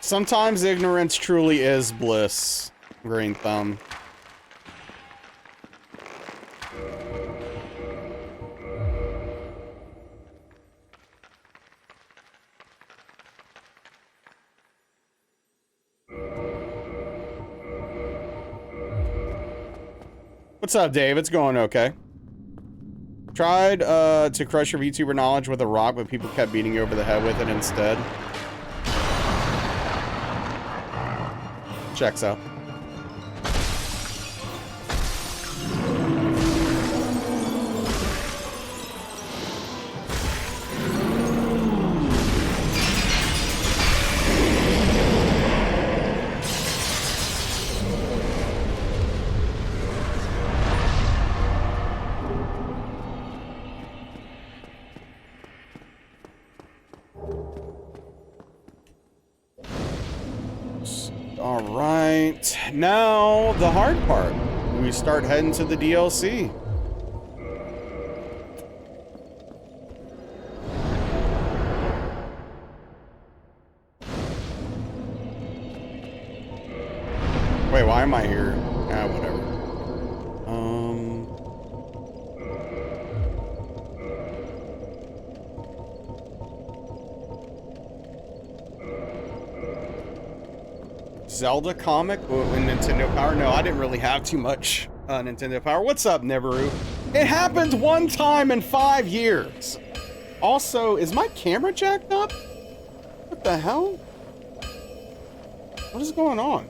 Sometimes ignorance truly is bliss, Green Thumb. What's up, Dave? It's going okay. Tried to crush your VTuber knowledge with a rock, but people kept beating you over the head with it instead. Checks out. All right, now the hard part. We start heading to the DLC. Wait, why am I here? Ah, whatever. Zelda comic with Nintendo Power? No, I didn't really have too much Nintendo Power. What's up, Neveru? It happened one time in 5 years. Also, is my camera jacked up? What the hell? What is going on?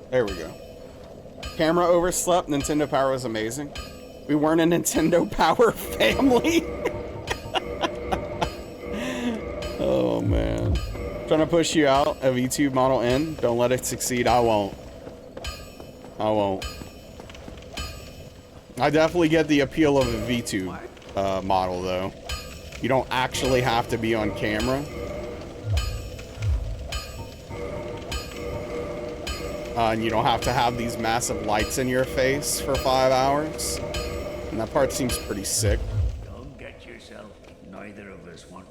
There we go. Camera overslept. Nintendo Power was amazing. We weren't a Nintendo Power family. Oh, man. Trying to push you out of VTube Model N. Don't let it succeed. I won't. I won't. I definitely get the appeal of a VTube model, though. You don't actually have to be on camera. And you don't have to have these massive lights in your face for 5 hours. And that part seems pretty sick. Don't get yourself. Neither of us want.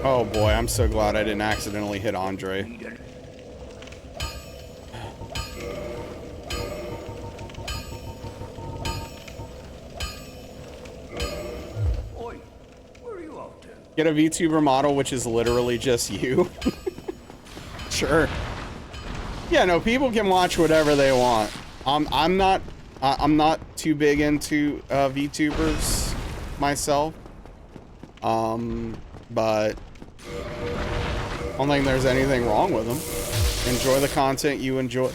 Oh boy, I'm so glad I didn't accidentally hit Andre. Oi, where are you off to? Get a VTuber model, which is literally just you. Sure. Yeah, no, people can watch whatever they want. I'm not too big into VTubers myself. But I don't think there's anything wrong with them. Enjoy the content you enjoy.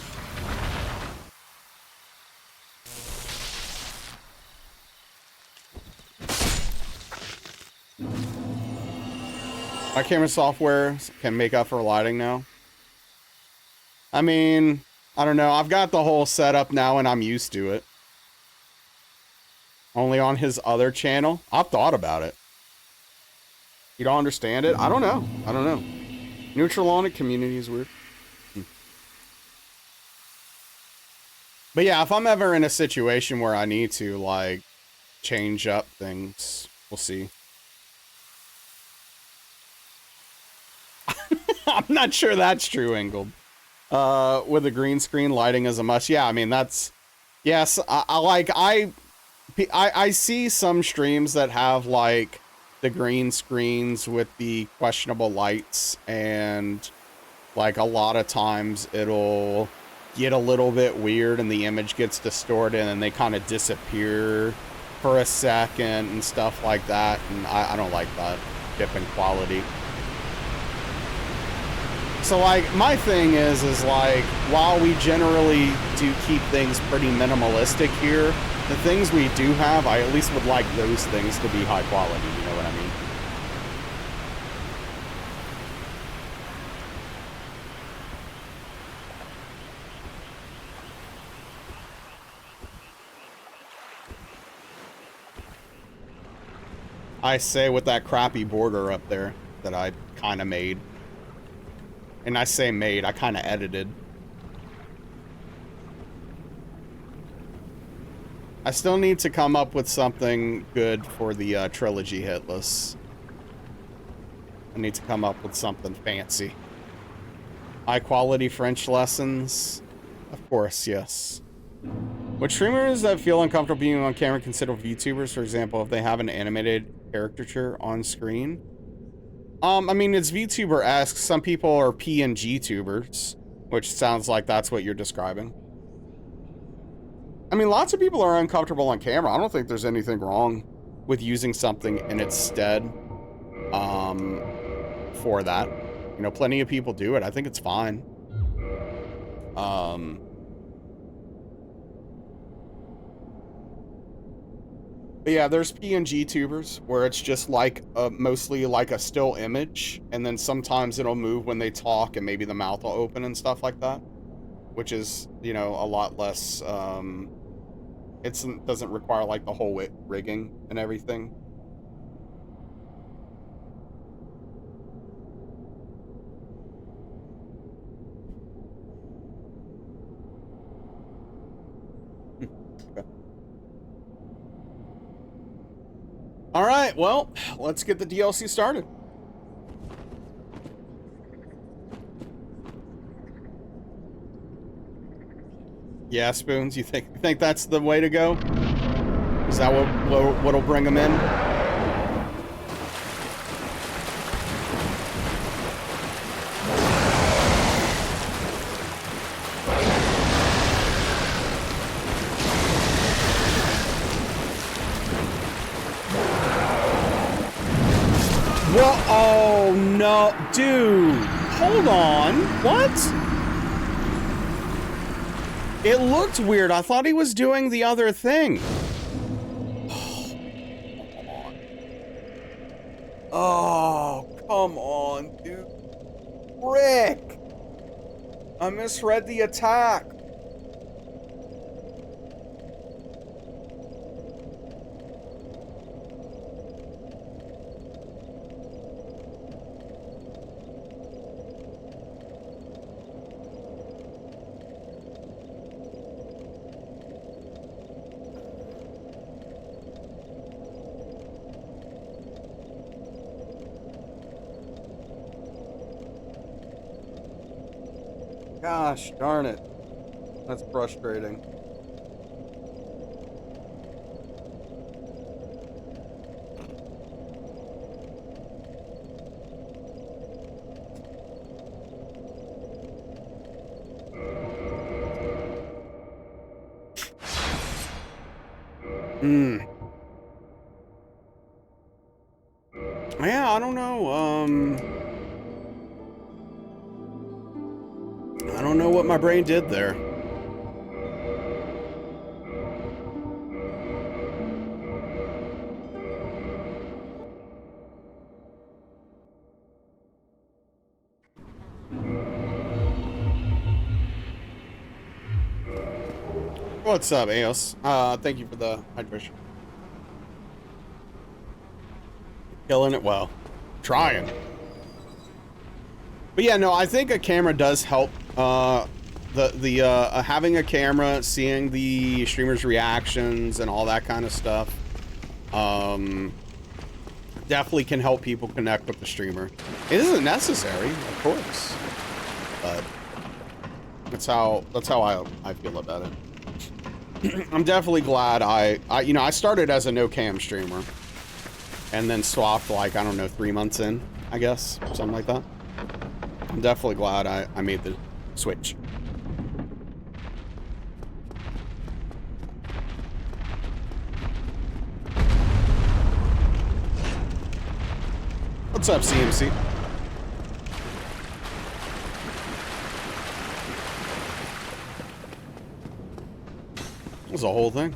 My camera software can make up for lighting now. I mean, I don't know. I've got the whole setup now and I'm used to it. Only on his other channel. I've thought about it. You don't understand it? I don't know. I don't know. Neutral on it community is weird. But yeah, if I'm ever in a situation where I need to, like, change up things, we'll see. I'm not sure that's true, Engold. With a green screen, lighting is a must. Yeah, I mean, that's... Yes, I see some streams that have, like, the green screens with the questionable lights, and, like, a lot of times it'll get a little bit weird and the image gets distorted and they kind of disappear for a second and stuff like that, and I don't like that dip in quality. So, like, my thing is like, while we generally do keep things pretty minimalistic here, the things we do have, I at least would like those things to be high quality, you know what I mean? I say with that crappy border up there that I kind of made. And I say made, I kind of edited. I still need to come up with something good for the trilogy hit list. I need to come up with something fancy. High quality French lessons? Of course, yes. Would streamers that feel uncomfortable being on camera consider VTubers, for example, if they have an animated caricature on screen? I mean, it's VTuber-esque. Some people are PNG tubers, which sounds like that's what you're describing. I mean, lots of people are uncomfortable on camera. I don't think there's anything wrong with using something in its stead for that. You know, plenty of people do it. I think it's fine. But yeah, there's PNG tubers where it's just like mostly like a still image, and then sometimes it'll move when they talk and maybe the mouth will open and stuff like that, which is, you know, a lot less, it doesn't require like the whole rigging and everything. Okay. All right, well, let's get the DLC started. Yeah, Spoons, you think that's the way to go? Is that what'll bring them in? Whoa, oh no, dude, hold on, what? It looked weird. I thought he was doing the other thing. Oh, come on, dude. Rick! I misread the attack. Gosh darn it. That's frustrating. Yeah, I don't know. I don't know what my brain did there. What's up, Eos? Thank you for the hydration. Killing it well. Trying. But yeah, no, I think a camera does help. Having a camera, seeing the streamer's reactions and all that kind of stuff, definitely can help people connect with the streamer. It isn't necessary, of course, but that's how I feel about it. I'm definitely glad I started as a no cam streamer and then swapped, like, I don't know, 3 months in, I guess, something like that. I'm definitely glad I made the switch. What's up, CMC? It was a whole thing.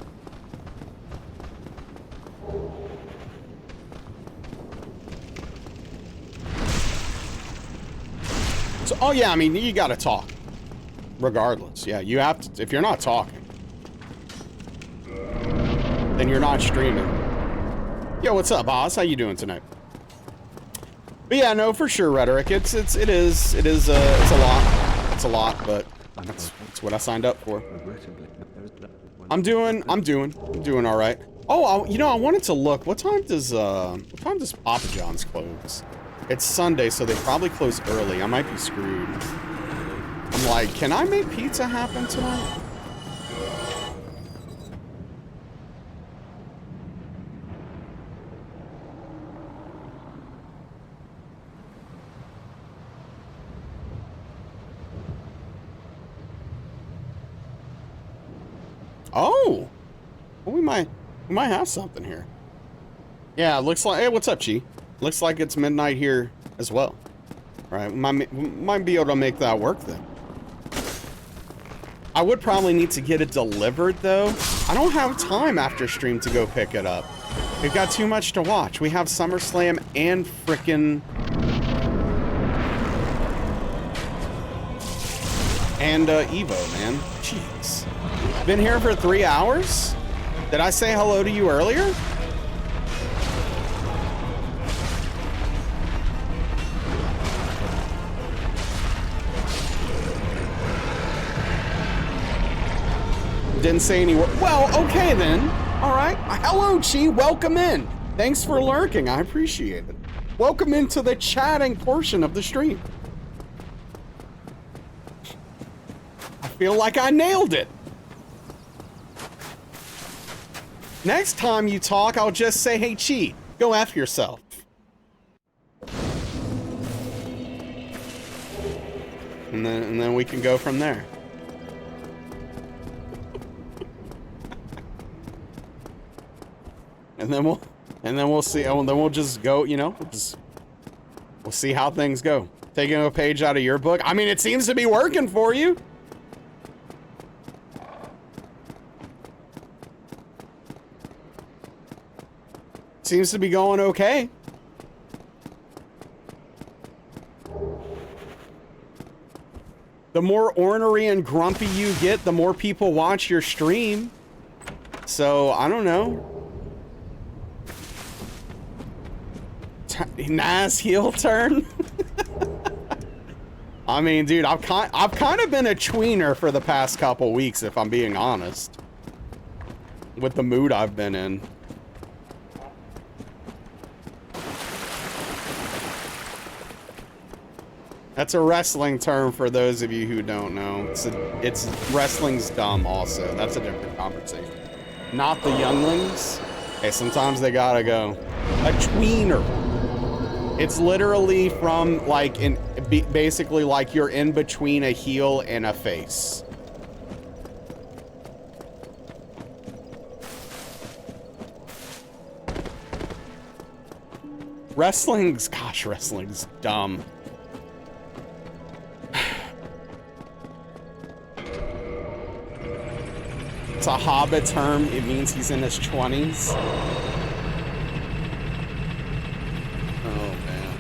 So, oh yeah, I mean, you gotta talk. Regardless, yeah, you have to. If you're not talking, then you're not streaming. Yo, what's up, Oz? How you doing tonight? But yeah, no, for sure, rhetoric. It is a lot. It's a lot, but that's what I signed up for. I'm doing all right. Oh, you know, I wanted to look. What time does Papa John's close? It's Sunday, so they probably close early. I might be screwed. I'm like, can I make pizza happen tonight? Oh, well, we might have something here. Yeah, it looks like. Hey, what's up, Chi? Looks like it's midnight here as well. All right, might be able to make that work then. I would probably need to get it delivered though. I don't have time after stream to go pick it up. We've got too much to watch. We have SummerSlam and frickin' Evo, man. Jeez. Been here for 3 hours? Did I say hello to you earlier? Didn't say any word. Well, okay then. All right. Hello, Chi. Welcome in. Thanks for lurking. I appreciate it. Welcome into the chatting portion of the stream. I feel like I nailed it. Next time you talk, I'll just say, hey, Chi, go F yourself. And then we can go from there. And then we'll see. Oh, and then we'll just go, you know, we'll see how things go. Taking a page out of your book. I mean, it seems to be working for you. Seems to be going okay. The more ornery and grumpy you get, the more people watch your stream. So, I don't know. Nice heel turn. I mean, dude, I've kind of been a tweener for the past couple weeks, if I'm being honest, with the mood I've been in. That's a wrestling term for those of you who don't know. It's wrestling's dumb also. That's a different conversation. Not the younglings. Hey, sometimes they gotta go. A tweener. It's literally from like basically like you're in between a heel and a face. Wrestling's dumb. It's a Hobbit term. It means he's in his 20s. Oh, man.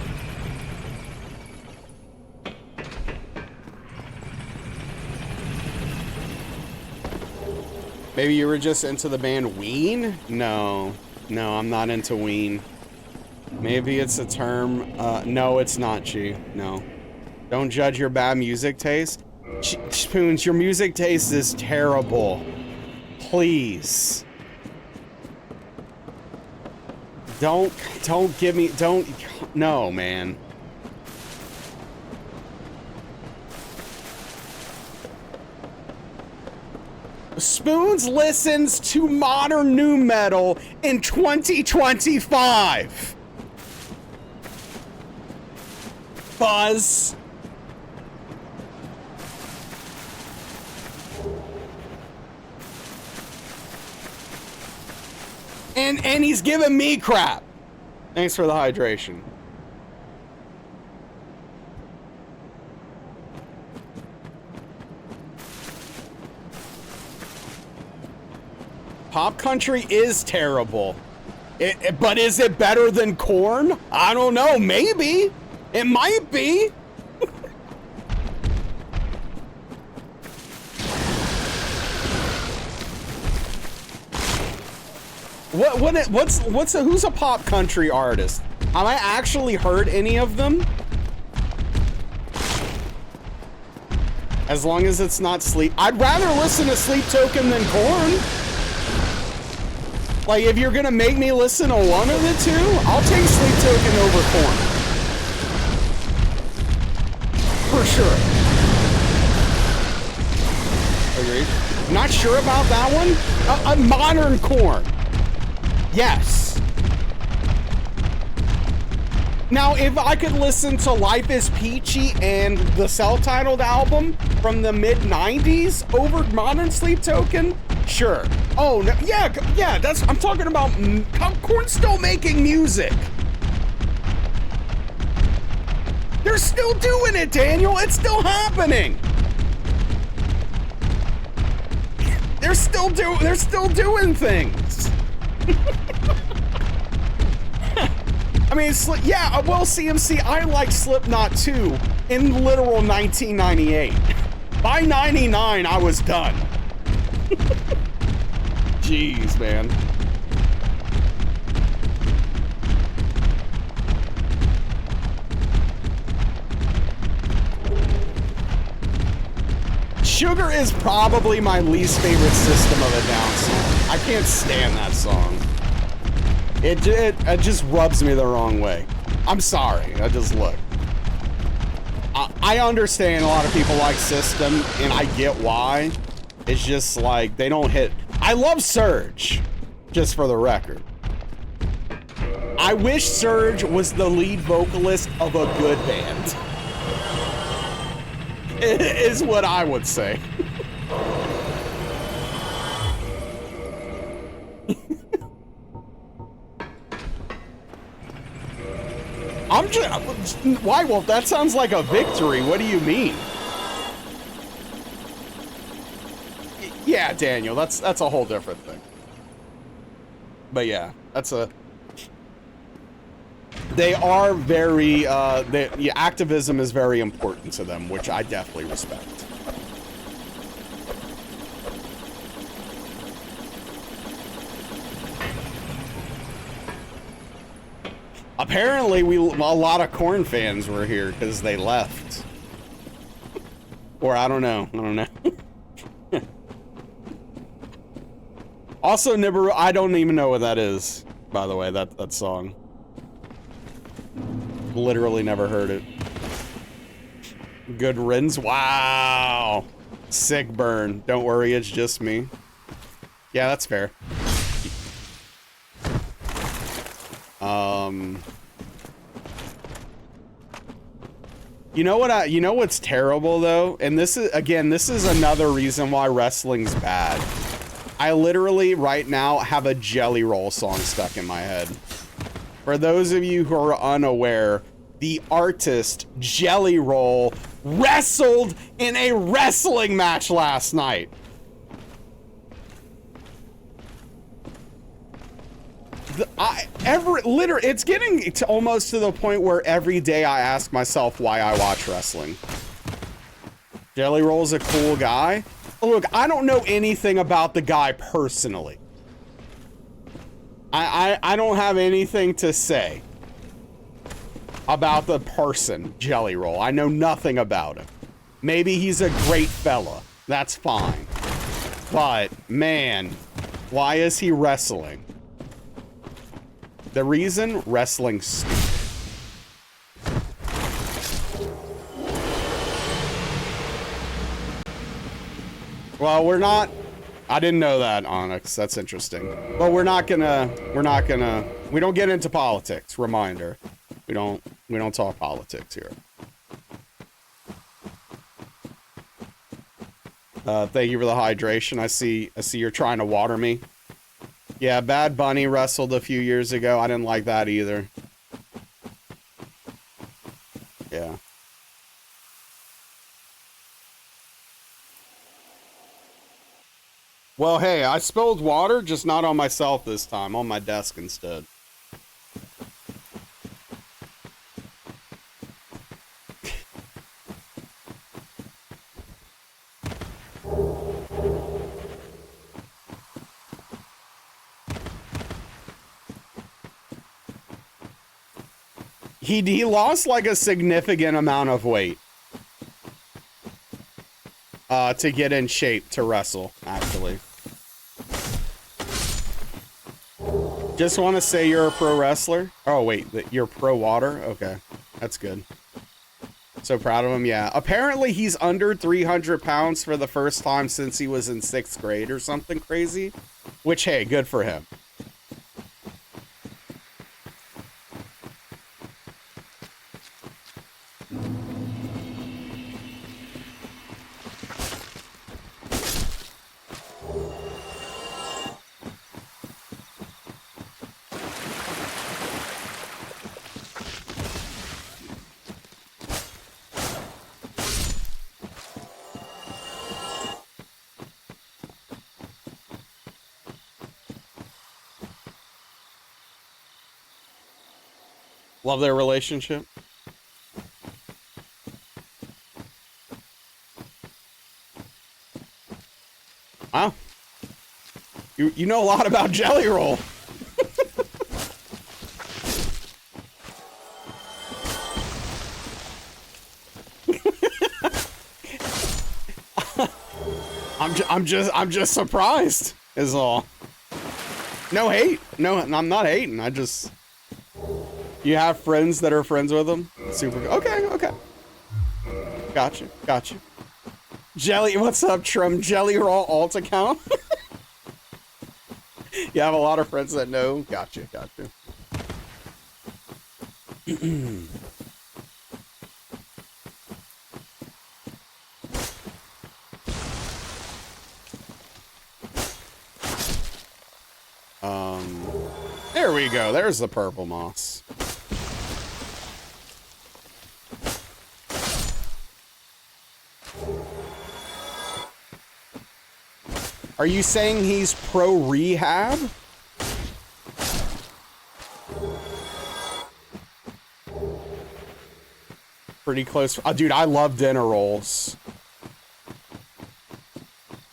Maybe you were just into the band Ween? No, I'm not into Ween. Maybe it's a term. No, it's not, Chi. No. Don't judge your bad music taste. Spoons, your music taste is terrible. Please. Don't give me, no, man. Spoons listens to modern nu metal in 2025. Buzz. And he's giving me crap. Thanks for the hydration. Pop country is terrible. But is it better than Korn? I don't know. Maybe. It might be. Who's a pop country artist? Have I actually heard any of them? As long as it's not Sleep. I'd rather listen to Sleep Token than Korn. Like, if you're gonna make me listen to one of the two, I'll take Sleep Token over Korn. For sure. Agreed. Not sure about that one? A modern Korn. Yes. Now, if I could listen to Life is Peachy and the self-titled album from the mid-90s over modern Sleep Token, sure. Oh, no, yeah, I'm talking about how Korn's still making music. They're still doing it, Daniel. It's still happening. They're still doing things. I mean, yeah, well, CMC, I like Slipknot too in literal 1998. By 99, I was done. Jeez, man. Sugar is probably my least favorite System of a Down song. I can't stand that song. It just rubs me the wrong way. I'm sorry. I just look. I understand a lot of people like System, and I get why. It's just like they don't hit. I love Surge, just for the record. I wish Surge was the lead vocalist of a good band. Is what I would say. I'm just, why, Wolf? That sounds like a victory. What do you mean? Yeah, Daniel, that's a whole different thing. But yeah, they are very, yeah, activism is very important to them, which I definitely respect. Apparently, a lot of Korn fans were here because they left. Or I don't know. Also, Nibiru, I don't even know what that is, by the way, that song. Literally never heard it. Good riddance. Wow. Sick burn. Don't worry, it's just me. Yeah, that's fair. You know what's terrible though? And this is another reason why wrestling's bad. I literally right now have a Jelly Roll song stuck in my head. For those of you who are unaware, the artist Jelly Roll wrestled in a wrestling match last night. It's getting to almost to the point where every day I ask myself why I watch wrestling. Jelly Roll's a cool guy. Look, I don't know anything about the guy personally. I don't have anything to say about the person, Jelly Roll. I know nothing about him. Maybe he's a great fella. That's fine. But, man, why is he wrestling? The reason? Wrestling's stupid. Well, we're not... I didn't know that, Onyx. That's interesting. But we don't get into politics. Reminder. We don't talk politics here. Thank you for the hydration. I see you're trying to water me. Yeah, Bad Bunny wrestled a few years ago. I didn't like that either. Yeah. Well, hey, I spilled water, just not on myself this time, on my desk instead. He lost like a significant amount of weight to get in shape to wrestle, actually. Just want to say you're a pro wrestler. Oh, wait, you're pro water? Okay, that's good. So proud of him, yeah. Apparently he's under 300 pounds for the first time since he was in 6th grade or something crazy. Which, hey, good for him. Love their relationship. Wow. You know a lot about Jelly Roll. I'm just surprised is all. No hate. No, I'm not hating. I just, you have friends that are friends with him? Super. Okay. Gotcha. Jelly, what's up, Trum? Jelly Roll alt account? You have a lot of friends that know? Gotcha. There we go. There's the purple moss. Are you saying he's pro rehab? Pretty close. Oh, dude, I love dinner rolls.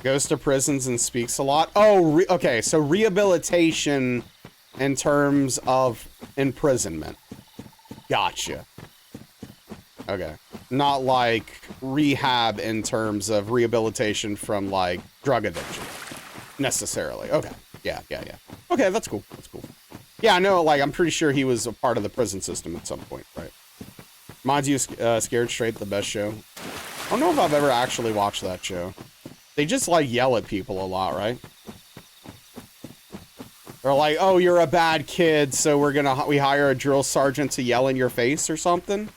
Goes to prisons and speaks a lot. Oh, okay. So rehabilitation in terms of imprisonment. Gotcha. Okay. Not like rehab in terms of rehabilitation from like drug addiction necessarily. Okay. Yeah. Okay, that's cool. Yeah, I know, like I'm pretty sure he was a part of the prison system at some point, right? Reminds you Scared Straight, the best show. I don't know if I've ever actually watched that show. They just like yell at people a lot, right? They're like, "Oh, you're a bad kid, so we hire a drill sergeant to yell in your face or something."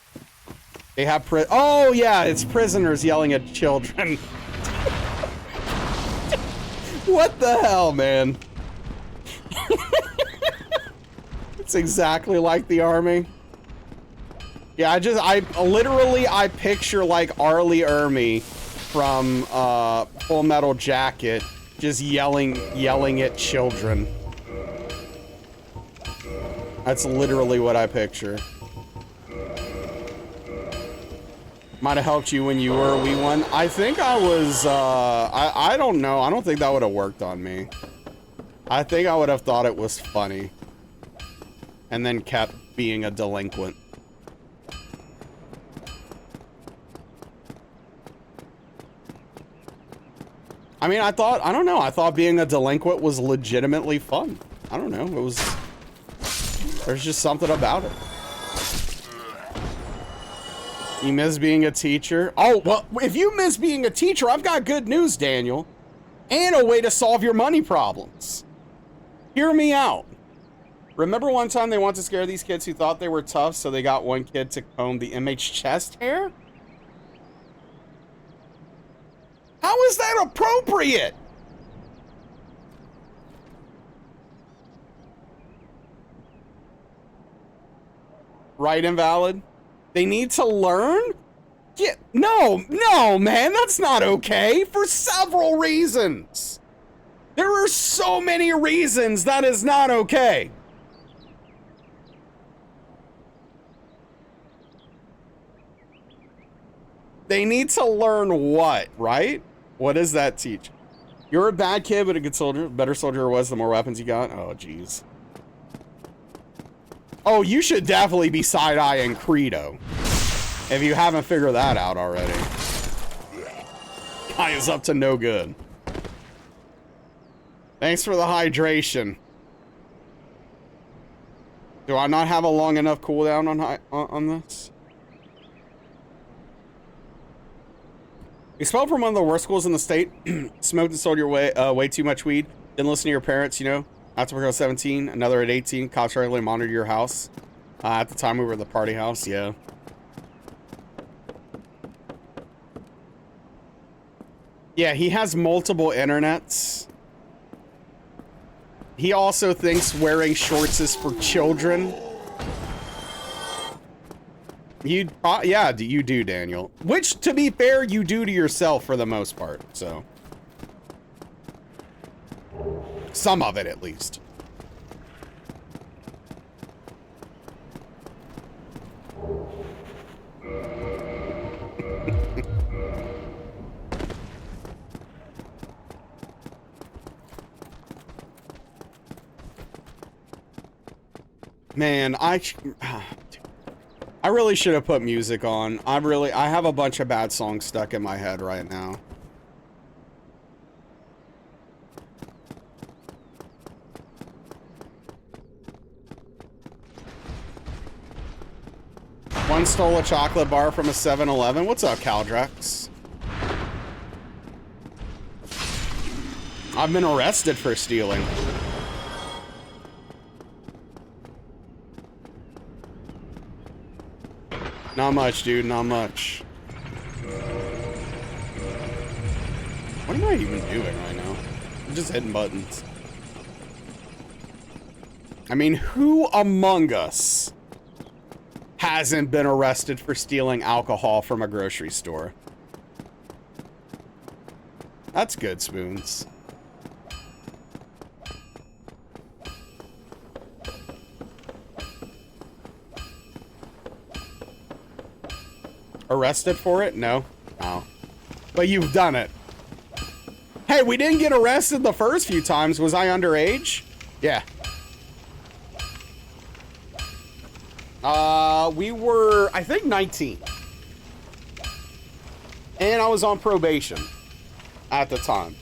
They have oh yeah, it's prisoners yelling at children. What the hell, man? It's exactly like the army. Yeah, I picture like Arlie Ermy from Full Metal Jacket just yelling at children. That's literally what I picture. Might have helped you when you were a wee one. I think I was, I don't know. I don't think that would have worked on me. I think I would have thought it was funny. And then kept being a delinquent. I mean, I don't know. I thought being a delinquent was legitimately fun. I don't know. There's just something about it. You miss being a teacher? Oh, well, if you miss being a teacher, I've got good news, Daniel. And a way to solve your money problems. Hear me out. Remember one time they wanted to scare these kids who thought they were tough, so they got one kid to comb the inmate's chest hair? How is that appropriate? Right, invalid? They need to learn? Yeah, no, man, that's not okay for several reasons. There are so many reasons that is not okay. They need to learn what, right? What does that teach? You're a bad kid, but a good soldier. Better soldier was, the more weapons you got. Oh, jeez. Oh, you should definitely be side-eyeing Credo. If you haven't figured that out already. Guy is up to no good. Thanks for the hydration. Do I not have a long enough cooldown on this? Expelled from one of the worst schools in the state. Smoked and sold your way too much weed. Didn't listen to your parents, you know. After we were 17, another at 18. Cops regularly monitored your house. At the time, we were at the party house, yeah. Yeah, he has multiple internets. He also thinks wearing shorts is for children. Yeah, you do, Daniel. Which, to be fair, you do to yourself for the most part, so. Some of it, at least. Man, I really should have put music on. I have a bunch of bad songs stuck in my head right now. One stole a chocolate bar from a 7-Eleven. What's up, Caldrex? I've been arrested for stealing. Not much, dude. Not much. What am I even doing right now? I'm just hitting buttons. I mean, who among us hasn't been arrested for stealing alcohol from a grocery store? That's good, Spoons. Arrested for it? No. No. But you've done it. Hey, we didn't get arrested the first few times. Was I underage? Yeah. We were, I think, 19. And I was on probation at the time.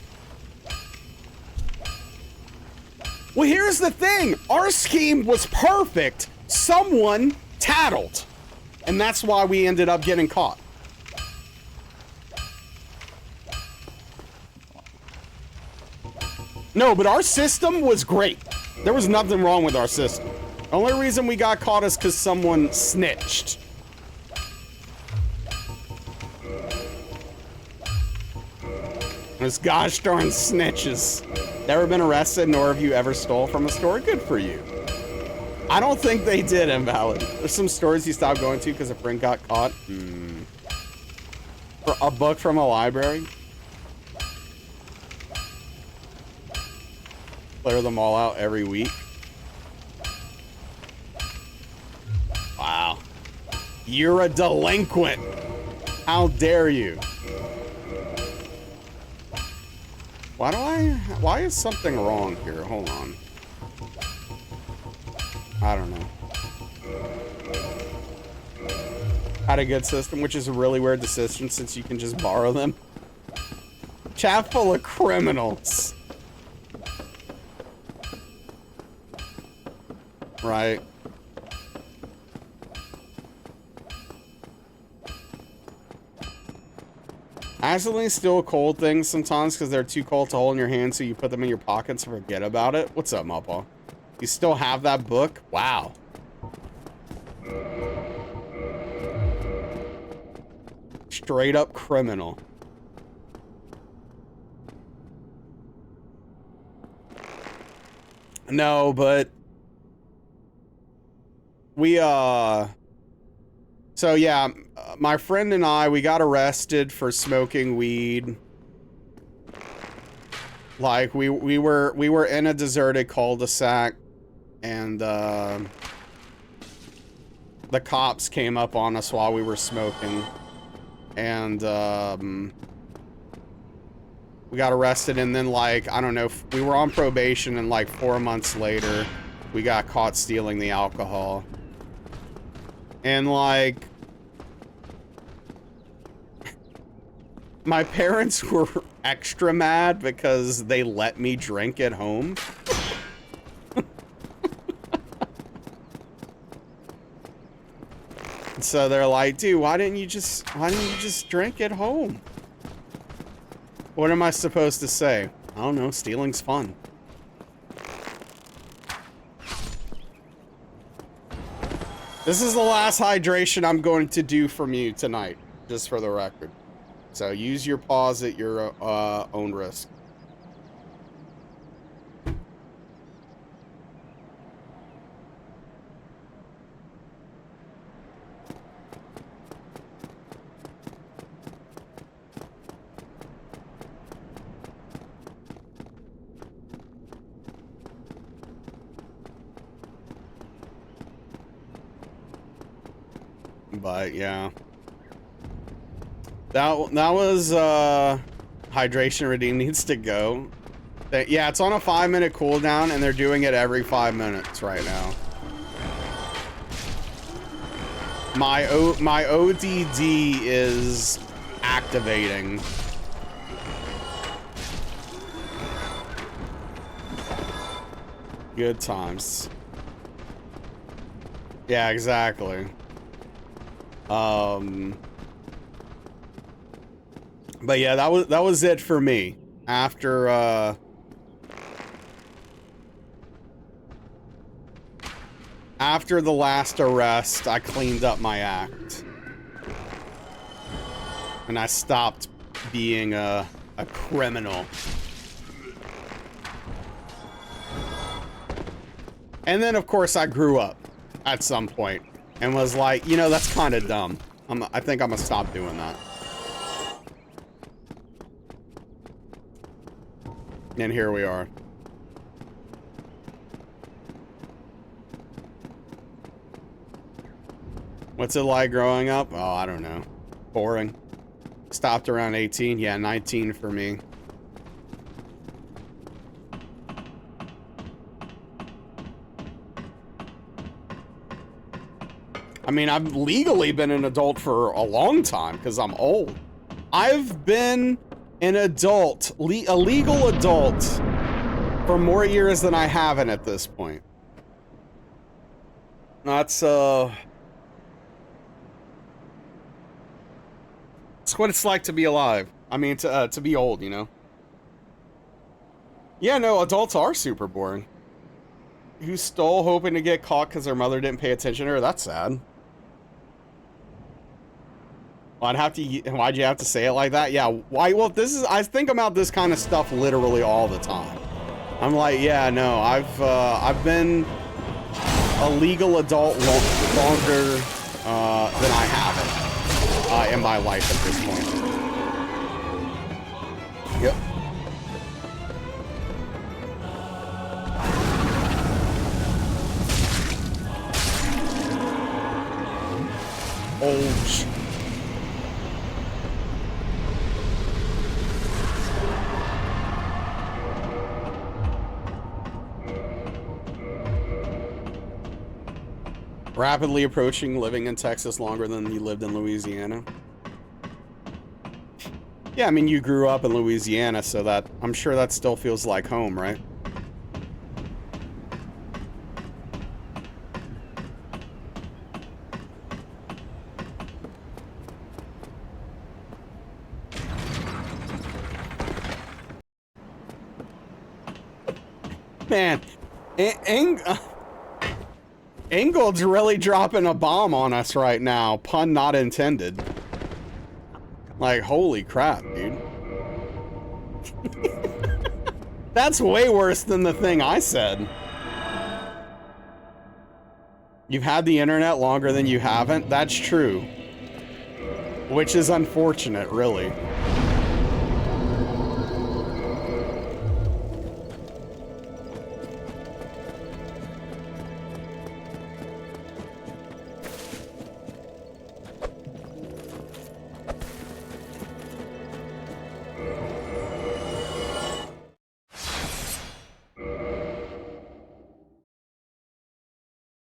Well, here's the thing. Our scheme was perfect. Someone tattled. And that's why we ended up getting caught. No, but our system was great. There was nothing wrong with our system. The only reason we got caught is because someone snitched. Those gosh darn snitches. Never been arrested, nor have you ever stole from a store? Good for you. I don't think they did, Invalid. There's some stores you stopped going to because a friend got caught. For a book from a library? Clear them all out every week. Wow. You're a delinquent. How dare you? Why is something wrong here? Hold on. I don't know. Had a good system, which is a really weird decision since you can just borrow them. Chat full of criminals. Right. I accidentally steal cold things sometimes because they're too cold to hold in your hand, so you put them in your pockets and forget about it. What's up, Mappa? You still have that book? Wow. Straight up criminal. No, but we, so yeah, my friend and I, we got arrested for smoking weed. Like we were in a deserted cul-de-sac, and the cops came up on us while we were smoking, and we got arrested. And then, like, I don't know, we were on probation, and like 4 months later we got caught stealing the alcohol. And like, my parents were extra mad because they let me drink at home. So they're like, dude, why didn't you just drink at home? What am I supposed to say? I don't know, stealing's fun. This is the last hydration I'm going to do from you tonight, just for the record. So use your pause at your own risk. But yeah. That was hydration redeem needs to go. Yeah, it's on a 5-minute cooldown, and they're doing it every 5 minutes right now. My ODD is activating. Good times. Yeah, exactly. But yeah, that was it for me. After after the last arrest, I cleaned up my act. And I stopped being a criminal. And then of course I grew up at some point and was like, you know, that's kind of dumb. I think I'm gonna stop doing that. And here we are. What's it like growing up? Oh, I don't know. Boring. Stopped around 18. Yeah, 19 for me. I mean, I've legally been an adult for a long time because I'm old. I've been an adult, a legal adult, for more years than I haven't at this point. That's what it's like to be alive. I mean, to be old, you know? Yeah, no, adults are super boring. Who stole hoping to get caught because their mother didn't pay attention to her? That's sad. Why'd you have to say it like that? Yeah, why? Well, I think about this kind of stuff literally all the time. I'm like, yeah, no, I've been a legal adult longer than I haven't in my life at this point. Yep. Oh, shit. Rapidly approaching living in Texas longer than you lived in Louisiana. Yeah, I mean, you grew up in Louisiana, so that I'm sure that still feels like home, right? Man, Ingold's really dropping a bomb on us right now. Pun not intended. Like, holy crap, dude. That's way worse than the thing I said. You've had the internet longer than you haven't? That's true. Which is unfortunate, really.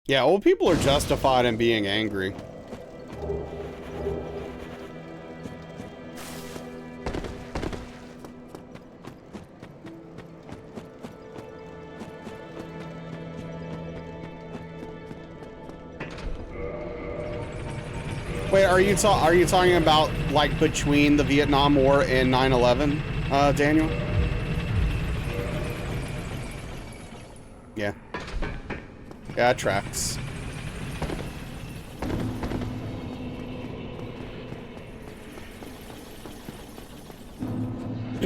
Yeah, old people are justified in being angry. Wait, are you talking about like between the Vietnam War and 9/11, Daniel? Yeah. Yeah, it tracks.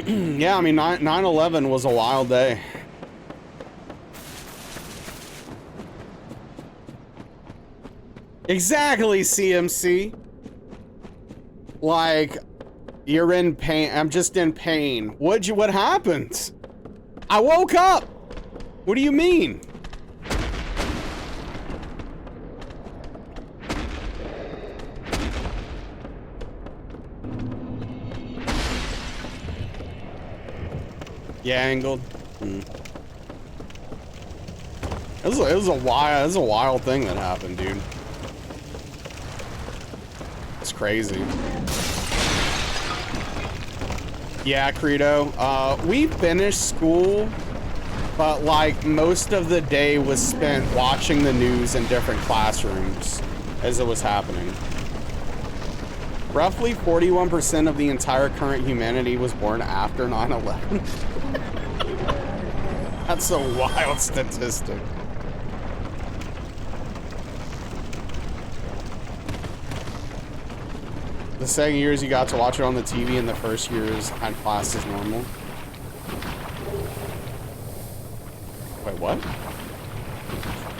Yeah, I mean, 9/11 was a wild day. Exactly, CMC. Like, you're in pain. I'm just in pain. What happened? I woke up. What do you mean? Yeah, angled. It was a wild thing that happened, dude. It's crazy. Yeah, Credo. We finished school, but like most of the day was spent watching the news in different classrooms as it was happening. Roughly 41% of the entire current humanity was born after 9/11. That's a wild statistic. The second years you got to watch it on the TV, and the first years had class as normal. Wait, what?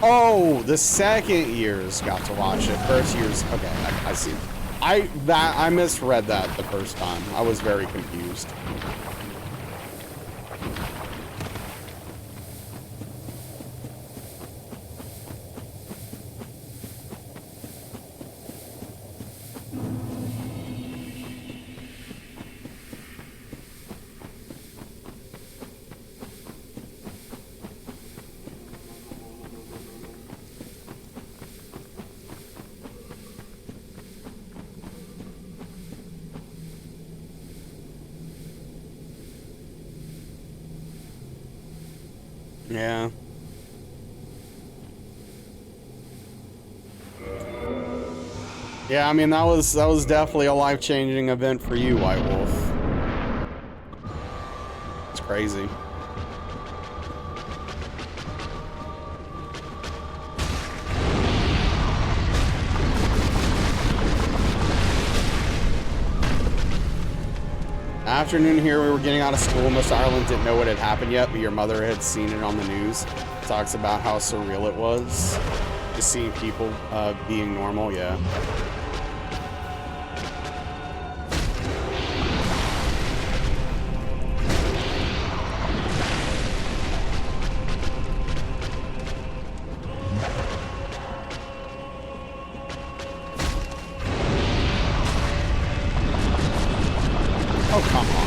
Oh, the second years got to watch it. First years, okay, I see. I misread that the first time. I was very confused. Yeah. Yeah, I mean that was definitely a life-changing event for you, White Wolf. It's crazy. Afternoon here, we were getting out of school. Most of Ireland didn't know what had happened yet, but your mother had seen it on the news. Talks about how surreal it was. Just seeing people being normal, yeah. Oh, come on.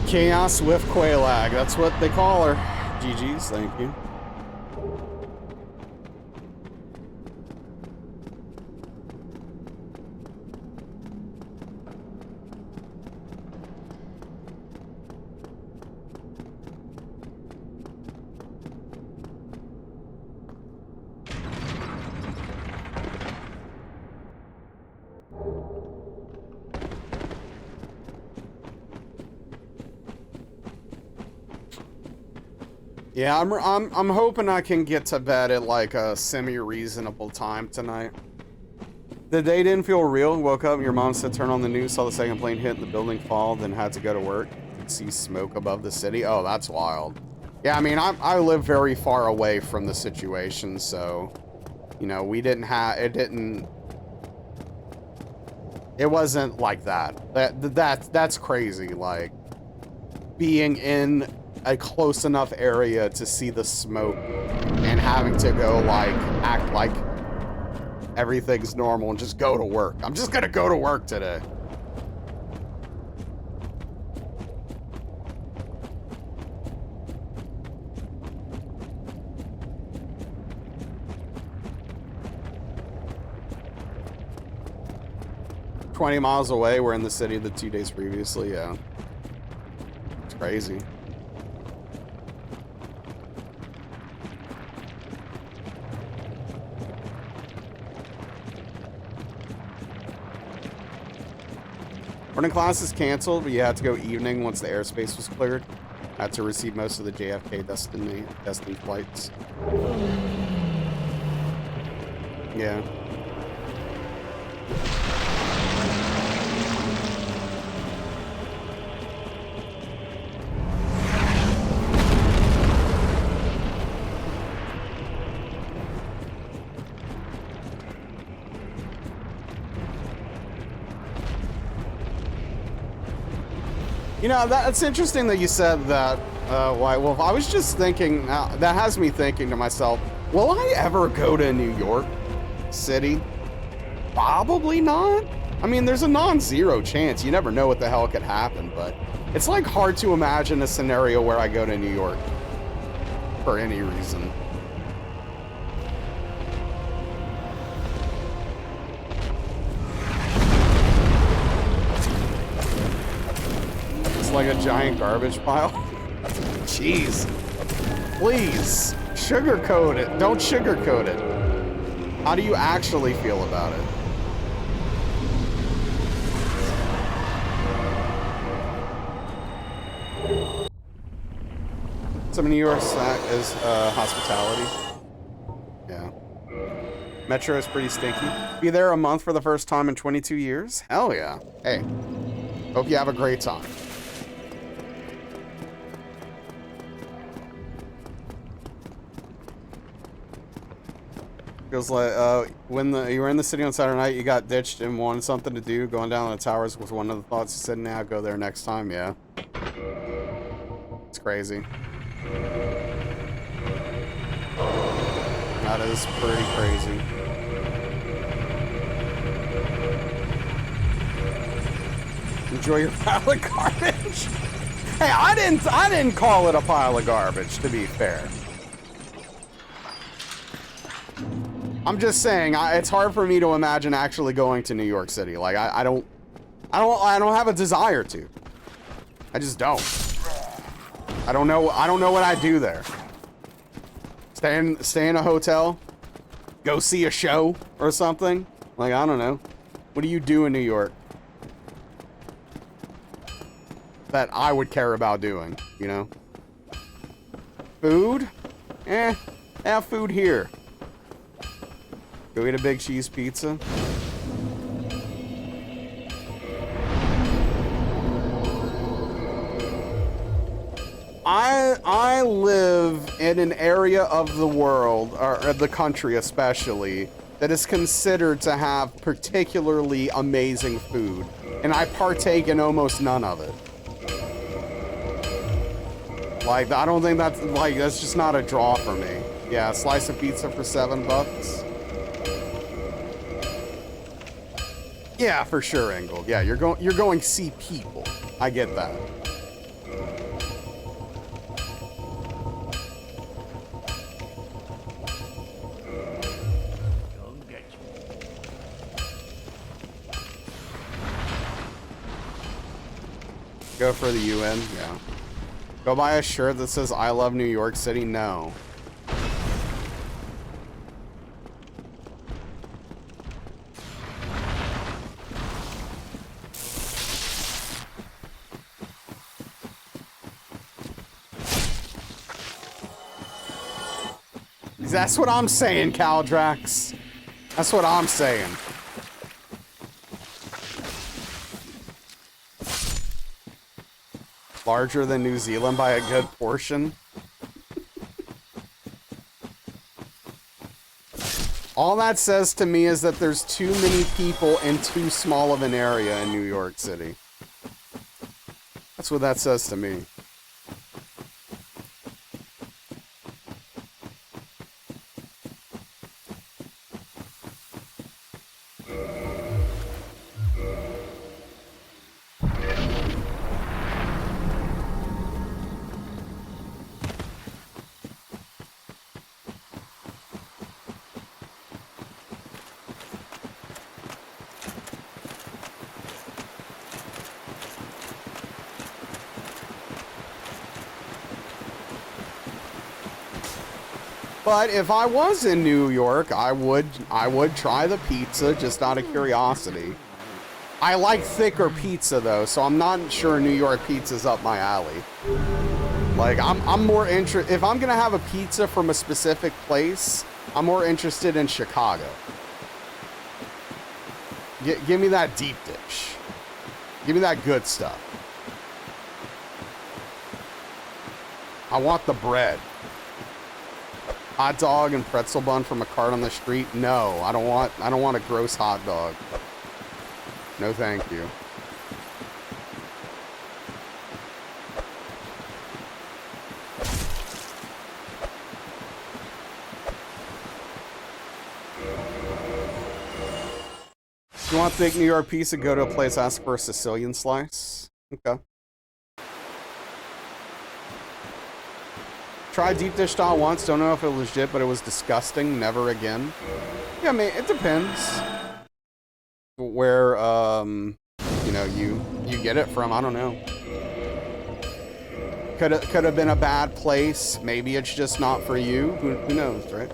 Chaos with Quailag, that's what they call her. GG's, thank you. Yeah, I'm hoping I can get to bed at like a semi-reasonable time tonight. The day didn't feel real. Woke up, your mom said turn on the news, saw the second plane hit and the building fall, then had to go to work. Could see smoke above the city. Oh, that's wild. Yeah, I mean, I live very far away from the situation, so, you know, we didn't have, it wasn't like that. That's crazy, like, being in a close enough area to see the smoke and having to go like act like everything's normal and just go to work. I'm just gonna go to work today. "20 miles away, we're in the city the 2 days previously." Yeah. It's crazy. Morning class is canceled, but you had to go evening once the airspace was cleared. Had to receive most of the JFK destined flights. Yeah. You know, that's interesting that you said that, White Wolf. I was just thinking, that has me thinking to myself, will I ever go to New York City? Probably not. I mean, there's a non-zero chance. You never know what the hell could happen, but it's like hard to imagine a scenario where I go to New York for any reason. Like a giant garbage pile. Jeez. Please, sugarcoat it. Don't sugarcoat it. How do you actually feel about it? Some of New York snack is hospitality. Yeah. Metro is pretty stinky. Be there a month for the first time in 22 years? Hell yeah. Hey, hope you have a great time. Feels like when you were in the city on Saturday night, you got ditched and wanted something to do. Going down the towers was one of the thoughts. You said, "Nah, go there next time." Yeah, it's crazy. That is pretty crazy. Enjoy your pile of garbage. Hey, I didn't call it a pile of garbage. To be fair. I'm just saying, it's hard for me to imagine actually going to New York City. Like, I don't have a desire to. I just don't. I don't know what I do there. Stay in a hotel, go see a show or something. Like, I don't know. What do you do in New York that I would care about doing, you know? Food? Have food here. Go eat a big cheese pizza. I live in an area of the world, or the country especially, that is considered to have particularly amazing food, and I partake in almost none of it. Like, I don't think that's just not a draw for me. Yeah, a slice of pizza for $7. Yeah, for sure, Engel. Yeah, you're going to see people. I get that. Go for the UN, yeah. Go buy a shirt that says "I love New York City." No. That's what I'm saying, Caldrax. That's what I'm saying. Larger than New Zealand by a good portion. All that says to me is that there's too many people in too small of an area in New York City. That's what that says to me. But if I was in New York, I would try the pizza just out of curiosity. I like thicker pizza though, so I'm not sure New York pizza's up my alley. Like I'm more interested, if I'm gonna have a pizza from a specific place, I'm more interested in Chicago. Give me that deep dish. Give me that good stuff. I want the bread. Hot dog and pretzel bun from a cart on the street? No, I don't want a gross hot dog. No, thank you. You want thick New York pizza? Go to a place, ask for a Sicilian slice. Okay. Tried deep dish style once. Don't know if it was legit, but it was disgusting. Never again. Yeah, I mean, it depends where you know you get it from. I don't know. Could have been a bad place. Maybe it's just not for you. Who knows, right?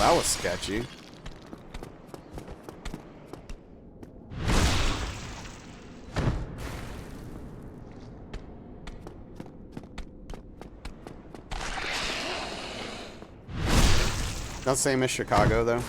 That was sketchy. Not the same as Chicago, though.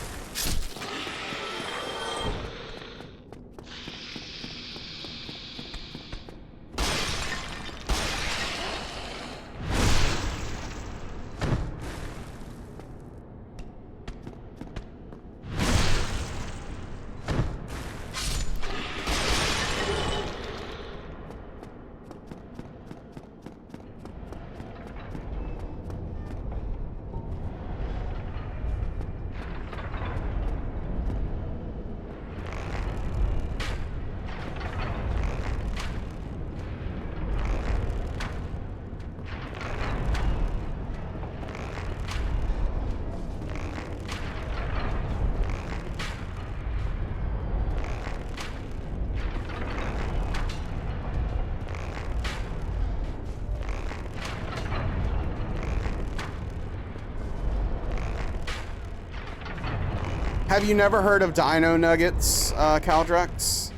Have you never heard of Dino Nuggets, Caldrex?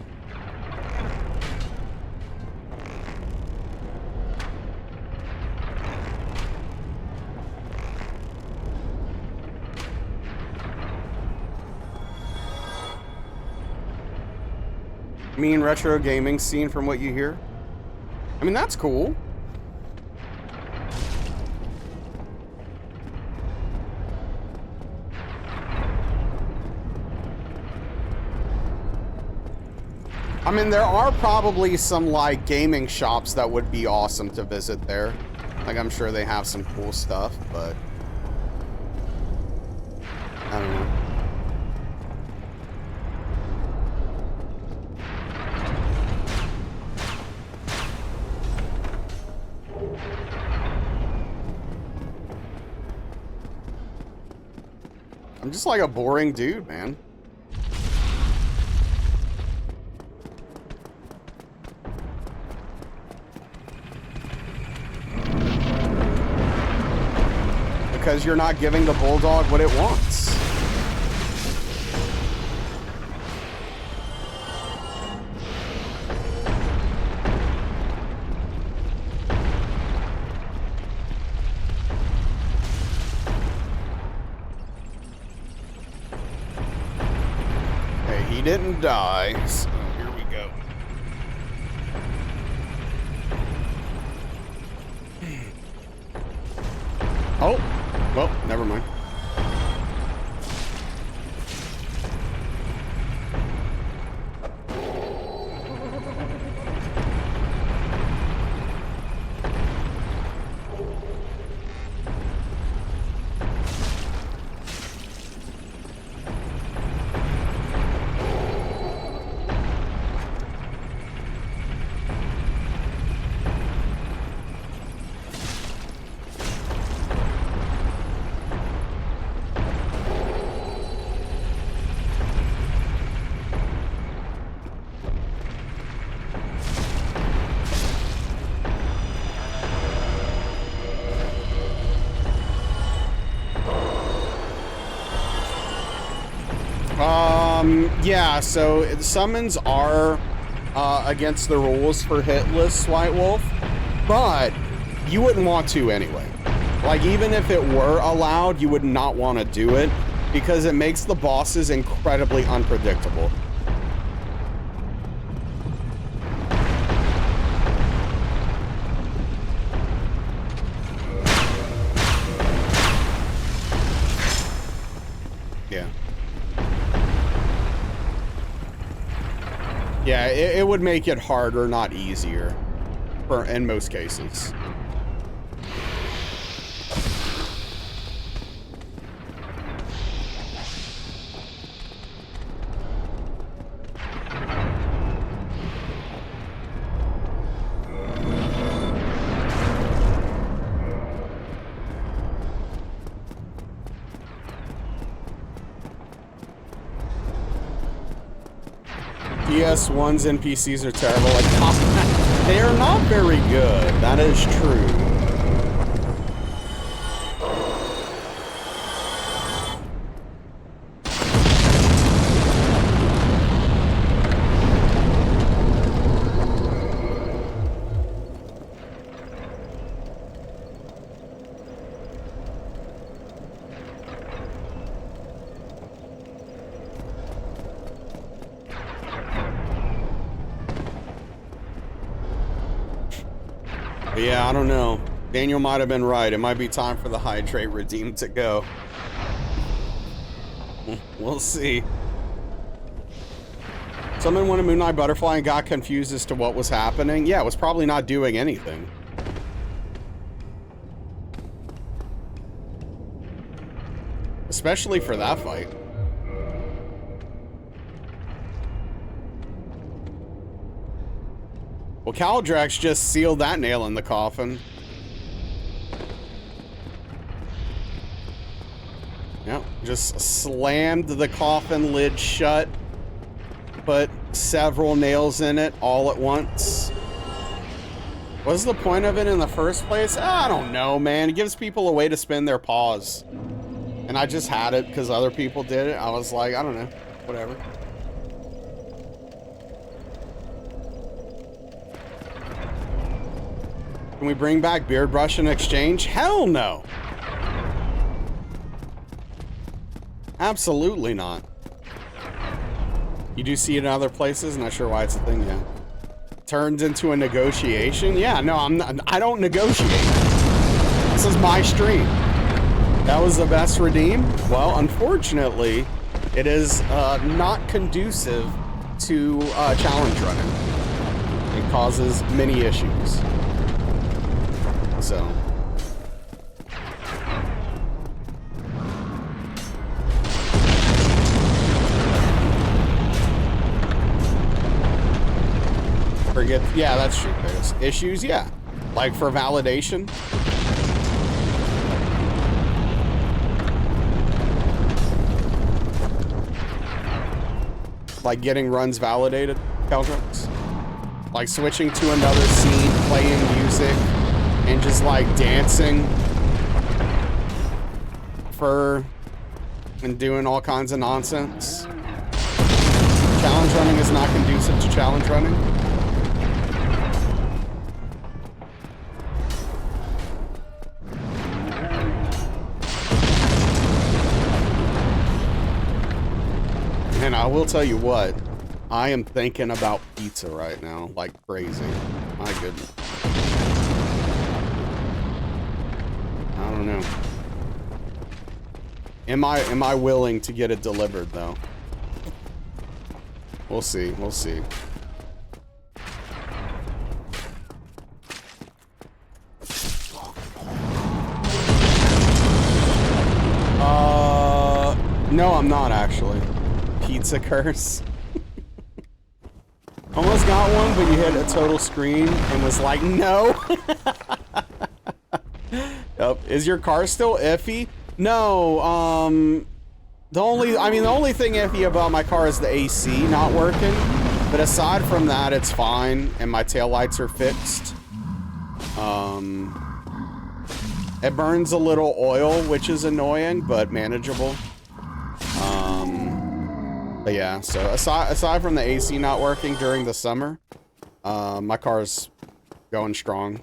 Mean retro gaming scene from what you hear? I mean, that's cool. I mean, there are probably some, like, gaming shops that would be awesome to visit there. Like, I'm sure they have some cool stuff, but I don't know. I'm just like a boring dude, man. Because you're not giving the bulldog what it wants. Hey, he didn't die, so here we go. Oh, well, never mind. Yeah, so summons are against the rules for hitless White Wolf, but you wouldn't want to anyway. Like, even if it were allowed, you would not want to do it because it makes the bosses incredibly unpredictable. Yeah. Yeah, it would make it harder, not easier, in most cases. DS1's NPCs are terrible. Like, they are not very good. That is true. Yeah, I don't know. Daniel might have been right. It might be time for the Hydrate Redeem to go. We'll see. Someone won a Moon Knight Butterfly and got confused as to what was happening. Yeah, it was probably not doing anything. Especially for that fight. Well, Caldrax just sealed that nail in the coffin. Yep, just slammed the coffin lid shut. Put several nails in it all at once. What's the point of it in the first place? I don't know, man. It gives people a way to spin their paws. And I just had it because other people did it. I was like, I don't know, whatever. Can we bring back Beard Brush in exchange? Hell no. Absolutely not. You do see it in other places? Not sure why it's a thing yet. Turns into a negotiation? Yeah, no, I don't negotiate. This is my stream. That was the best redeem? Well, unfortunately, it is not conducive to challenge running. It causes many issues. So. Forget, yeah, that's true. There's issues, yeah. Like for validation. Like getting runs validated, Caldrax. Like switching to another scene, playing music, and just like dancing and doing all kinds of nonsense. Challenge running is not conducive to challenge running. And I will tell you what, I am thinking about pizza right now, like crazy. My goodness. I don't know. Am I willing to get it delivered though? We'll see. We'll see. No, I'm not actually. Pizza curse. Almost got one, but you hit a total screen and was like, no. Yep. Is your car still iffy? No, the only thing iffy about my car is the AC not working. But aside from that, it's fine, and my taillights are fixed. It burns a little oil, which is annoying, but manageable. But yeah, so aside from the AC not working during the summer, my car's going strong.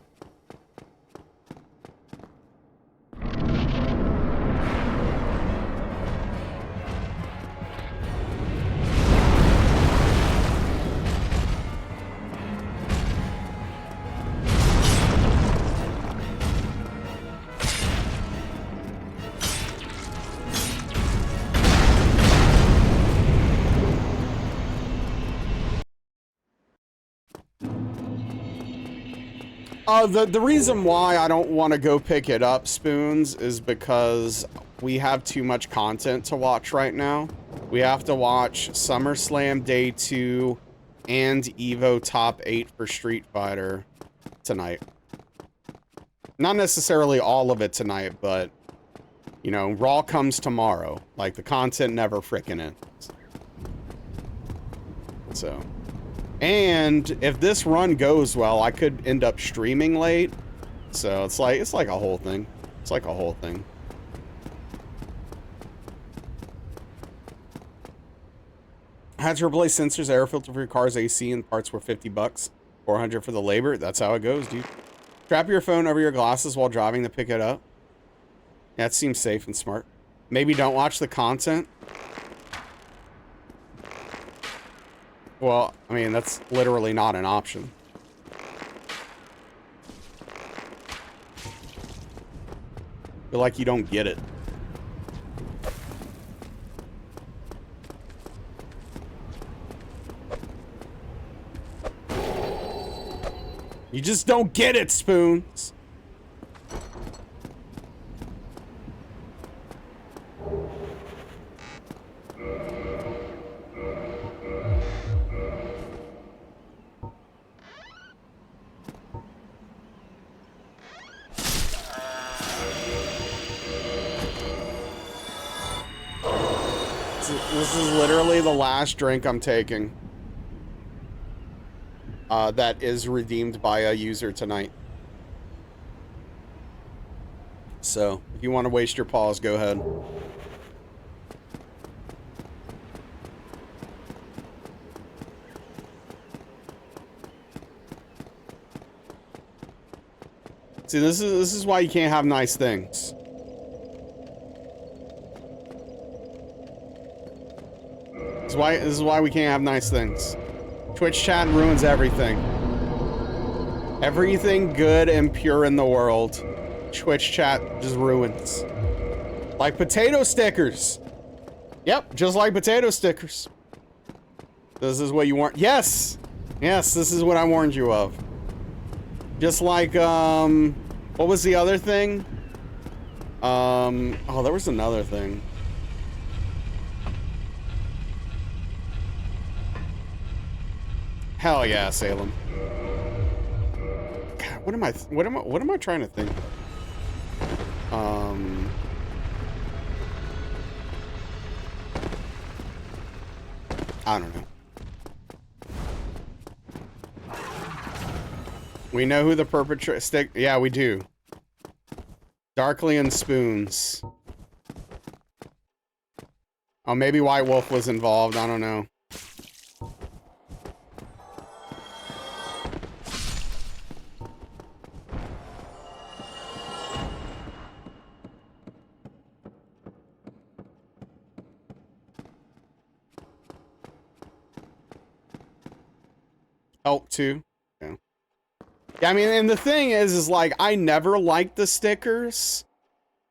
The reason why I don't want to go pick it up, Spoons, is because we have too much content to watch right now. We have to watch SummerSlam Day 2 and Evo Top 8 for Street Fighter tonight. Not necessarily all of it tonight, but, you know, Raw comes tomorrow. Like, the content never frickin' ends. So... And if this run goes well, I could end up streaming late. So it's like a whole thing. It's like a whole thing. I had to replace sensors, air filter for your car's AC, and parts were $50. 400 for the labor. That's how it goes, dude. Strap your phone over your glasses while driving to pick it up. Yeah, it seems safe and smart. Maybe don't watch the content. Well, I mean, that's literally not an option. Feel like you don't get it. You just don't get it, Spoons. This is literally the last drink I'm taking. That is redeemed by a user tonight. So, if you want to waste your pause, go ahead. See, this is why you can't have nice things. This is why we can't have nice things. Twitch chat ruins everything. Everything good and pure in the world, Twitch chat just ruins. Like potato stickers. Yep, just like potato stickers. This is what you want. Yes! Yes, this is what I warned you of. Just like, what was the other thing? Oh, there was another thing. Hell yeah, Salem. God, what am I trying to think? I don't know. We know who the perpetrator yeah, we do. Darkly and Spoons. Oh, maybe White Wolf was involved, I don't know. help too. Yeah. Yeah, I mean, and the thing is like, I never liked the stickers,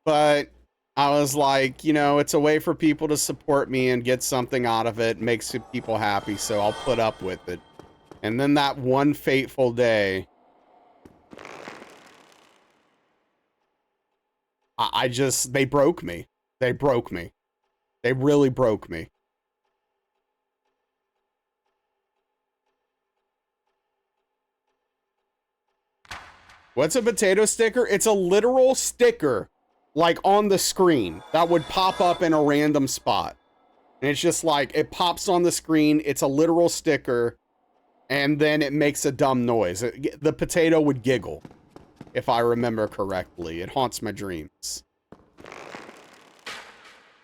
but I was like, you know, it's a way for people to support me and get something out of it, makes people happy, so I'll put up with it. And then that one fateful day, I just, they broke me. They broke me. They really broke me. What's a potato sticker? It's a literal sticker, like on the screen, that would pop up in a random spot. And it's just like, it pops on the screen, it's a literal sticker, and then it makes a dumb noise. The potato would giggle, if I remember correctly. It haunts my dreams.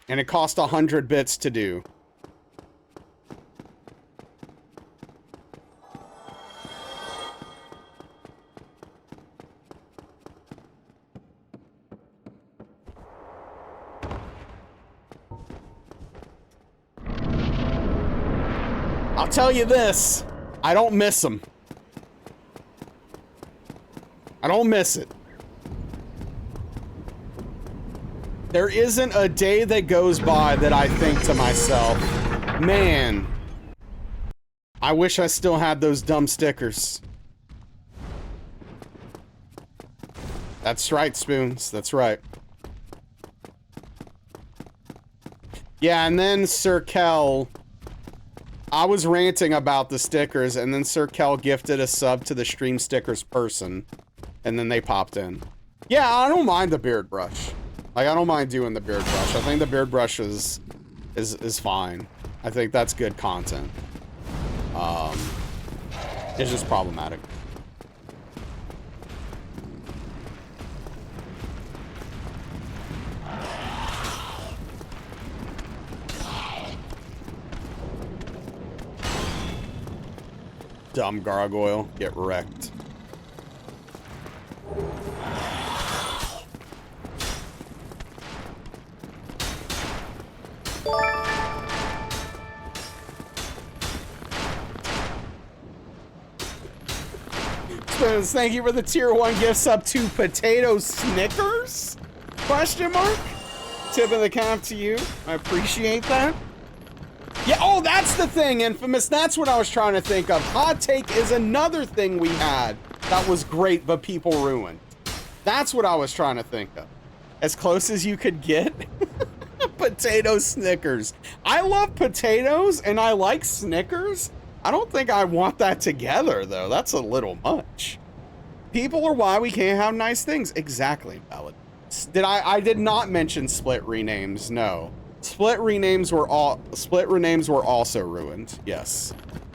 And it cost 100 bits to do. I'll tell you this, I don't miss them. I don't miss it. There isn't a day that goes by that I think to myself, man, I wish I still had those dumb stickers. That's right, Spoons, that's right. Yeah, and then Sir Kel, I was ranting about the stickers, and then Sir Kel gifted a sub to the stream stickers person, and then they popped in. Yeah, I don't mind the beard brush. Like, I don't mind doing the beard brush. I think the beard brush is fine. I think that's good content. It's just problematic. Dumb gargoyle, get wrecked. Spoons, thank you for the tier 1 gift sub to Potato Snickers? Question mark? Tip of the cap to you. I appreciate that. Yeah, oh, that's the thing, Infamous. That's what I was trying to think of. Hot Take is another thing we had that was great, but people ruined. That's what I was trying to think of. As close as you could get. Potato Snickers. I love potatoes, and I like Snickers. I don't think I want that together, though. That's a little much. People are why we can't have nice things. Exactly, valid. I did not mention split renames, no. Split renames were also ruined. Yes.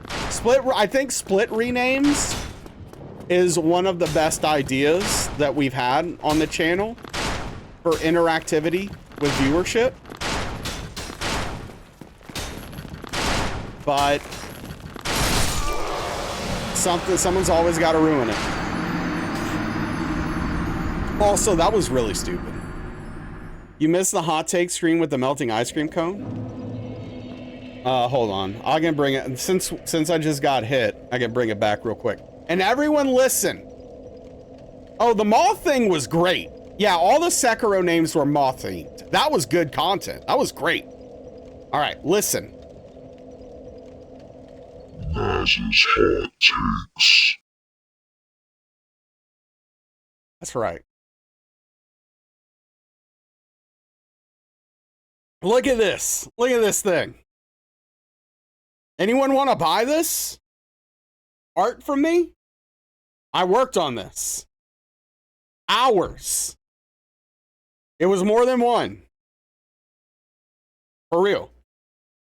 I think split renames is one of the best ideas that we've had on the channel for interactivity with viewership. But someone's always got to ruin it. Also, that was really stupid. You missed the Hot Take stream with the melting ice cream cone? Hold on. I can bring it. Since I just got hit, I can bring it back real quick. And everyone listen. Oh, the moth thing was great. Yeah, all the Sekiro names were moth themed. That was good content. That was great. All right, listen. This is Hot Takes. That's right. Look at this. Look at this thing. Anyone want to buy this? Art from me? I worked on this. Hours. It was more than one. For real.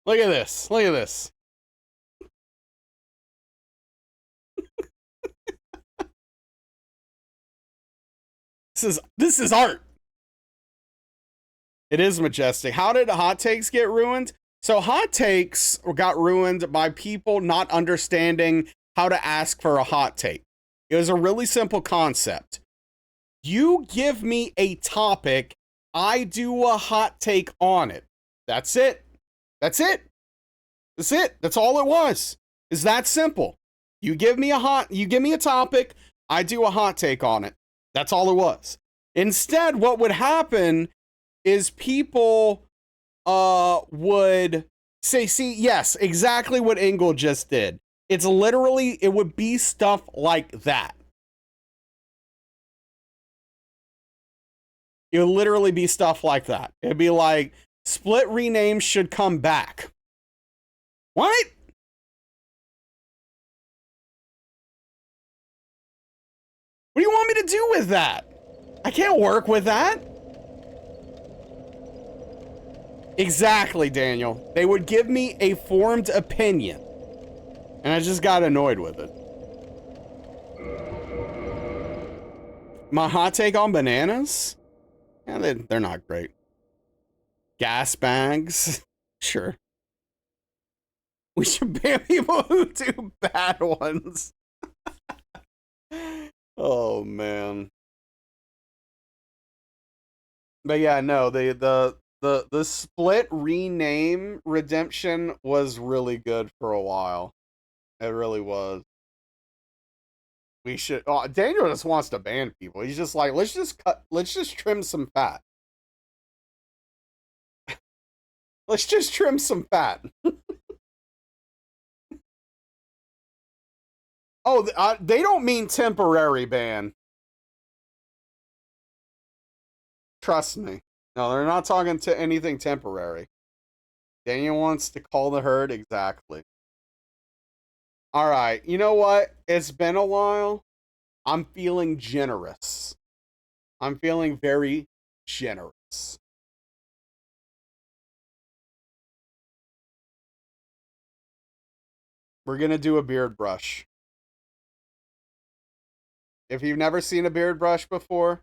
Look at this. Look at this. This is art. It is majestic. How did Hot Takes get ruined? So Hot Takes got ruined by people not understanding how to ask for a hot take. It was a really simple concept. You give me a topic, I do a hot take on it. That's it. That's it. That's it. That's all it was. It's that simple. You give me a topic, I do a hot take on it. That's all it was. Instead, what would happen is people would say, see, yes, exactly what Engel just did. It's literally, it would be stuff like that. It would literally be stuff like that. It'd be like, split rename should come back. What? What do you want me to do with that? I can't work with that. Exactly, Daniel. They would give me a formed opinion. And I just got annoyed with it. My hot take on bananas? Yeah, they're not great. Gas bags? Sure. We should ban people who do bad ones. Oh, man. But yeah, no, the split rename redemption was really good for a while. It really was. We should. Oh, Daniel just wants to ban people. He's just like, let's just trim some fat. Let's just trim some fat. Oh, they don't mean temporary ban. Trust me. No, they're not talking to anything temporary. Daniel wants to call the herd. Exactly. All right. You know what? It's been a while. I'm feeling generous. I'm feeling very generous. We're going to do a beard brush. If you've never seen a beard brush before,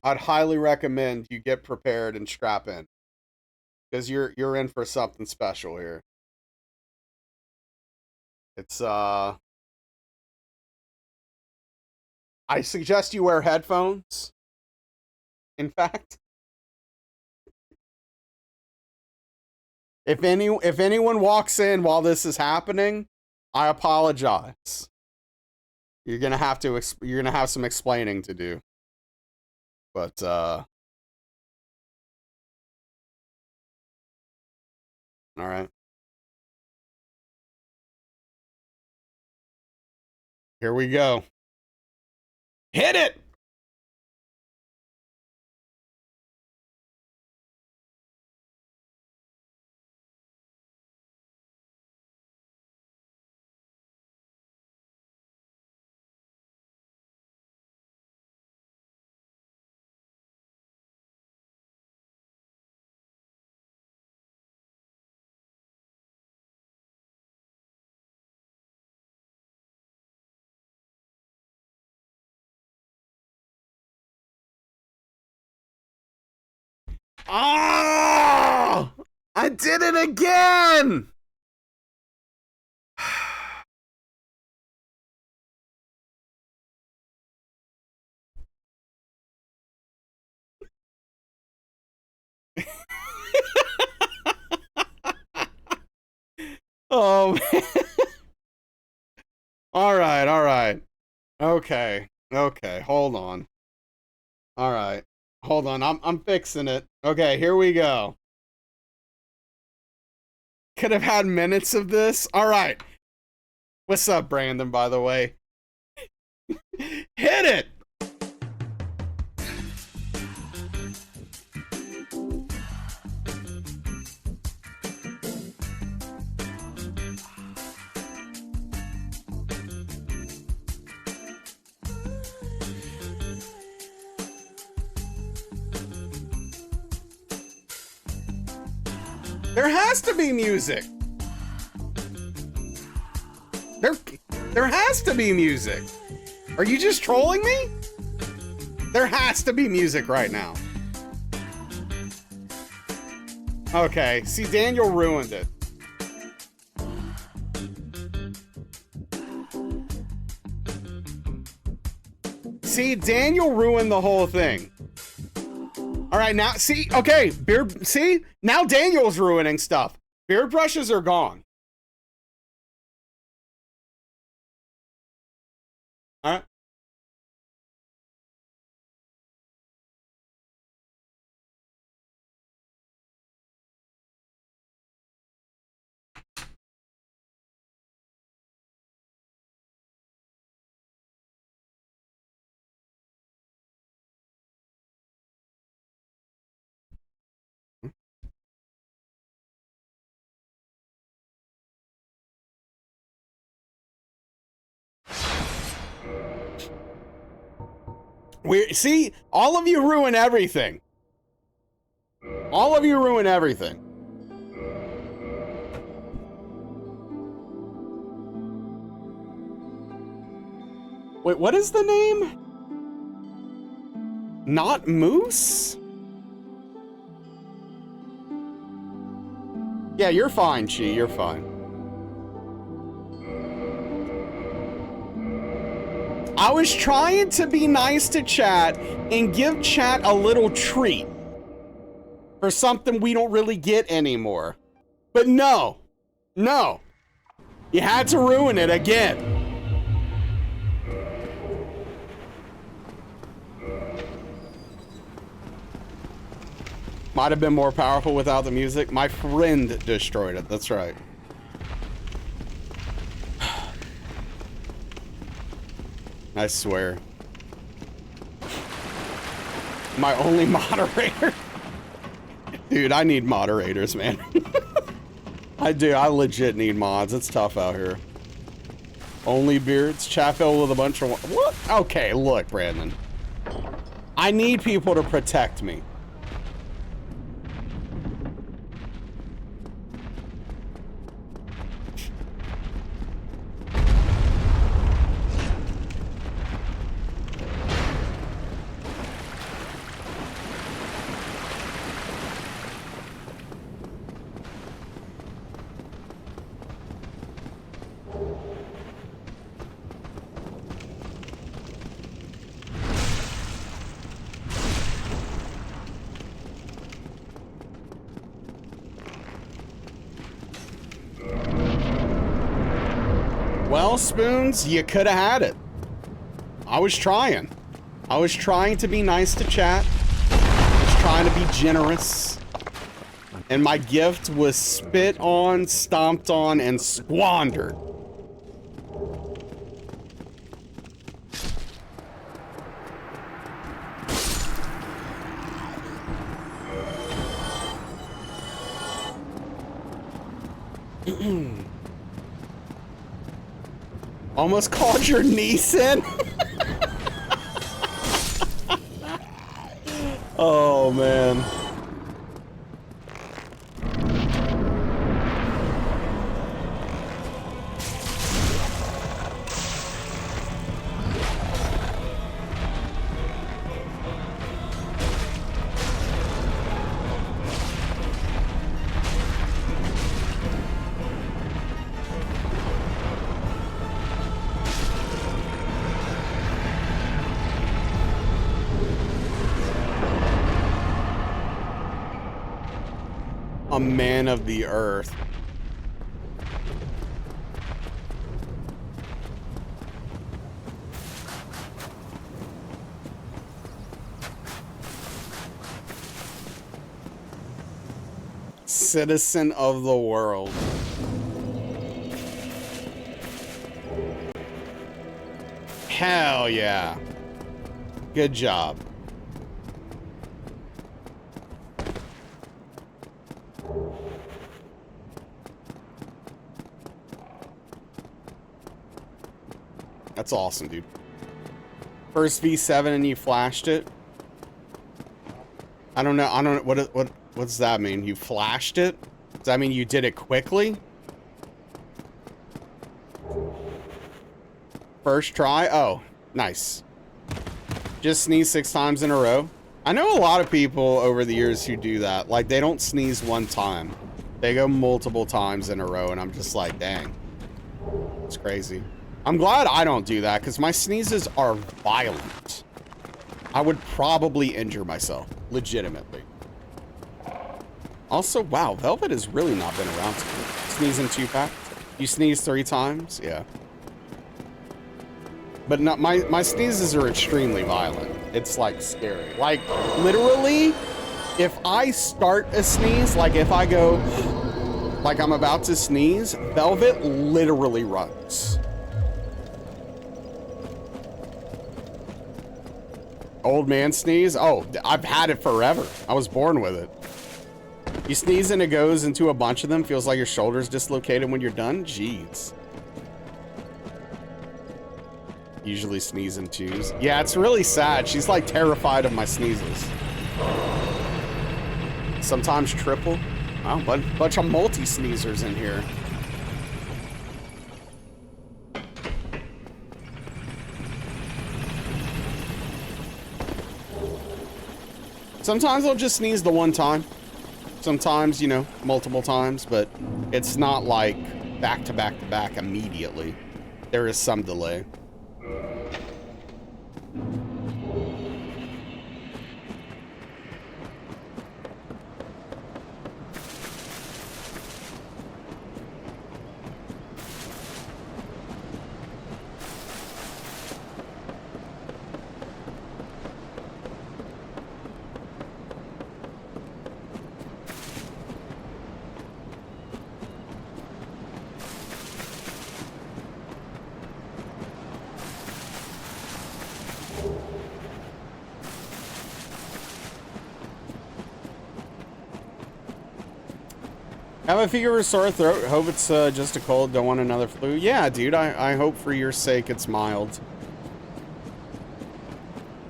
I'd highly recommend you get prepared and strap in. Because you're in for something special here. It's I suggest you wear headphones. In fact, if anyone walks in while this is happening, I apologize. You're gonna have some explaining to do. But all right. Here we go. Hit it! Oh! I did it again! Oh, man. All right. Okay, hold on. All right, hold on. I'm fixing it. Okay, here we go. Could have had minutes of this. All right. What's up, Brandon, by the way? Hit it! There has to be music. There has to be music. Are you just trolling me? There has to be music right now. Okay, see, Daniel ruined it. See, Daniel ruined the whole thing. All right, now, see, okay, see? Now Daniel's ruining stuff. Beard brushes are gone. All right. We see, all of you ruin everything. All of you ruin everything. Wait, what is the name? Not Moose? Yeah, you're fine, Chi. You're fine. I was trying to be nice to chat and give chat a little treat for something we don't really get anymore. But no. No. You had to ruin it again. Might have been more powerful without the music. My friend destroyed it. That's right. I swear. My only moderator. Dude, I need moderators, man. I do. I legit need mods. It's tough out here. Only beards. Chat filled with a bunch of... What? Okay, look, Brandon. I need people to protect me. Well, Spoons, you could have had it. I was trying. I was trying to be nice to chat. I was trying to be generous. And my gift was spit on, stomped on, and squandered. Almost called your niece in. Oh, man. A man of the earth. Citizen of the world. Hell yeah. Good job. That's awesome, dude. First V7 and you flashed it? I don't know. What does that mean? You flashed it? Does that mean you did it quickly? First try? Oh, nice. Just sneeze 6 times in a row. I know a lot of people over the years who do that. Like, they don't sneeze one time. They go multiple times in a row, and I'm just like, dang. It's crazy. I'm glad I don't do that, because my sneezes are violent. I would probably injure myself, legitimately. Also, wow, Velvet has really not been around to me. Sneezing 2-pack. You sneeze 3 times? Yeah. but not my sneezes are extremely violent. It's like scary. Like literally, if I start a sneeze, like if I go, like I'm about to sneeze, Velvet literally runs. Old man sneeze? Oh, I've had it forever. I was born with it. You sneeze and it goes into a bunch of them. Feels like your shoulder's dislocated when you're done. Jeez. Usually sneeze in twos. Yeah, it's really sad. She's like terrified of my sneezes. Sometimes triple. Wow, bunch of multi-sneezers in here. Sometimes I'll just sneeze the one time. Sometimes, you know, multiple times, but it's not like back to back to back immediately. There is some delay. Have a fever or sore throat. Hope it's just a cold. Don't want another flu. Yeah, dude. I hope for your sake it's mild.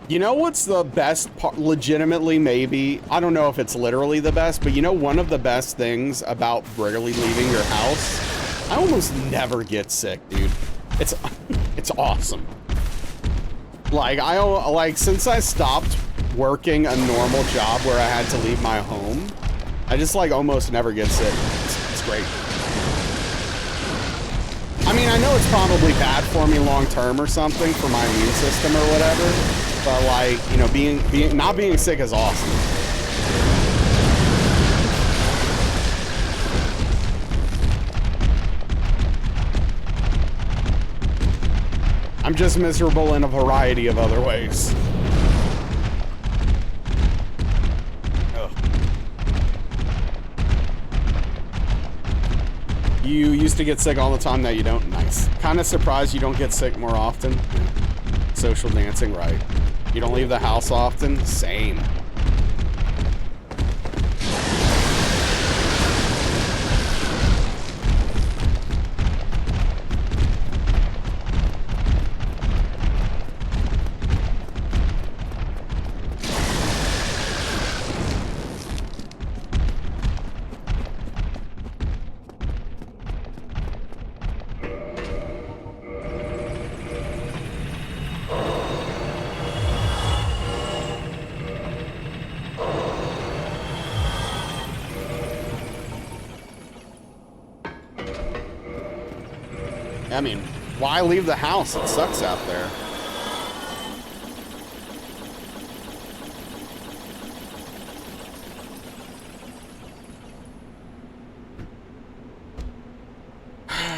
You know what's the best part? Legitimately, maybe. I don't know if it's literally the best, but you know one of the best things about rarely leaving your house? I almost never get sick, dude. It's awesome. Like since I stopped working a normal job where I had to leave my home, I just like almost never get sick. It's great. I mean, I know it's probably bad for me long term or something for my immune system or whatever, but like, you know, not being sick is awesome. I'm just miserable in a variety of other ways. You used to get sick all the time, now you don't? Nice. Kind of surprised you don't get sick more often. Social dancing, right. You don't leave the house often? Same. I mean, why leave the house? It sucks out there.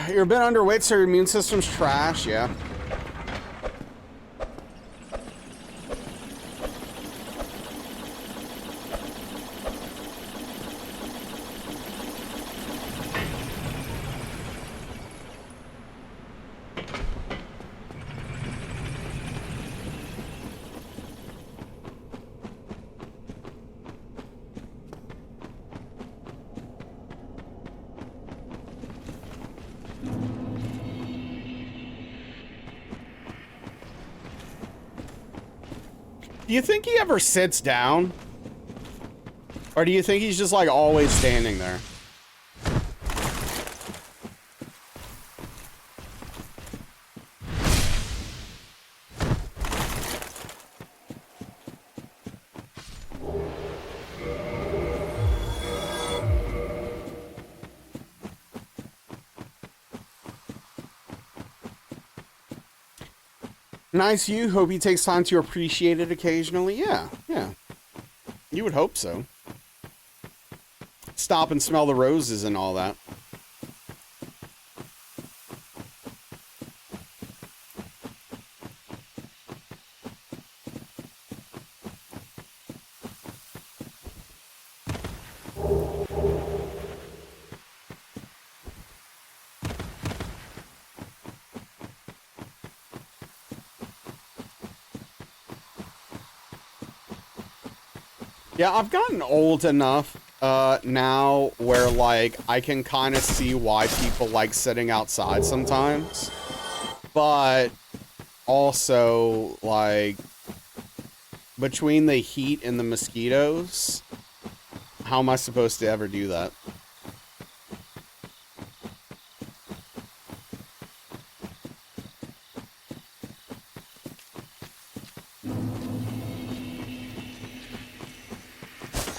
You're a bit underweight, so your immune system's trash, yeah. Do you think he ever sits down? Or do you think he's just like always standing there? Nice you. Hope he takes time to appreciate it occasionally. Yeah, yeah. You would hope so. Stop and smell the roses and all that. Yeah, I've gotten old enough now where, like, I can kind of see why people like sitting outside sometimes. But also, like, between the heat and the mosquitoes, how am I supposed to ever do that?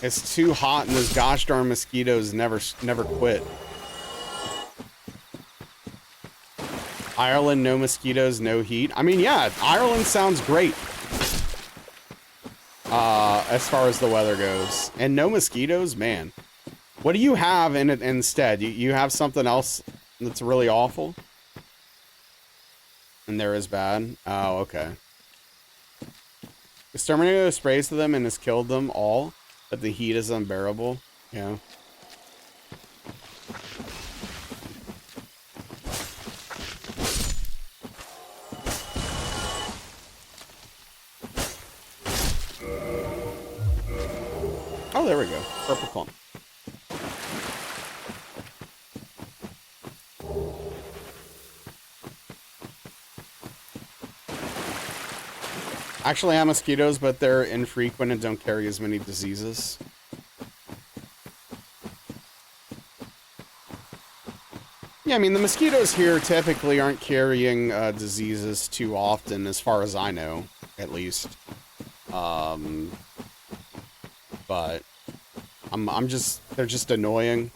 It's too hot and those gosh darn mosquitoes never quit. Ireland, no mosquitoes, no heat. I mean, yeah, Ireland sounds great. As far as the weather goes. And no mosquitoes, man. What do you have in it instead? You have something else that's really awful? And there is bad? Oh, okay. Exterminator sprays to them and has killed them all, but the heat is unbearable. Yeah. Oh, there we go. Purple clump. Actually, I have mosquitoes, but they're infrequent and don't carry as many diseases. Yeah, I mean, the mosquitoes here typically aren't carrying diseases too often, as far as I know, at least. But they're just annoying.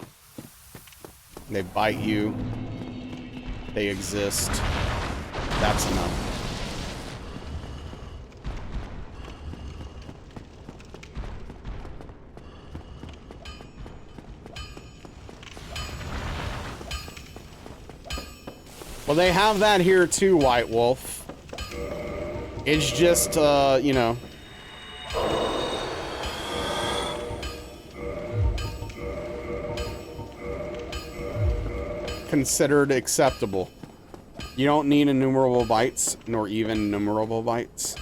They bite you. They exist. That's enough. Well, they have that here too, White Wolf. It's just, you know. Considered acceptable. You don't need innumerable bites, nor even innumerable bites.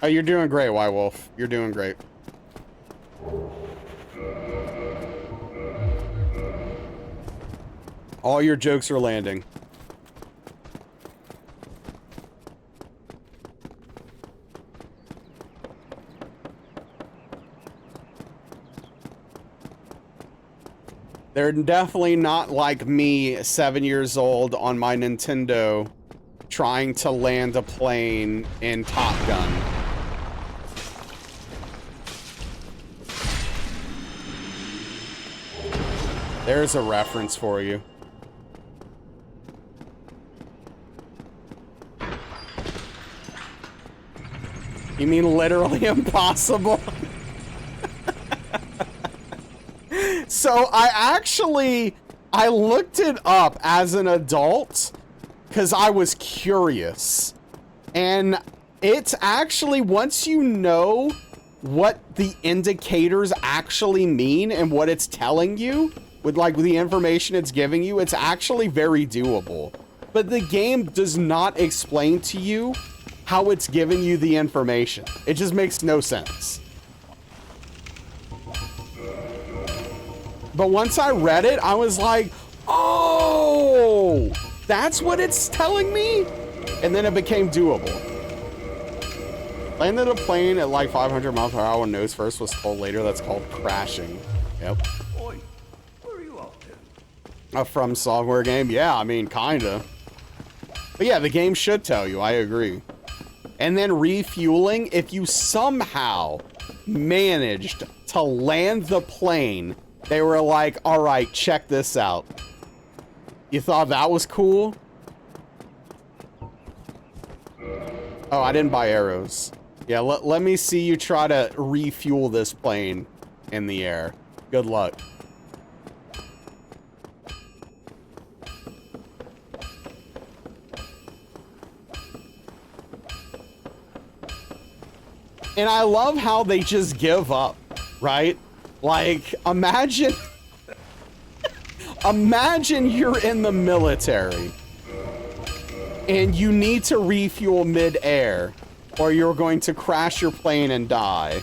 Oh, you're doing great, White Wolf. You're doing great. All your jokes are landing. They're definitely not like me, 7 years old, on my Nintendo, trying to land a plane in Top Gun. There's a reference for you. You mean literally impossible? So I looked it up as an adult because I was curious. And it's actually, once you know what the indicators actually mean and what it's telling you, with like the information it's giving you, it's actually very doable. But the game does not explain to you how it's giving you the information. It just makes no sense. But once I read it, I was like, oh, that's what it's telling me? And then it became doable. Landed a plane at like 500 miles per hour when nose first was told later. That's called crashing. Yep. A From Software game? Yeah, I mean, kinda. But yeah, the game should tell you, I agree. And then refueling, if you somehow managed to land the plane, they were like, all right, check this out. You thought that was cool? Oh, I didn't buy arrows. Yeah, let me see you try to refuel this plane in the air. Good luck. And I love how they just give up, right? Like, imagine... imagine you're in the military and you need to refuel mid-air or you're going to crash your plane and die.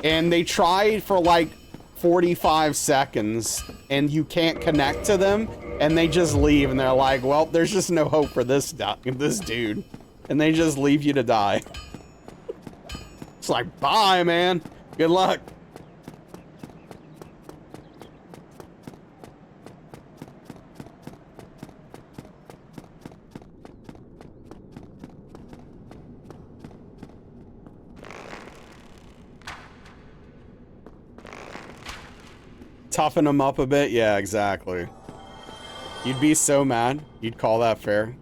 And they try for like 45 seconds and you can't connect to them and they just leave and they're like, well, there's just no hope for this dude. And they just leave you to die. It's like, bye, man. Good luck. Toughen them up a bit? Yeah, exactly. You'd be so mad. You'd call that fair.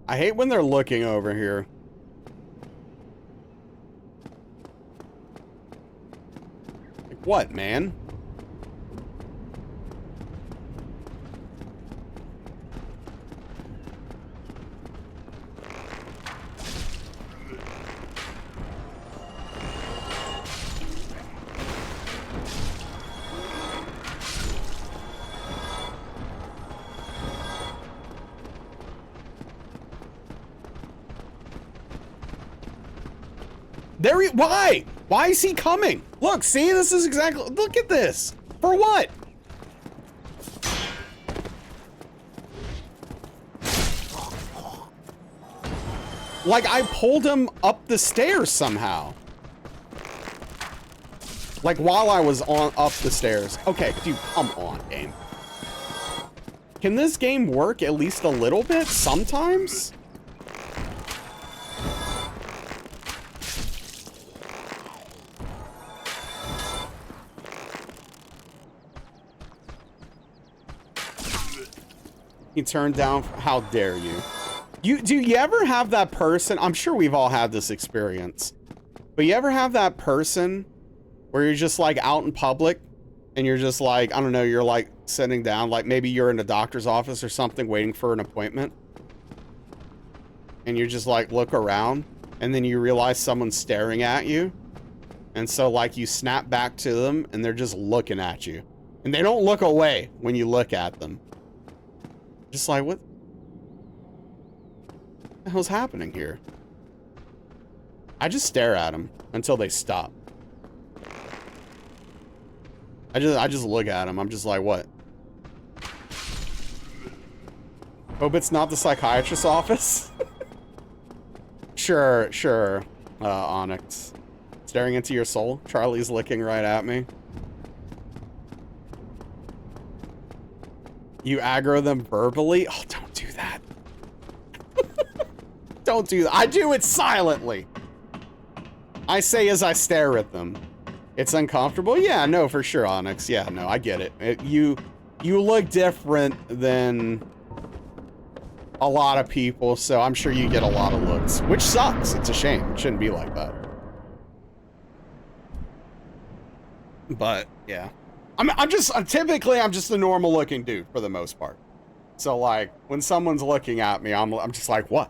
I hate when they're looking over here. Like what, man? Why? Why is he coming? Look, see, this is exactly, look at this. For what? Like, I pulled him up the stairs somehow. Like, while I was up the stairs. Okay, dude, come on, game. Can this game work at least a little bit sometimes? He turned down, how dare you? Do you ever have that person, I'm sure we've all had this experience, but you ever have that person where you're just like out in public and you're just like, I don't know, you're like sitting down, like maybe you're in a doctor's office or something waiting for an appointment and you just like look around and then you realize someone's staring at you and so like you snap back to them and they're just looking at you and they don't look away when you look at them. Just like, what the hell's happening here? I just stare at them until they stop. I just look at them. I'm just like, what? Hope it's not the psychiatrist's office. Sure, Onyx. Staring into your soul. Charlie's looking right at me. You aggro them verbally? Oh, don't do that. Don't do that. I do it silently. I say as I stare at them. It's uncomfortable? Yeah, no, for sure, Onyx. Yeah, no, I get it. You look different than a lot of people, so I'm sure you get a lot of looks. Which sucks. It's a shame. It shouldn't be like that. But, yeah. Typically, I'm just a normal looking dude for the most part. So like, when someone's looking at me, I'm just like, what?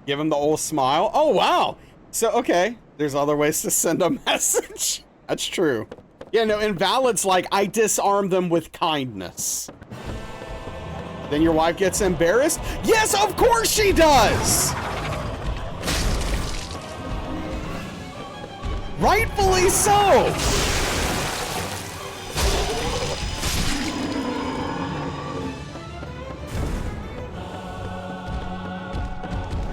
Give him the old smile. Oh, wow. So, okay. There's other ways to send a message. That's true. Yeah, no, Invalid's like, I disarm them with kindness. Then your wife gets embarrassed? Yes, of course she does! Rightfully so!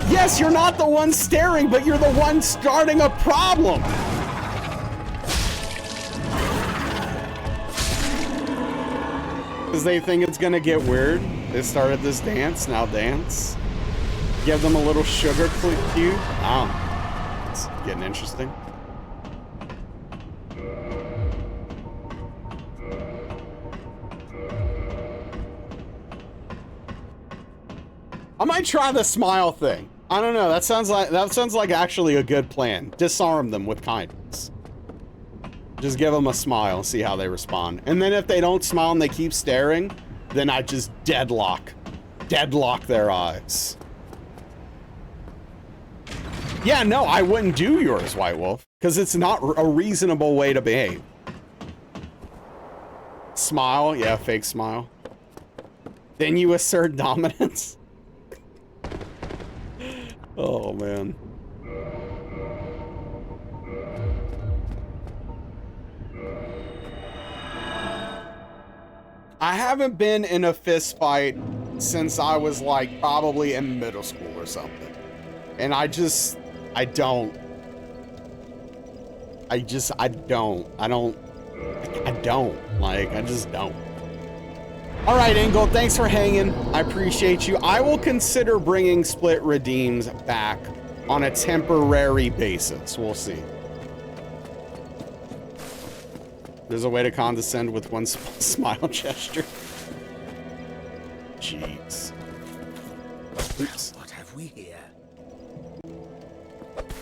Yes, you're not the one staring, but you're the one starting a problem. Because they think it's gonna get weird. They started this dance, now dance. Give them a little sugar cube. Oh, it's getting interesting. I might try the smile thing. I don't know. That sounds like actually a good plan. Disarm them with kindness. Just give them a smile and see how they respond. And then if they don't smile and they keep staring, then I just deadlock their eyes. Yeah, no, I wouldn't do yours, White Wolf, because it's not a reasonable way to behave. Smile, yeah, fake smile. Then you assert dominance. Oh, man. I haven't been in a fist fight since I was like probably in middle school or something. And I don't. All right, Engel, thanks for hanging. I appreciate you. I will consider bringing split redeems back on a temporary basis. We'll see. There's a way to condescend with one smile gesture. Jeez. Oops. What have we here?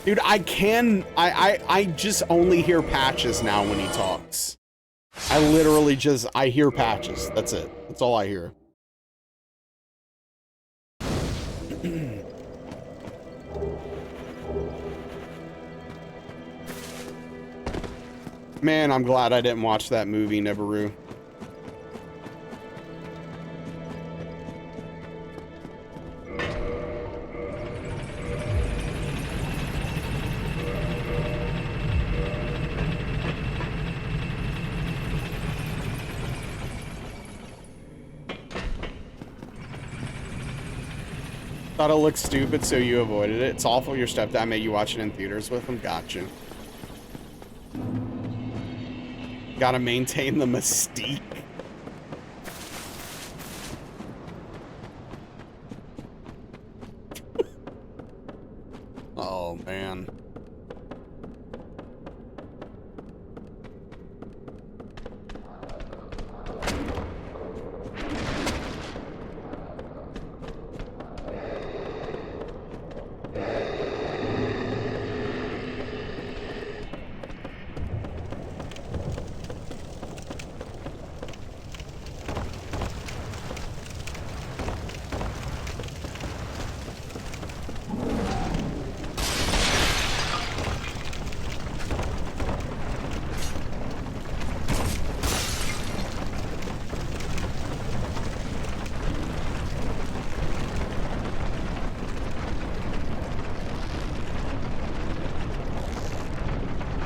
Dude, I just only hear Patches now when he talks. I literally I hear Patches. That's it. That's all I hear. Man, I'm glad I didn't watch that movie, Nibiru. Thought it looked stupid, so you avoided it. It's awful your stepdad made you watch it in theaters with him. Gotcha. Gotta maintain the mystique. Oh, man.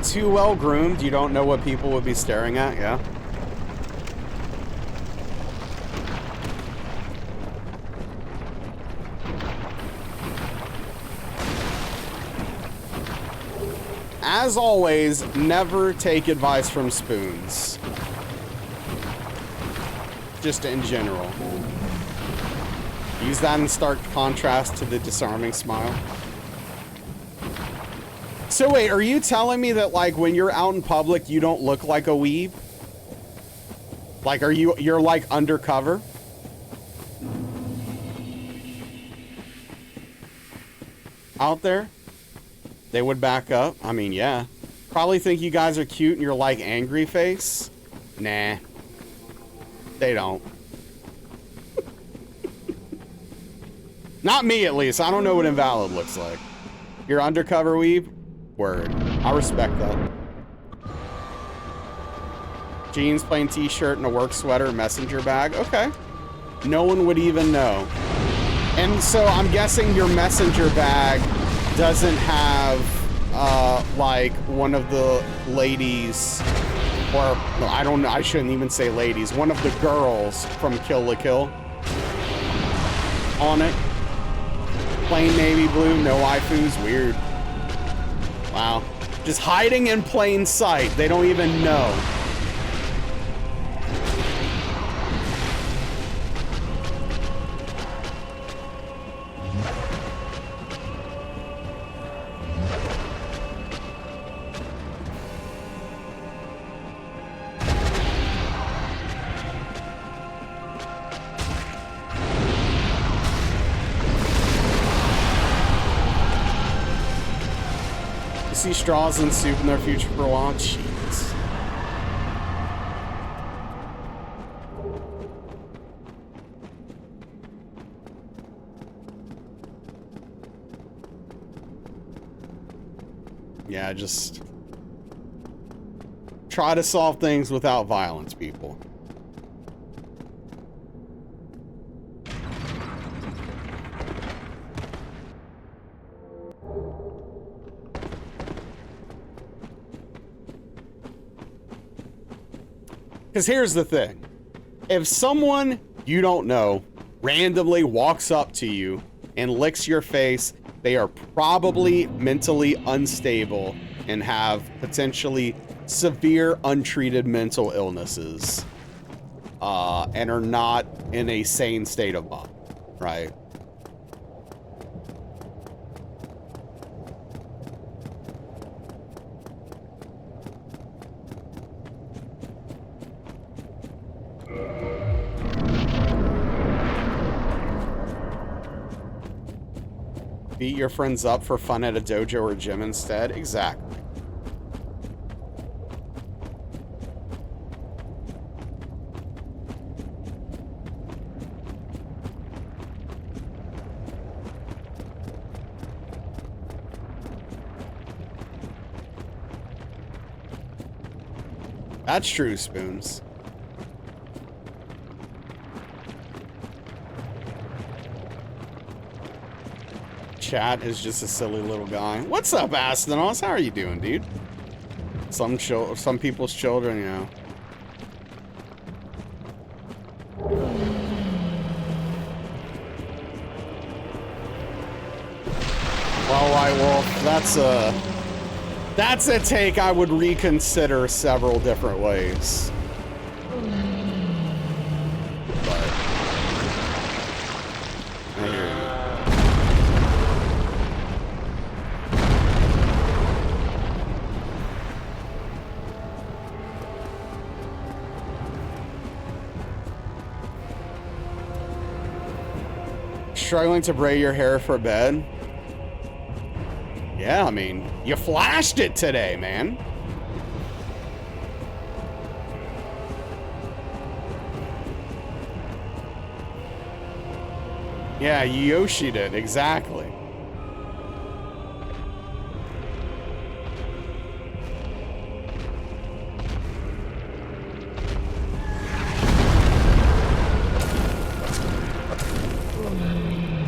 Too well groomed, you don't know what people would be staring at, yeah. As always, never take advice from spoons. Just in general. Use that in stark contrast to the disarming smile. So wait, are you telling me that like when you're out in public, you don't look like a weeb? Like, you're like undercover? Out there? They would back up? I mean, yeah. Probably think you guys are cute and you're like angry face? Nah. They don't. Not me, at least. I don't know what Invalid looks like. You're undercover weeb? Word. I respect that. Jeans, plain t-shirt, and a work sweater, messenger bag. Okay. No one would even know. And so I'm guessing your messenger bag doesn't have, like, one of the ladies, or, no, I don't know, I shouldn't even say ladies, one of the girls from Kill la Kill on it. Plain navy blue, no waifus, weird. Wow. Just hiding in plain sight. They don't even know. See straws and soup in their future for a while. Jeez. Yeah, just try to solve things without violence, people. Because here's the thing. If someone you don't know randomly walks up to you and licks your face, they are probably mentally unstable and have potentially severe untreated mental illnesses, and are not in a sane state of mind, right? Beat your friends up for fun at a dojo or gym instead. Exactly. That's true, Spoons. Chat is just a silly little guy. What's up, Astenos? How are you doing, dude? Some people's children, you know. Well, White Wolf, that's a take I would reconsider several different ways. But I hear you. Struggling to braid your hair for bed? Yeah, I mean, you flashed it today, man. Yeah, Yoshi did, exactly.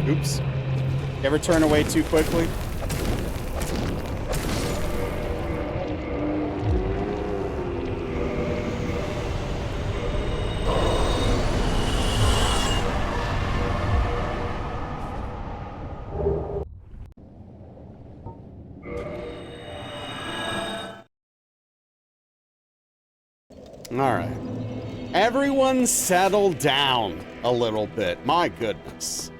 Oops. You ever turn away too quickly? All right. Everyone settle down a little bit. My goodness.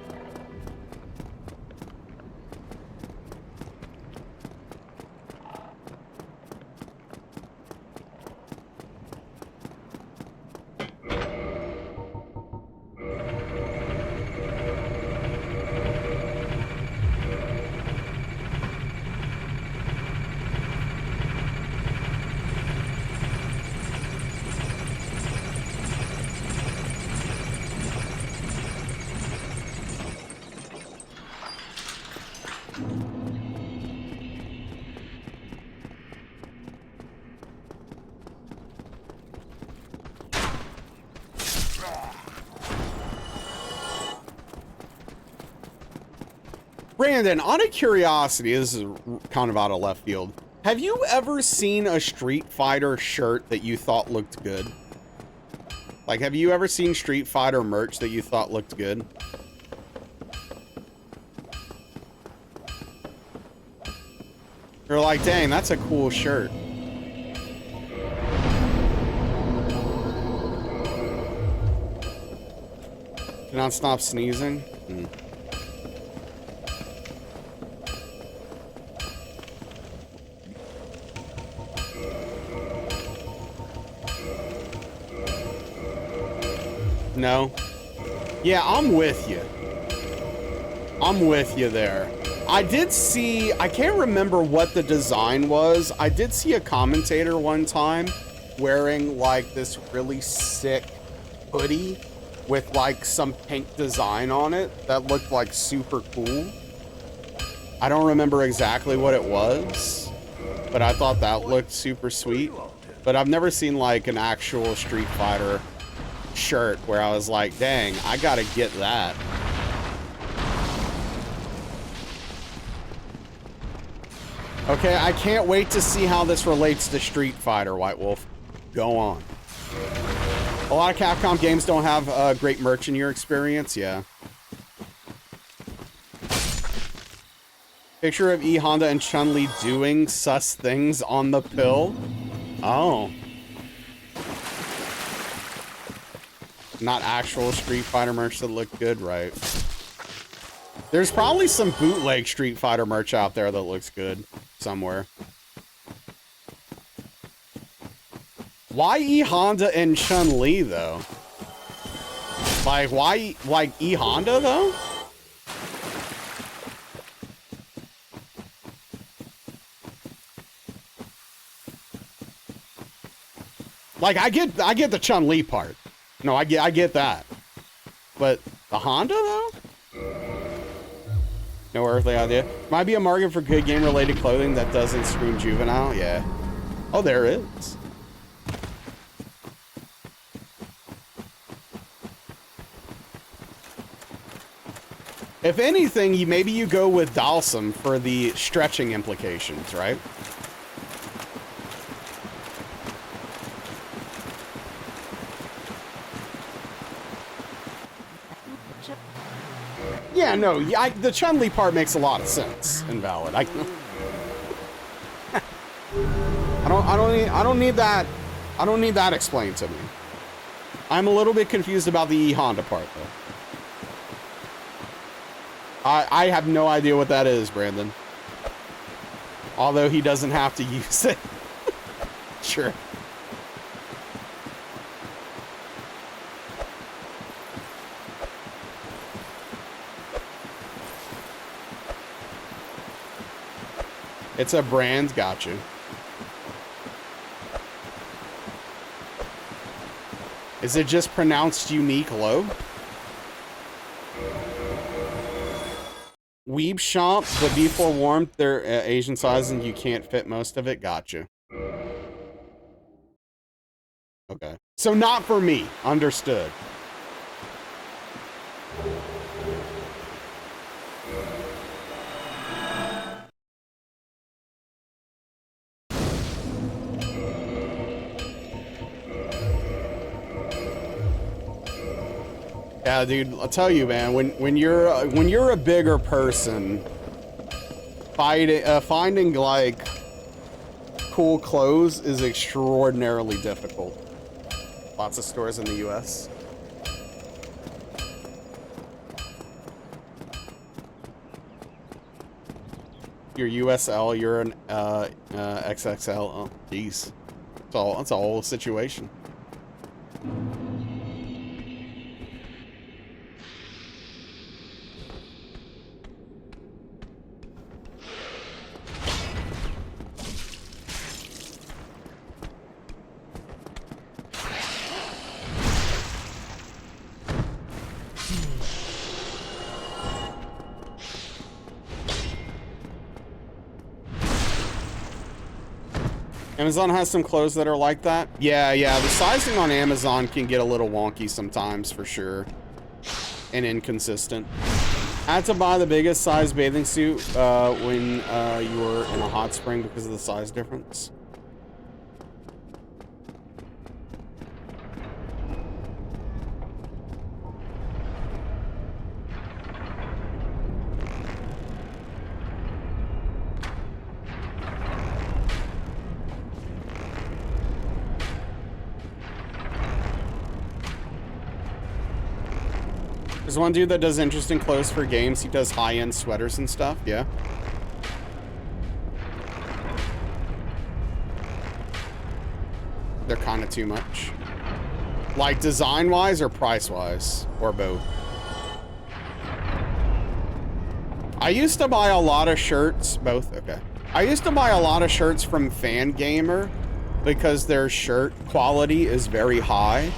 Brandon, on a curiosity, this is kind of out of left field. Have you ever seen a Street Fighter shirt that you thought looked good? Like, have you ever seen Street Fighter merch that you thought looked good? You're like, dang, that's a cool shirt. Cannot stop sneezing? No? Yeah, I'm with you. I'm with you there. I did see, I can't remember what the design was. I did see a commentator one time wearing like this really sick hoodie with like some pink design on it that looked like super cool. I don't remember exactly what it was, but I thought that looked super sweet. But I've never seen like an actual Street Fighter shirt where I was like, dang, I gotta get that. Okay, I can't wait to see how this relates to Street Fighter, White Wolf. Go on. A lot of Capcom games don't have great merch in your experience, yeah. Picture of E Honda and Chun-Li doing sus things on the pill. Oh. Not actual Street Fighter merch that looked good, right? There's probably some bootleg Street Fighter merch out there that looks good somewhere. Why E Honda and Chun-Li though? Like, why, like E Honda though? Like, I get the Chun-Li part. No, I get that. But the Honda though? No earthly idea. Might be a market for good game-related clothing that doesn't scream juvenile. Yeah. Oh, there is. If anything, maybe you go with Dalsum for the stretching implications, right? Yeah, no, the Chun-Li part makes a lot of sense and valid. I don't need that. I don't need that explained to me. I'm a little bit confused about the E Honda part though. I have no idea what that is, Brandon. Although he doesn't have to use it. Sure. It's a brand, gotcha. Is it just pronounced unique low? Weeb shop, but be forewarned, they're Asian size and you can't fit most of it. Gotcha. Okay. So not for me. Understood. Yeah, dude, I'll tell you, man, when you're a bigger person, finding like cool clothes is extraordinarily difficult. Lots of stores in the US. You're USL, you're an XXL. Oh, jeez. That's a whole situation. Amazon has some clothes that are like that. Yeah, the sizing on Amazon can get a little wonky sometimes, for sure. And inconsistent. I had to buy the biggest size bathing suit when you were in a hot spring because of the size difference. There's one dude that does interesting clothes for games. He does high-end sweaters and stuff. Yeah. They're kind of too much. Like design-wise or price-wise? Or both? I used to buy a lot of shirts. Both? Okay. I used to buy a lot of shirts from Fangamer because their shirt quality is very high.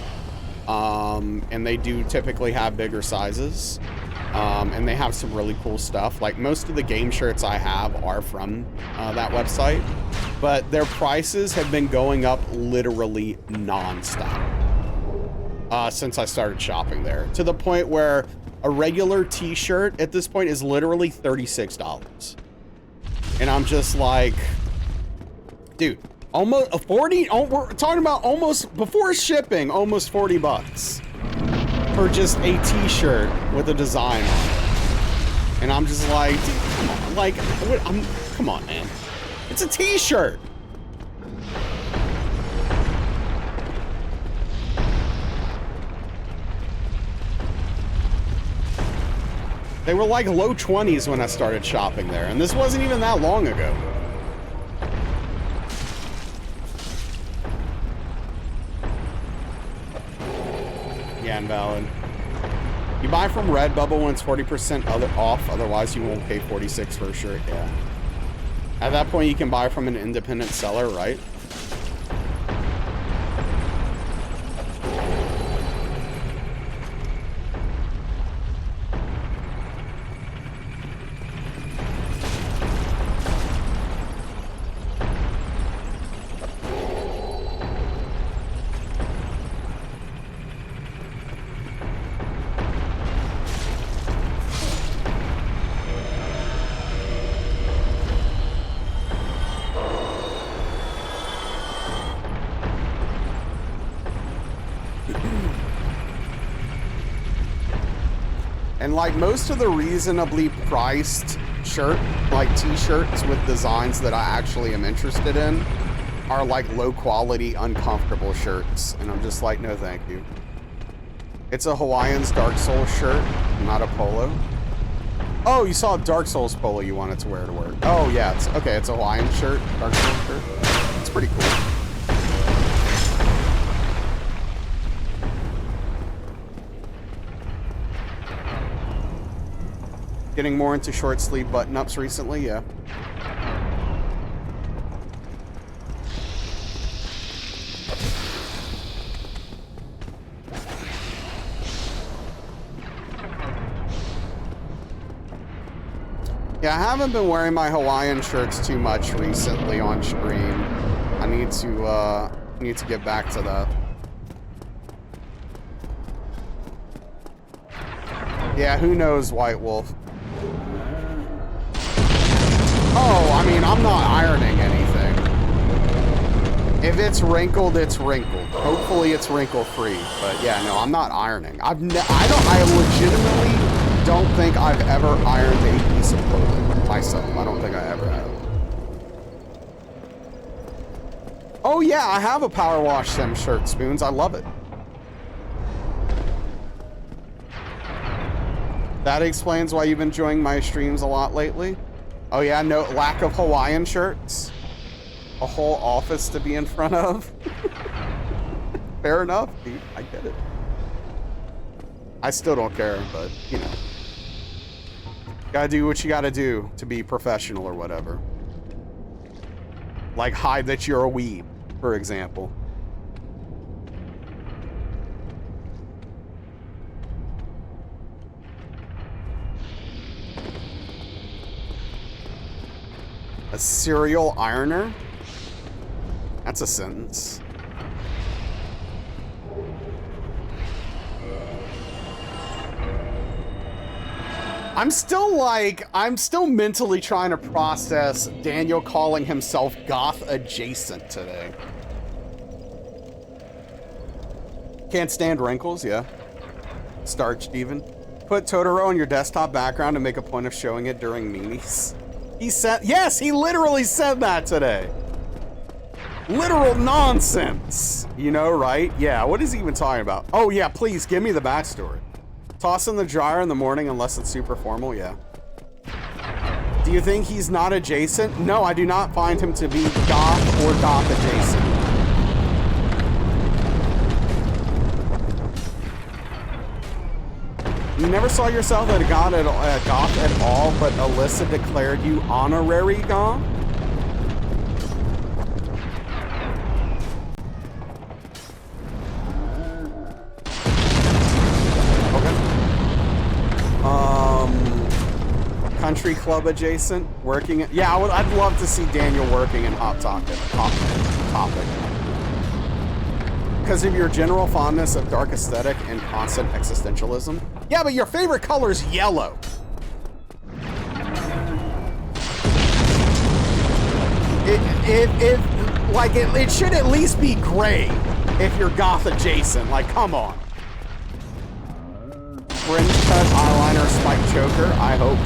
And they do typically have bigger sizes. And they have some really cool stuff. Like most of the game shirts I have are from that website. But their prices have been going up literally non-stop since I started shopping there. To the point where a regular t-shirt at this point is literally $36. And I'm just like, dude, almost 40, we're talking about almost, before shipping, almost 40 bucks for just a t-shirt with a design on it. And I'm just like, dude, come on, like, come on, man. It's a t-shirt. They were like low 20s when I started shopping there, and this wasn't even that long ago. Yeah, invalid. You buy from Redbubble when it's 40% off, otherwise you won't pay 46 for a shirt, yeah. At that point, you can buy from an independent seller, right? And like most of the reasonably priced like t-shirts with designs that I actually am interested in are like low quality, uncomfortable shirts. And I'm just like, no, thank you. It's a Hawaiian's Dark Souls shirt, not a polo. Oh, you saw a Dark Souls polo you wanted to wear to work. Oh yeah, it's okay. It's a Hawaiian shirt, Dark Souls shirt. It's pretty cool. Getting more into short sleeve button-ups recently, yeah. Yeah, I haven't been wearing my Hawaiian shirts too much recently on stream. I need to get back to that. Yeah, who knows, White Wolf? Oh, I mean, I'm not ironing anything. If it's wrinkled, it's wrinkled. Hopefully it's wrinkle-free. But yeah, no, I'm not ironing. I legitimately don't think I've ever ironed a piece of clothing myself. I don't think I ever have. Oh yeah, I have a Power Wash Sim shirt, Spoons. I love it. That explains why you've been enjoying my streams a lot lately. Oh yeah, no lack of Hawaiian shirts. A whole office to be in front of. Fair enough, dude. I get it. I still don't care, but you know. Gotta do what you gotta do to be professional or whatever. Like hide that you're a weeb, for example. A serial ironer? That's a sentence. I'm still mentally trying to process Daniel calling himself goth adjacent today. Can't stand wrinkles, yeah. Starched even. Put Totoro on your desktop background and make a point of showing it during memes. He said, yes, he literally said that today. Literal nonsense. You know, right? Yeah, what is he even talking about? Oh yeah, please give me the backstory. Toss in the dryer in the morning unless it's super formal, yeah. Do you think he's not adjacent? No, I do not find him to be goth or goth adjacent. You never saw yourself as a goth at all, but Alyssa declared you honorary goth? Country club adjacent, working at, yeah, I'd love to see Daniel working in Hot Topic. Because of your general fondness of dark aesthetic and constant existentialism. Yeah, but your favorite color is yellow. It should at least be gray if you're goth adjacent. Like, come on. Fringe cut eyeliner spike choker. I hope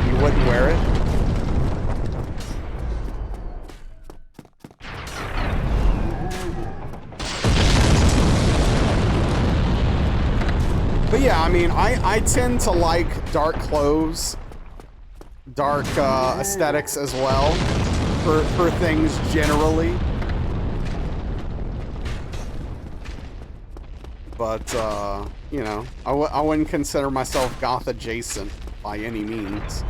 you wouldn't wear it. But yeah, I mean, I tend to like dark clothes, dark aesthetics as well for things generally. But, you know, I wouldn't consider myself goth adjacent by any means.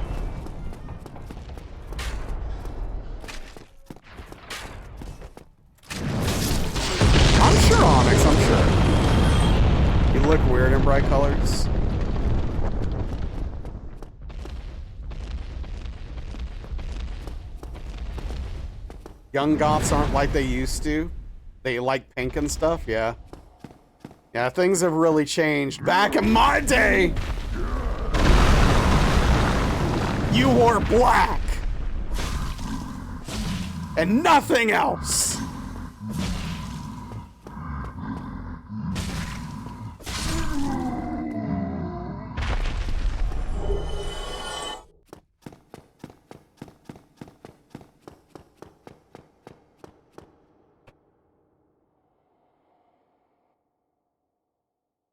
I'm sure, Onyx, I'm sure. You look weird in bright colors. Young goths aren't like they used to. They like pink and stuff, yeah. Yeah, things have really changed. Back in my day, you wore black and nothing else.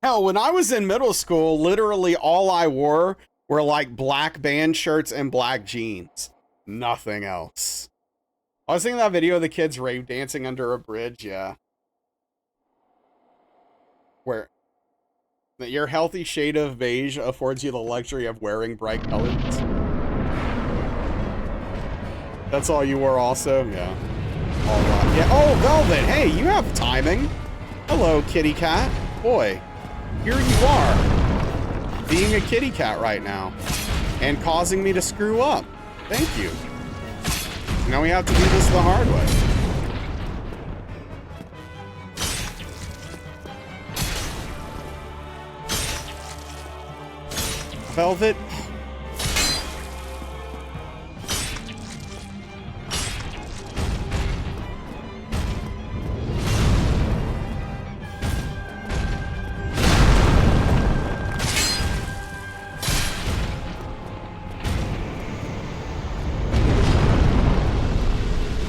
Hell, when I was in middle school, literally all I wore were like black band shirts and black jeans. Nothing else. I was thinking that video of the kids rave dancing under a bridge, yeah. Where your healthy shade of beige affords you the luxury of wearing bright colors. That's all you wore also? Yeah. All right. Yeah. Oh, Velvet, hey, you have timing. Hello, kitty cat. Boy. Here you are, being a kitty cat right now, and causing me to screw up. Thank you. Now we have to do this the hard way. Velvet.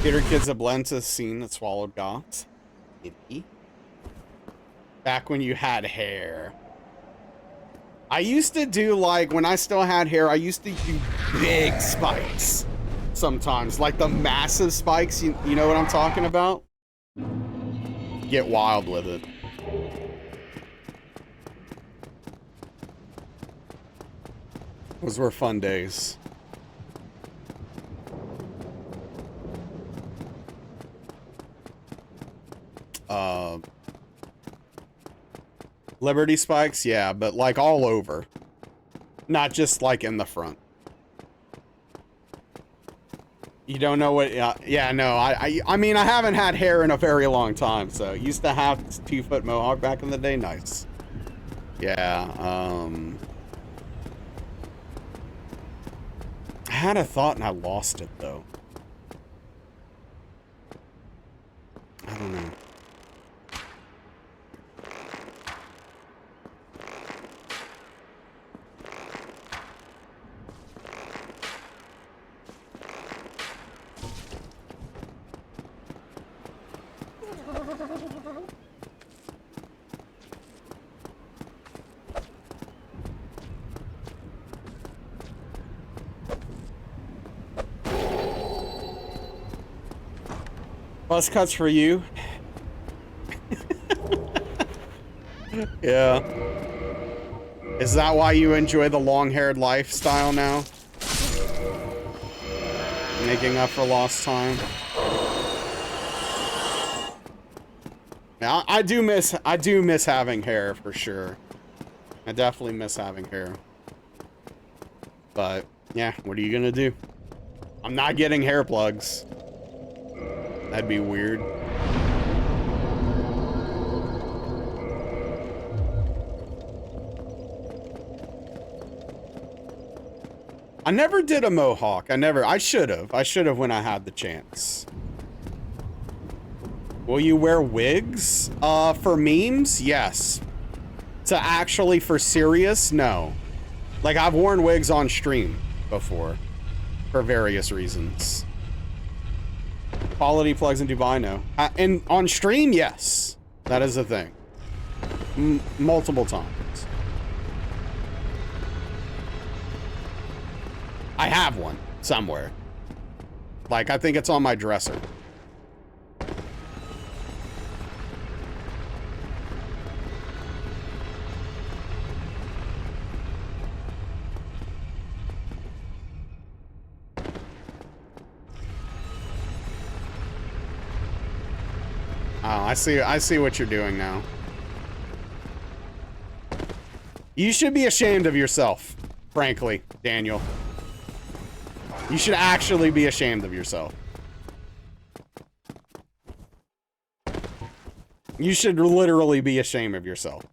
Gator Kid's a blend to scene that swallowed goths. Back when you had hair. I used to do, like, when I still had hair, I used to do big spikes sometimes. Like the massive spikes, you know what I'm talking about? Get wild with it. Those were fun days. Liberty spikes, yeah, but like all over, not just like in the front. You don't know what? Yeah, no. I mean, I haven't had hair in a very long time, so used to have 2-foot mohawk back in the day. Nice. Yeah. had a thought and I lost it, though. I don't know. Buzz cuts for you. Yeah. Is that why you enjoy the long-haired lifestyle now? Making up for lost time? Now, I do miss having hair for sure. I definitely miss having hair. But yeah, what are you gonna do? I'm not getting hair plugs. That'd be weird. I never did a mohawk. I should have when I had the chance. Will you wear wigs? For memes? Yes. To actually for serious? No. Like, I've worn wigs on stream before. For various reasons. Quality plugs in Dubai? No. And on stream? Yes. That is a thing. Multiple times. I have one somewhere. Like, I think it's on my dresser. Oh, I see what you're doing now. You should be ashamed of yourself, frankly, Daniel. You should actually be ashamed of yourself. You should literally be ashamed of yourself.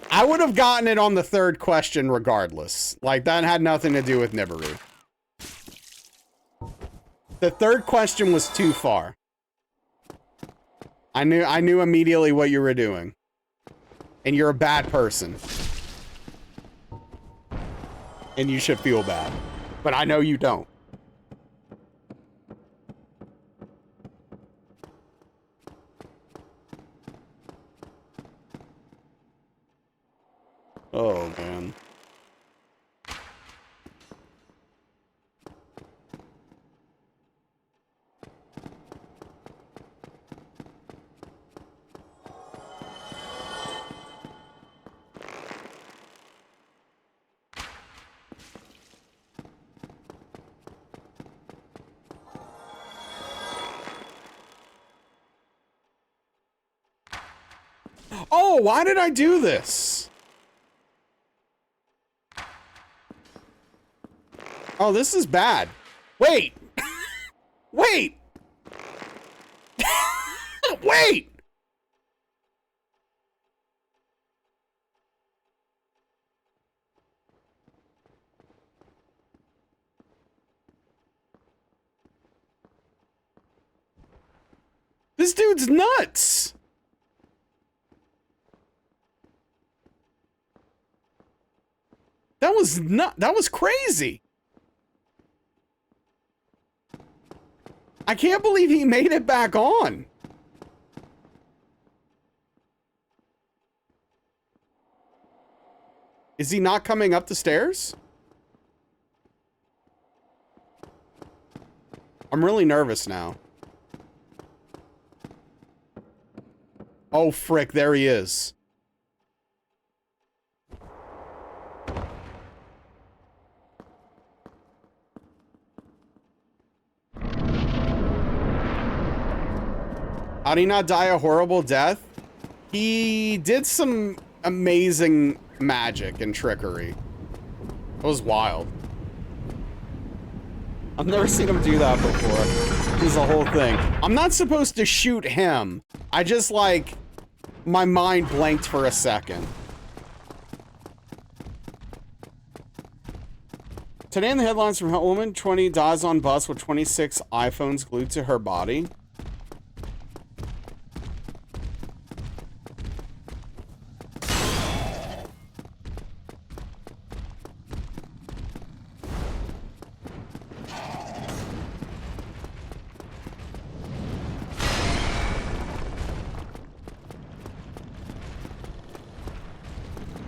I would have gotten it on the third question regardless. Like, that had nothing to do with Nibiru. The third question was too far. I knew immediately what you were doing. And you're a bad person. And you should feel bad. But I know you don't. Oh, man. Oh, why did I do this? Oh, this is bad. Wait. Wait. Wait. This dude's nuts. That was crazy. I can't believe he made it back on. Is he not coming up the stairs? I'm really nervous now. Oh, frick, there he is. How did he not die a horrible death? He did some amazing magic and trickery. It was wild. I've never seen him do that before. This is the whole thing. I'm not supposed to shoot him. I just, like, my mind blanked for a second. Today in the headlines from woman 20 dies on bus with 26 iPhones glued to her body.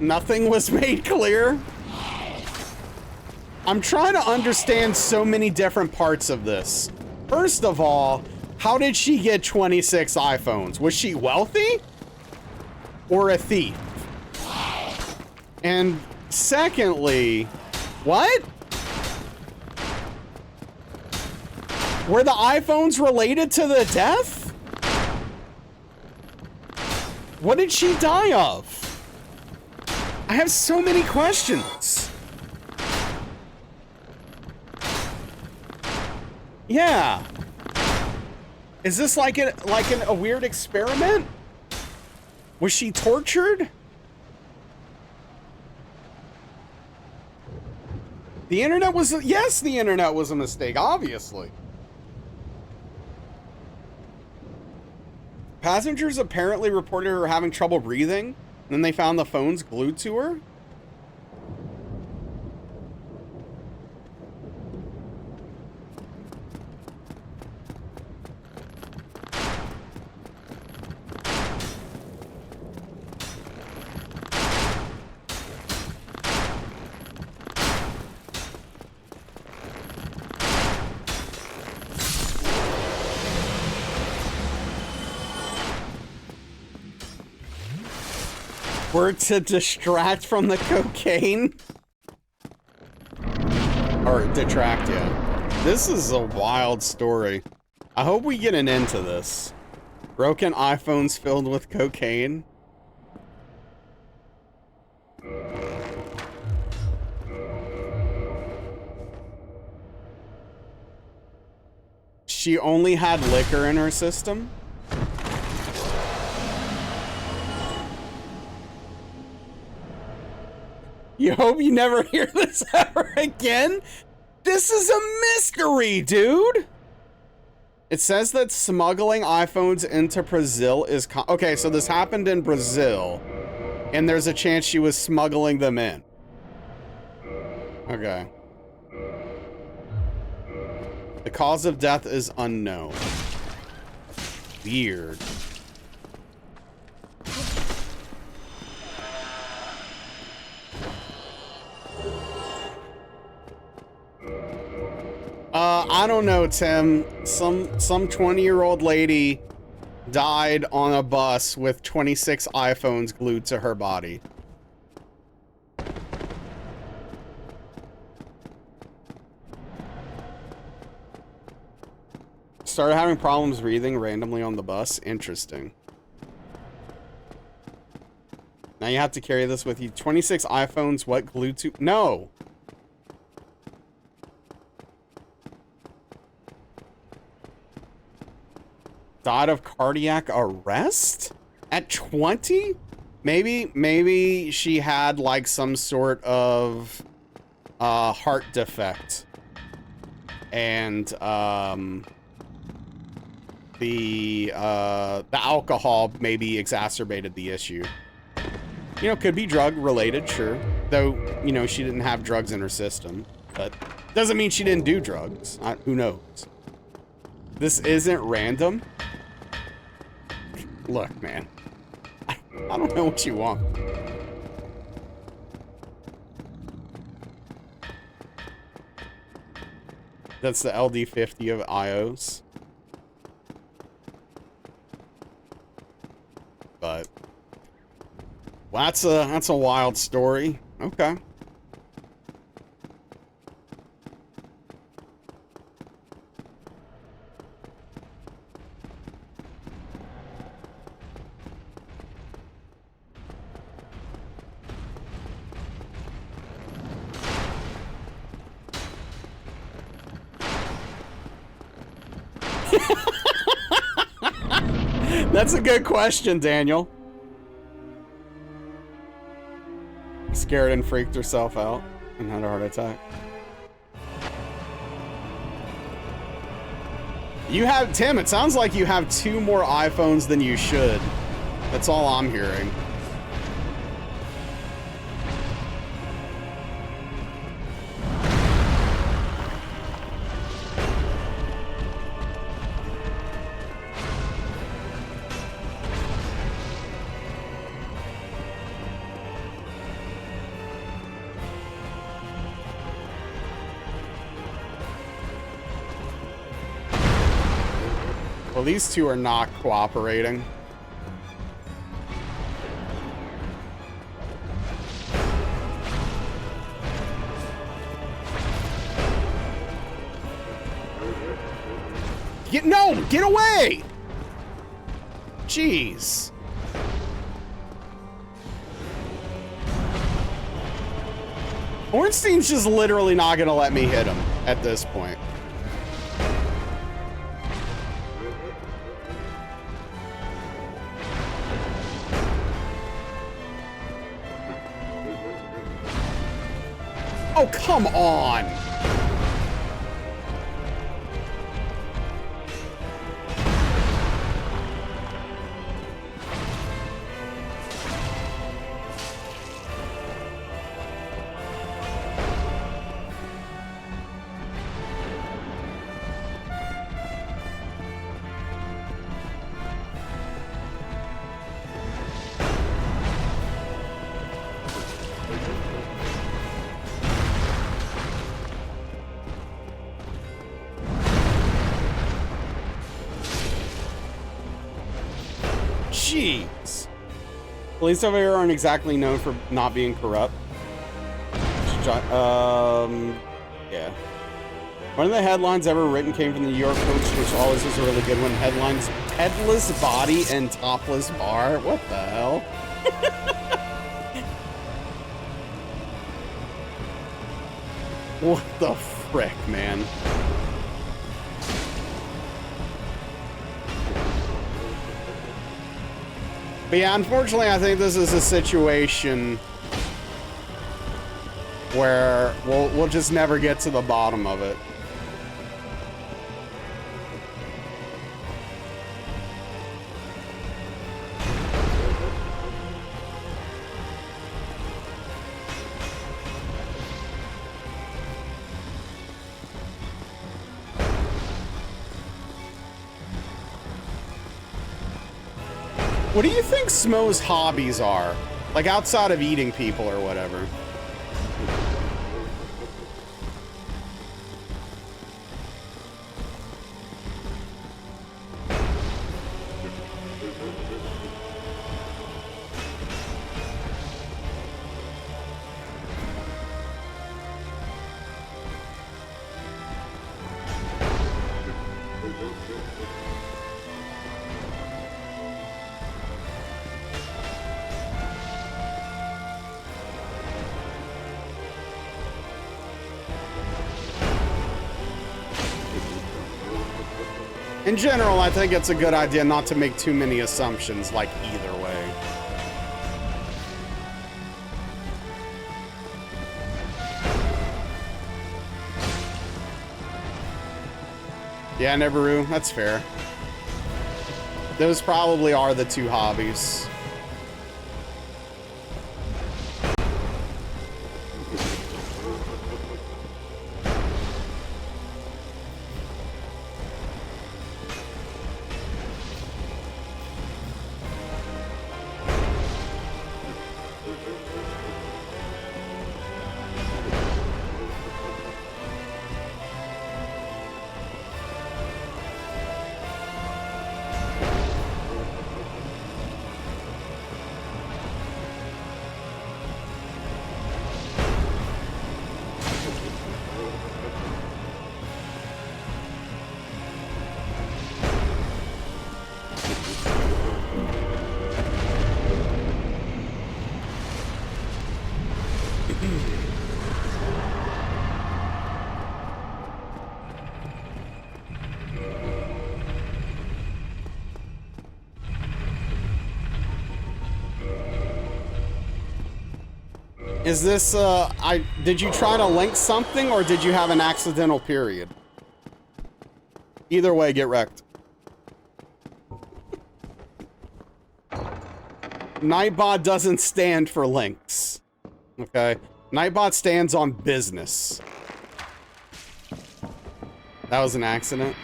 Nothing was made clear. I'm trying to understand so many different parts of this. First of all, how did she get 26 iPhones? Was she wealthy? Or a thief? And secondly, what? Were the iPhones related to the death? What did she die of? I have so many questions. Yeah. Is this like a weird experiment? Was she tortured? The internet was yes, the internet was a mistake, obviously. Passengers apparently reported her having trouble breathing. Then they found the phones glued to her. Were to distract from the cocaine? Or detract, yeah. This is a wild story. I hope we get an end to this. Broken iPhones filled with cocaine. She only had liquor in her system? You hope you never hear this ever again? This is a mystery, dude! It says that smuggling iPhones into Brazil is okay, so this happened in Brazil, and there's a chance she was smuggling them in. Okay. The cause of death is unknown. Weird. I don't know, Tim. Some 20-year-old lady died on a bus with 26 iPhones glued to her body. Started having problems breathing randomly on the bus. Interesting. Now you have to carry this with you. 26 iPhones, what glued to? No! Died of cardiac arrest? At 20? Maybe she had like some sort of heart defect. And the alcohol maybe exacerbated the issue. You know, could be drug related, sure. Though, you know, she didn't have drugs in her system, but doesn't mean she didn't do drugs. Who knows? This isn't random. Look, man, I don't know what you want. That's the LD50 of IOs. But well, that's a wild story. Okay. That's a good question, Daniel. Scared and freaked herself out and had a heart attack. You have, Tim, it sounds like you have 2 more iPhones than you should. That's all I'm hearing. Well, these 2 are not cooperating. Get away! Jeez. Ornstein's just literally not gonna let me hit him at this point. Oh, come on! Jeez. Police over here aren't exactly known for not being corrupt. Yeah. One of the headlines ever written came from the New York Post, which always is a really good one. Headlines, headless body and topless bar. What the hell? What the frick, man? But yeah, unfortunately, I think this is a situation where we'll just never get to the bottom of it. What do you think Smo's hobbies are? Like outside of eating people or whatever? In general, I think it's a good idea not to make too many assumptions, like either way. Yeah, Nibiru, that's fair. Those probably are the 2 hobbies. Is this, did you try to link something or did you have an accidental period? Either way, get wrecked. Nightbot doesn't stand for links. Okay? Nightbot stands on business. That was an accident.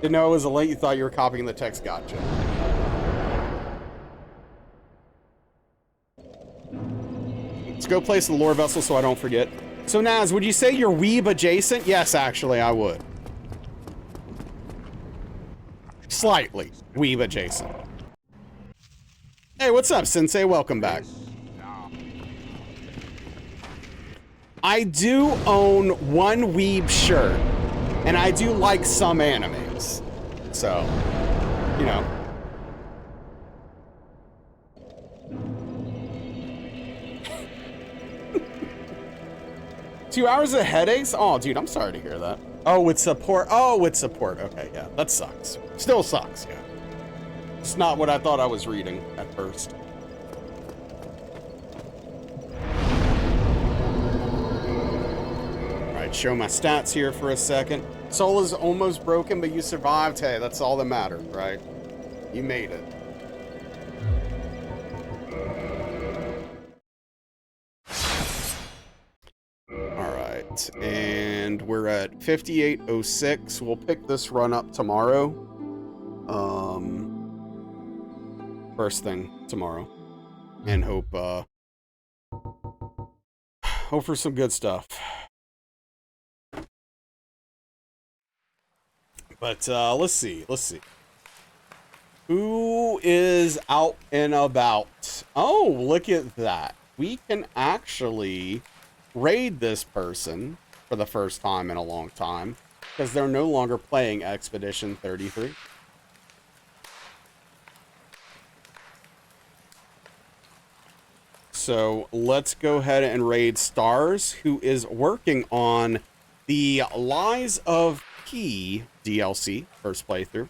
Didn't know it was a link. You thought you were copying the text. Gotcha. Let's go place the lore vessel so I don't forget. So Naz, would you say you're weeb adjacent? Yes, actually, I would. Slightly weeb adjacent. Hey, what's up, Sensei? Welcome back. I do own one weeb shirt, and I do like some animes. So, you know. 2 hours of headaches? Oh, dude, I'm sorry to hear that. Oh, with support. Oh, with support. Okay, yeah, that sucks. Still sucks, yeah. It's not what I thought I was reading at first. All right, show my stats here for a second. Soul is almost broken, but you survived. Hey, that's all that mattered, right? You made it. And we're at 58:06. We'll pick this run up tomorrow. First thing tomorrow. And hope for some good stuff. But let's see. Who is out and about? Oh, look at that. We can actually raid this person for the first time in a long time because they're no longer playing Expedition 33. So let's go ahead and raid Stars, who is working on the Lies of P DLC, first playthrough.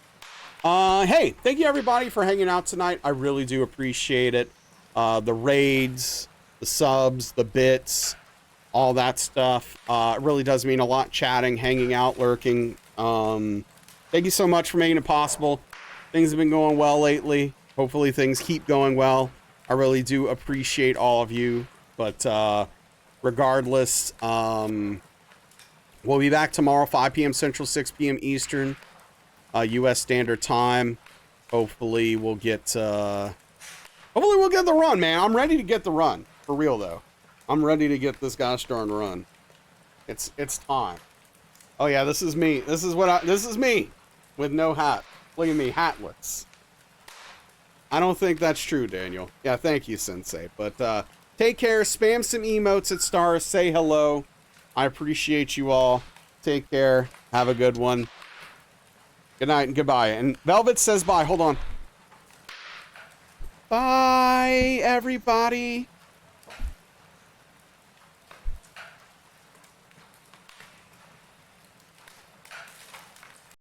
Hey, thank you everybody for hanging out tonight. I really do appreciate it. The raids, the subs, the bits, all that stuff. It really does mean a lot. Chatting, hanging out, lurking. Thank you so much for making it possible. Things have been going well lately. Hopefully things keep going well. I really do appreciate all of you. But regardless, we'll be back tomorrow, 5 p.m. Central, 6 p.m. Eastern, U.S. Standard Time. Hopefully we'll get the run, man. I'm ready to get the run. For real, though. I'm ready to get this gosh darn run. It's time. Oh yeah, this is me. This is me with no hat. Look at me, hatless. I don't think that's true, Daniel. Yeah, thank you, Sensei. But take care. Spam some emotes at Stars. Say hello. I appreciate you all. Take care. Have a good one. Good night and goodbye. And Velvet says bye. Hold on. Bye, everybody.